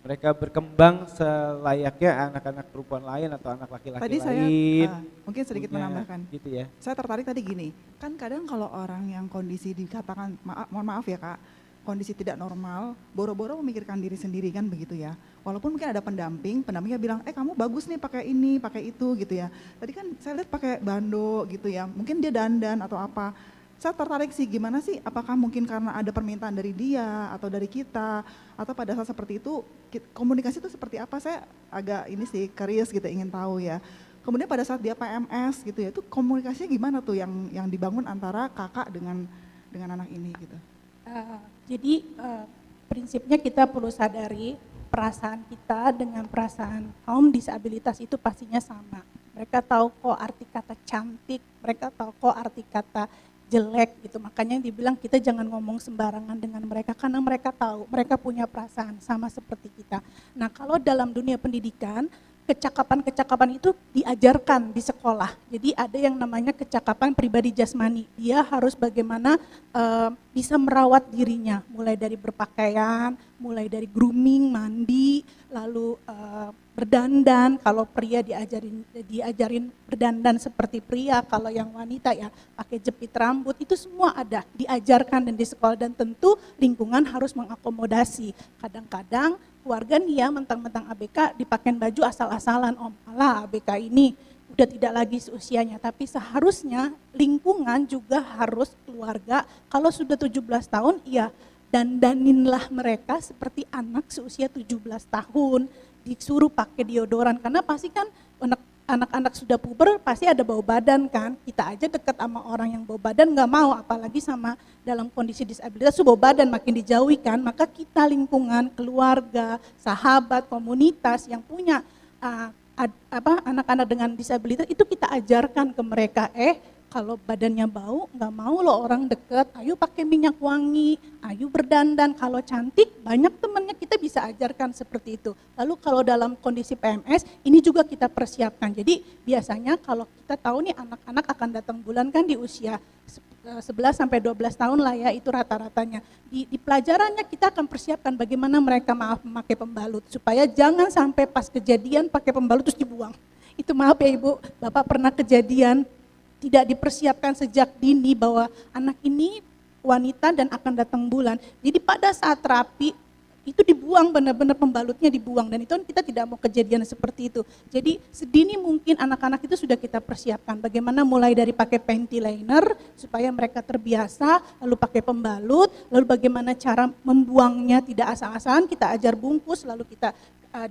Speaker 1: mereka berkembang selayaknya anak-anak perempuan lain atau anak laki-laki
Speaker 7: Tadi saya
Speaker 1: lain?
Speaker 7: mungkin sedikit
Speaker 1: punya,
Speaker 7: menambahkan.
Speaker 1: gitu ya.
Speaker 7: Saya tertarik tadi gini, kan kadang kalau orang yang kondisi dikatakan, mohon maaf ya Kak, kondisi tidak normal, boro-boro memikirkan diri sendiri kan begitu ya. Walaupun mungkin ada pendampingnya bilang, kamu bagus nih pakai ini, pakai itu gitu ya. Tadi kan saya lihat pakai bando gitu ya, mungkin dia dandan atau apa. Saya tertarik sih gimana sih, apakah mungkin karena ada permintaan dari dia atau dari kita, atau pada saat seperti itu komunikasi itu seperti apa, saya agak ini sih curious gitu, ingin tahu ya. Kemudian pada saat dia PMS gitu ya, itu komunikasinya gimana tuh yang dibangun antara kakak dengan anak ini gitu.
Speaker 2: Jadi prinsipnya kita perlu sadari perasaan kita dengan perasaan kaum disabilitas itu pastinya sama. Mereka tahu kok arti kata cantik, mereka tahu kok arti kata jelek gitu. Makanya dibilang kita jangan ngomong sembarangan dengan mereka karena mereka tahu, mereka punya perasaan sama seperti kita. Nah, kalau dalam dunia pendidikan, kecakapan-kecakapan itu diajarkan di sekolah. Jadi ada yang namanya kecakapan pribadi jasmani. Dia harus bagaimana bisa merawat dirinya, mulai dari berpakaian, mulai dari grooming, mandi, lalu berdandan. Kalau pria diajarin berdandan seperti pria, kalau yang wanita ya pakai jepit rambut, itu semua ada diajarkan dan di sekolah, dan tentu lingkungan harus mengakomodasi. Kadang-kadang keluarga nih ya mentang-mentang ABK dipakein baju asal-asalan, Om, alah ABK ini udah tidak lagi seusianya, tapi seharusnya lingkungan juga harus keluarga, kalau sudah 17 tahun ya dandaninlah mereka seperti anak seusia 17 tahun, disuruh pakai deodoran, karena pasti kan anak-anak sudah puber pasti ada bau badan kan, kita aja deket sama orang yang bau badan nggak mau, apalagi sama dalam kondisi disabilitas bau badan makin dijauhi kan, maka kita lingkungan, keluarga, sahabat, komunitas yang punya anak-anak dengan disabilitas itu kita ajarkan ke mereka, kalau badannya bau nggak mau loh orang deket, ayo pakai minyak wangi, ayo berdandan, kalau cantik banyak temennya, kita bisa ajarkan seperti itu. Lalu kalau dalam kondisi PMS ini juga kita persiapkan, jadi biasanya kalau kita tahu nih anak-anak akan datang bulan kan di usia 11 sampai 12 tahun lah ya, itu rata-ratanya. Di pelajarannya kita akan persiapkan bagaimana mereka memakai pembalut, supaya jangan sampai pas kejadian pakai pembalut terus dibuang. Itu maaf ya Ibu, Bapak pernah kejadian tidak dipersiapkan sejak dini bahwa anak ini wanita dan akan datang bulan. Jadi pada saat terapi itu dibuang, benar-benar pembalutnya dibuang, dan itu kita tidak mau kejadian seperti itu. Jadi sedini mungkin anak-anak itu sudah kita persiapkan bagaimana mulai dari pakai panty liner supaya mereka terbiasa, lalu pakai pembalut, lalu bagaimana cara membuangnya tidak asal-asalan, kita ajar bungkus, lalu kita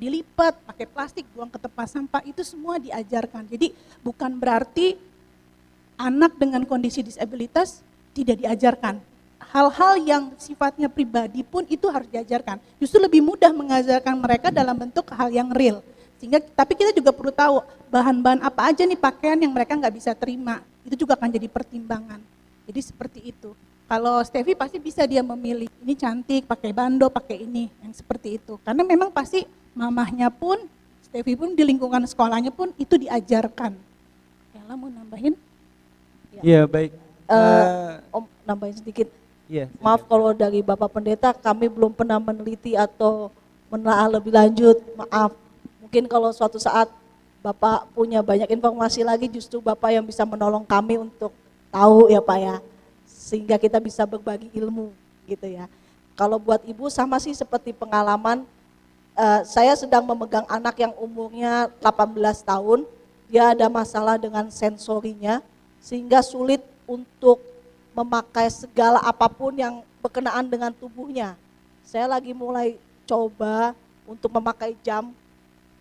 Speaker 2: dilipat, pakai plastik, buang ke tempat sampah, itu semua diajarkan. Jadi bukan berarti anak dengan kondisi disabilitas tidak diajarkan. Hal-hal yang sifatnya pribadi pun itu harus diajarkan. Justru lebih mudah mengajarkan mereka dalam bentuk hal yang real. Tapi kita juga perlu tahu bahan-bahan apa aja nih pakaian yang mereka nggak bisa terima. Itu juga akan jadi pertimbangan. Jadi seperti itu. Kalau Steffi pasti bisa dia memilih, ini cantik, pakai bando, pakai ini, yang seperti itu. Karena memang pasti mamahnya pun, Steffi pun di lingkungan sekolahnya pun itu diajarkan. Ella mau nambahin?
Speaker 1: Iya, baik.
Speaker 3: Om nambahin sedikit.
Speaker 1: Iya.
Speaker 3: Maaf kalau dari Bapak Pendeta kami belum pernah meneliti atau menelaah lebih lanjut. Maaf. Mungkin kalau suatu saat Bapak punya banyak informasi lagi, justru Bapak yang bisa menolong kami untuk tahu ya Pak ya. Sehingga kita bisa berbagi ilmu gitu ya. Kalau buat Ibu sama sih seperti pengalaman, saya sedang memegang anak yang umurnya 18 tahun. Dia ada masalah dengan sensorinya sehingga sulit untuk memakai segala apapun yang berkenaan dengan tubuhnya. Saya lagi mulai coba untuk memakai jam.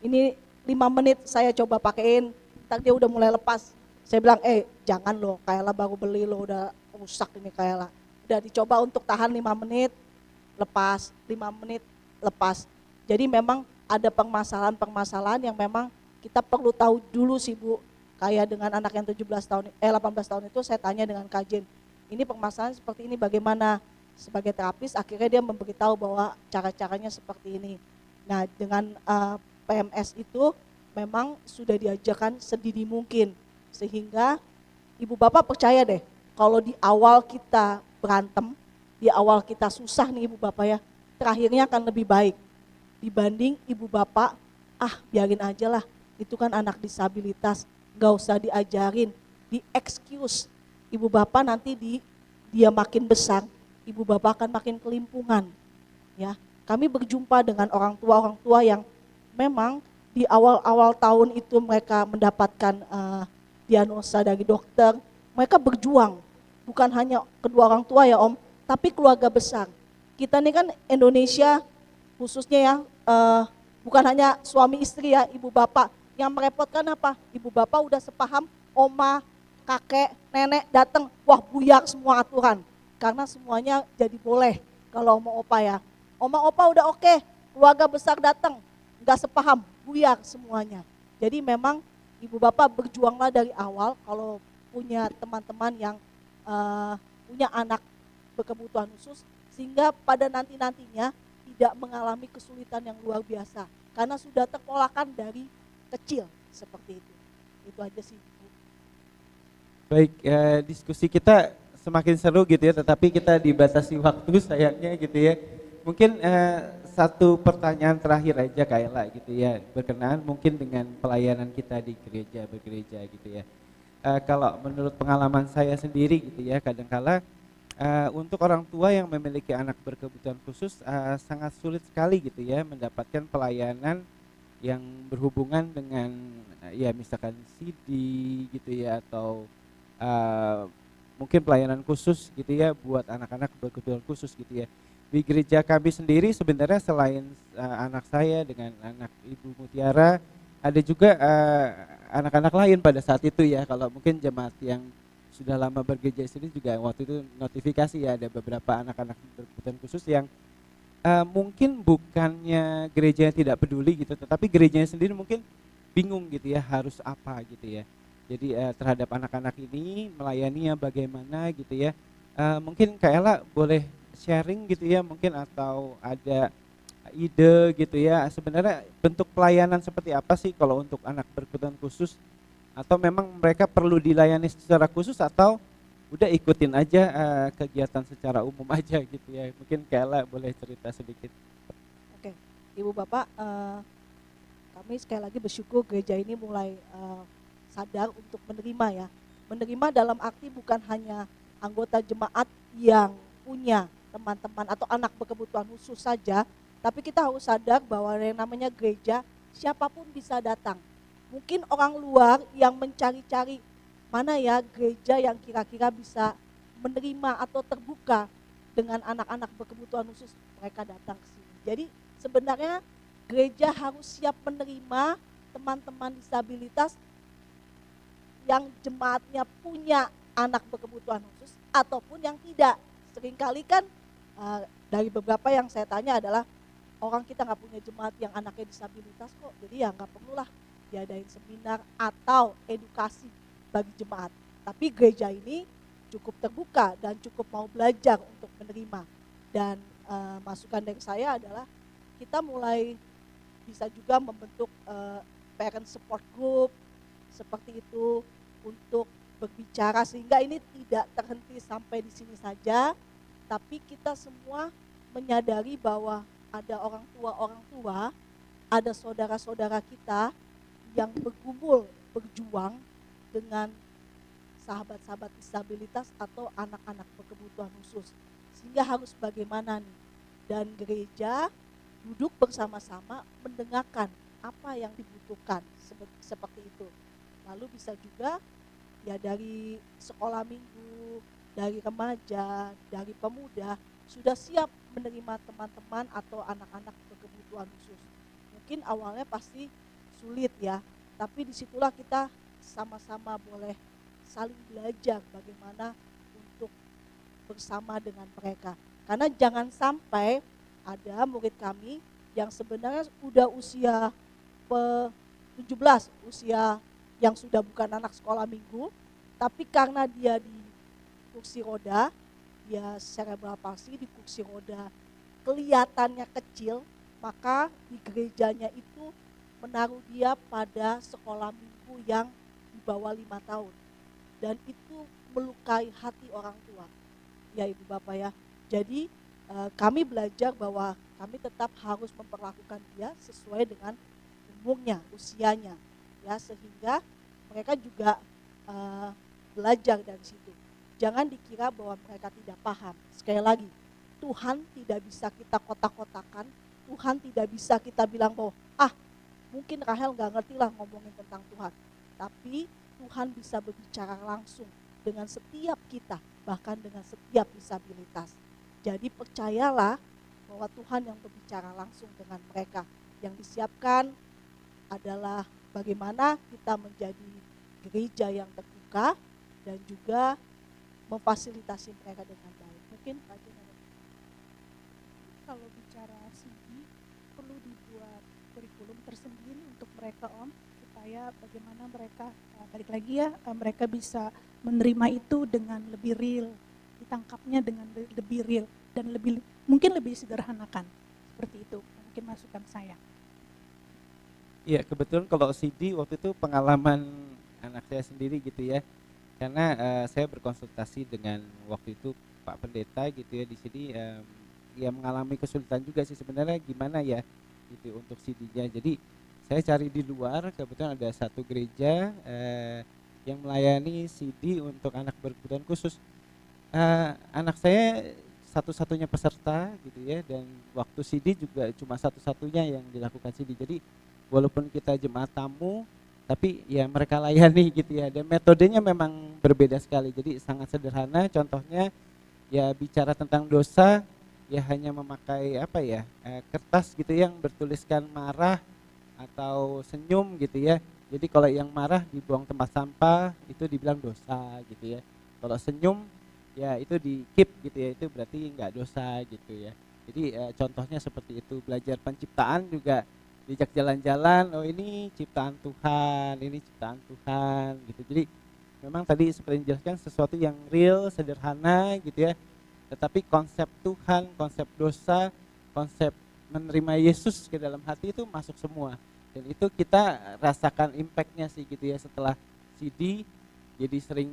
Speaker 3: Ini 5 menit saya coba pakein, ntar dia udah mulai lepas. Saya bilang, jangan loh, Kayla baru beli lo udah rusak ini Kayla. Udah dicoba untuk tahan 5 menit, lepas, 5 menit, lepas. Jadi memang ada permasalahan-permasalahan yang memang kita perlu tahu dulu sih Bu. Kayak dengan anak yang 18 tahun itu saya tanya dengan Kak Jen, ini permasalahan seperti ini bagaimana? Sebagai terapis akhirnya dia memberitahu bahwa cara-caranya seperti ini. Nah dengan PMS itu memang sudah diajarkan sedini mungkin. Sehingga ibu bapak percaya deh, kalau di awal kita berantem, di awal kita susah nih ibu bapak ya, terakhirnya akan lebih baik. Dibanding ibu bapak, biarin aja lah, itu kan anak disabilitas, gak usah diajarin, di excuse. Ibu bapak nanti dia makin besar, ibu bapak akan makin kelimpungan. Ya, kami berjumpa dengan orang tua yang memang di awal-awal tahun itu mereka mendapatkan diagnosa dari dokter, mereka berjuang. Bukan hanya kedua orang tua ya Om, tapi keluarga besar. Kita ini kan Indonesia khususnya ya, bukan hanya suami istri ya, ibu bapak. Yang merepotkan apa? Ibu bapak udah sepaham, oma, kakek, nenek datang, wah buyar semua aturan. Karena semuanya jadi boleh kalau oma opa ya. Oma opa udah oke, keluarga besar datang, nggak sepaham, buyar semuanya. Jadi memang ibu bapak berjuanglah dari awal kalau punya teman-teman yang punya anak berkebutuhan khusus, sehingga pada nantinya tidak mengalami kesulitan yang luar biasa karena sudah terpolakan dari kecil seperti itu. Itu aja sih Bu.
Speaker 1: Baik, diskusi kita semakin seru gitu ya, tetapi kita dibatasi waktu sayangnya gitu ya. Mungkin satu pertanyaan terakhir aja Kayla gitu ya, berkenaan mungkin dengan pelayanan kita di bergereja gitu ya. Kalau menurut pengalaman saya sendiri gitu ya, kadangkala untuk orang tua yang memiliki anak berkebutuhan khusus sangat sulit sekali gitu ya mendapatkan pelayanan yang berhubungan dengan ya misalkan CD gitu ya, atau mungkin pelayanan khusus gitu ya buat anak-anak berkebutuhan khusus gitu ya. Di gereja kami sendiri sebenarnya selain anak saya dengan anak Ibu Mutiara, ada juga anak-anak lain pada saat itu ya. Kalau mungkin jemaat yang sudah lama bergereja sini juga waktu itu notifikasi ya, ada beberapa anak-anak berkebutuhan khusus yang mungkin bukannya gerejanya tidak peduli gitu, tetapi gerejanya sendiri mungkin bingung gitu ya harus apa gitu ya. Jadi terhadap anak-anak ini melayaninya bagaimana gitu ya. Mungkin Kak Ella boleh sharing gitu ya mungkin, atau ada ide gitu ya, sebenarnya bentuk pelayanan seperti apa sih kalau untuk anak berkebutuhan khusus, atau memang mereka perlu dilayani secara khusus, atau udah ikutin aja kegiatan secara umum aja gitu ya. Mungkin Kayla boleh cerita sedikit.
Speaker 3: Oke, Ibu Bapak, kami sekali lagi bersyukur gereja ini mulai sadar untuk menerima ya. Menerima dalam arti bukan hanya anggota jemaat yang punya teman-teman atau anak berkebutuhan khusus saja, tapi kita harus sadar bahwa yang namanya gereja siapapun bisa datang. Mungkin orang luar yang mencari-cari mana ya gereja yang kira-kira bisa menerima atau terbuka dengan anak-anak berkebutuhan khusus, mereka datang ke sini. Jadi sebenarnya gereja harus siap menerima teman-teman disabilitas yang jemaatnya punya anak berkebutuhan khusus ataupun yang tidak. Seringkali kan dari beberapa yang saya tanya adalah orang kita nggak punya jemaat yang anaknya disabilitas kok, jadi ya nggak perlulah diadain seminar atau edukasi bagi jemaat. Tapi gereja ini cukup terbuka dan cukup mau belajar untuk menerima. Dan masukan dari saya adalah kita mulai bisa juga membentuk parent support group seperti itu untuk berbicara, sehingga ini tidak terhenti sampai di sini saja, tapi kita semua menyadari bahwa ada orang tua, ada saudara-saudara kita yang bergumul, berjuang dengan sahabat-sahabat disabilitas atau anak-anak berkebutuhan khusus. Sehingga harus bagaimana nih? Dan gereja duduk bersama-sama mendengarkan apa yang dibutuhkan seperti itu. Lalu bisa juga ya dari sekolah minggu, dari remaja, dari pemuda sudah siap menerima teman-teman atau anak-anak berkebutuhan khusus. Mungkin awalnya pasti sulit ya, tapi disitulah kita sama-sama boleh saling belajar bagaimana untuk bersama dengan mereka. Karena jangan sampai ada murid kami yang sebenarnya udah usia 17, usia yang sudah bukan anak sekolah minggu, tapi karena dia di kursi roda, dia cerebral palsy di kursi roda, kelihatannya kecil, maka di gerejanya itu menaruh dia pada sekolah minggu yang di bawah 5 tahun. Dan itu melukai hati orang tua, ya Ibu Bapak ya. Jadi kami belajar bahwa kami tetap harus memperlakukan dia sesuai dengan umurnya, usianya, ya, sehingga mereka juga belajar dari situ. Jangan dikira bahwa mereka tidak paham. Sekali lagi, Tuhan tidak bisa kita kotak-kotakan, Tuhan tidak bisa kita bilang bahwa mungkin Rahel nggak ngerti lah ngomongin tentang Tuhan. Tapi Tuhan bisa berbicara langsung dengan setiap kita, bahkan dengan setiap disabilitas. Jadi percayalah bahwa Tuhan yang berbicara langsung dengan mereka. Yang disiapkan adalah bagaimana kita menjadi gereja yang terbuka dan juga memfasilitasi mereka dengan baik. Mungkin Pak Jen ada.
Speaker 2: Kalau bicara CD, perlu dibuat kurikulum tersendiri untuk mereka Om, supaya bagaimana mereka balik lagi ya, mereka bisa menerima itu dengan lebih real, ditangkapnya dengan lebih real dan mungkin lebih sederhanakan, seperti itu mungkin masukan saya.
Speaker 1: Iya, kebetulan kalau CD waktu itu pengalaman anak saya sendiri gitu ya, karena saya berkonsultasi dengan waktu itu Pak Pendeta gitu ya di sini, ya mengalami kesulitan juga sih sebenarnya gimana ya gitu untuk CD-nya. Jadi saya cari di luar, kebetulan ada satu gereja yang melayani CD untuk anak berkebutuhan khusus. Anak saya satu-satunya peserta gitu ya, dan waktu CD juga cuma satu-satunya yang dilakukan CD. Jadi walaupun kita jemaat tamu, tapi ya mereka layani gitu ya, dan metodenya memang berbeda sekali. Jadi sangat sederhana, contohnya ya bicara tentang dosa, ya hanya memakai kertas gitu yang bertuliskan marah atau senyum gitu ya. Jadi kalau yang marah dibuang tempat sampah itu dibilang dosa gitu ya. Kalau senyum ya itu di keep gitu ya, itu berarti nggak dosa gitu ya. Jadi contohnya seperti itu. Belajar penciptaan juga diajak jalan-jalan, oh ini ciptaan Tuhan, ini ciptaan Tuhan gitu. Jadi memang tadi seperti dijelaskan sesuatu yang real, sederhana gitu ya. Tetapi konsep Tuhan, konsep dosa, konsep menerima Yesus ke dalam hati itu masuk semua. Dan itu kita rasakan impactnya sih gitu ya, setelah CD jadi sering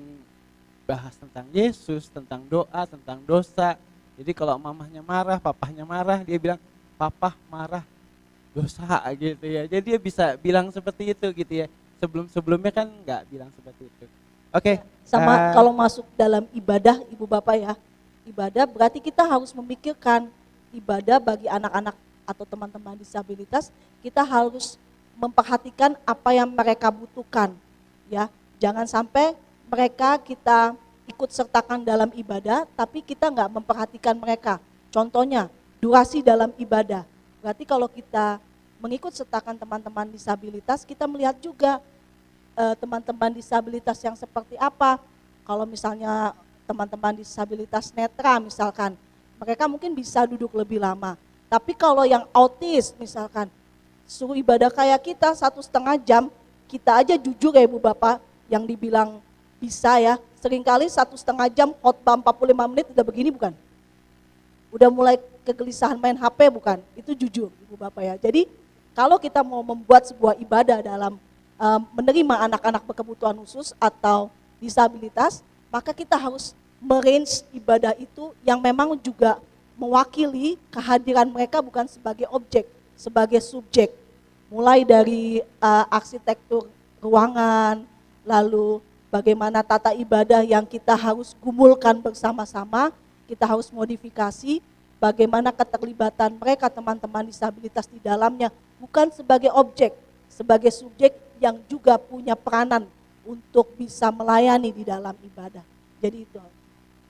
Speaker 1: bahas tentang Yesus, tentang doa, tentang dosa. Jadi kalau mamahnya marah, papahnya marah, dia bilang papa marah dosa gitu ya. Jadi dia bisa bilang seperti itu gitu ya. Sebelumnya kan nggak bilang seperti itu. Oke.
Speaker 3: Sama kalau masuk dalam ibadah Ibu Bapak ya, ibadah berarti kita harus memikirkan ibadah bagi anak-anak atau teman-teman disabilitas, kita harus memperhatikan apa yang mereka butuhkan ya. Jangan sampai mereka kita ikut sertakan dalam ibadah tapi kita nggak memperhatikan mereka. Contohnya durasi dalam ibadah. Berarti kalau kita mengikut sertakan teman-teman disabilitas, kita melihat juga teman-teman disabilitas yang seperti apa. Kalau misalnya teman-teman disabilitas netra misalkan, mereka mungkin bisa duduk lebih lama. Tapi kalau yang autis misalkan, suruh ibadah kayak kita 1,5 jam, kita aja jujur ya Ibu Bapak, yang dibilang bisa ya, seringkali 1,5 jam khotbah 45 menit udah begini bukan? Udah mulai kegelisahan main HP bukan? Itu jujur Ibu Bapak ya. Jadi kalau kita mau membuat sebuah ibadah dalam menerima anak-anak berkebutuhan khusus atau disabilitas, maka kita harus merange ibadah itu yang memang juga mewakili kehadiran mereka bukan sebagai objek, sebagai subjek. Mulai dari arsitektur ruangan, lalu bagaimana tata ibadah yang kita harus gumulkan bersama-sama, kita harus modifikasi, bagaimana keterlibatan mereka teman-teman disabilitas di dalamnya, bukan sebagai objek, sebagai subjek yang juga punya peranan untuk bisa melayani di dalam ibadah. Jadi itu.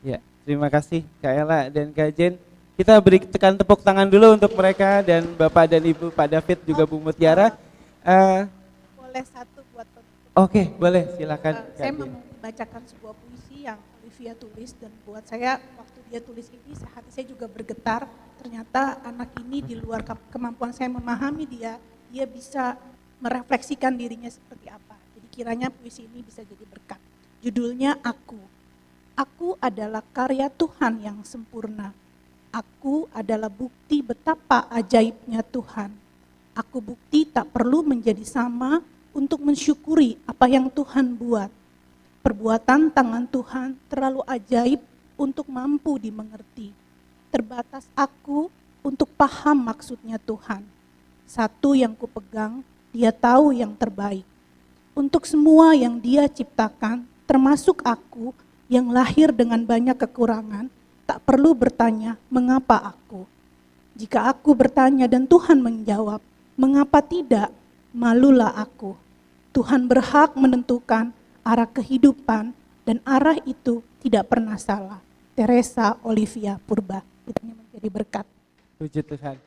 Speaker 1: Ya, terima kasih Kak Ella dan Kak Jen. Kita beri tekan tepuk tangan dulu untuk mereka dan Bapak dan Ibu, Pak David juga Bu Mutiara.
Speaker 2: Boleh satu buat penutup.
Speaker 1: Oke, boleh silakan.
Speaker 2: Saya
Speaker 1: Kak Jen.
Speaker 2: membacakan sebuah puisi yang Olivia tulis, dan buat saya waktu dia tulis ini hati saya juga bergetar. Ternyata anak ini di luar kemampuan saya memahami dia bisa merefleksikan dirinya seperti apa. Jadi kiranya puisi ini bisa jadi berkat. Judulnya Aku. Aku adalah karya Tuhan yang sempurna. Aku adalah bukti betapa ajaibnya Tuhan. Aku bukti tak perlu menjadi sama untuk mensyukuri apa yang Tuhan buat. Perbuatan tangan Tuhan terlalu ajaib untuk mampu dimengerti. Terbatas aku untuk paham maksudnya Tuhan. Satu yang kupegang, Dia tahu yang terbaik. Untuk semua yang Dia ciptakan, termasuk aku yang lahir dengan banyak kekurangan, tak perlu bertanya, mengapa aku? Jika aku bertanya dan Tuhan menjawab, mengapa tidak? Malulah aku. Tuhan berhak menentukan arah kehidupan dan arah itu tidak pernah salah. Teresa Olivia Purba. Itu menjadi berkat.
Speaker 1: Puji Tuhan.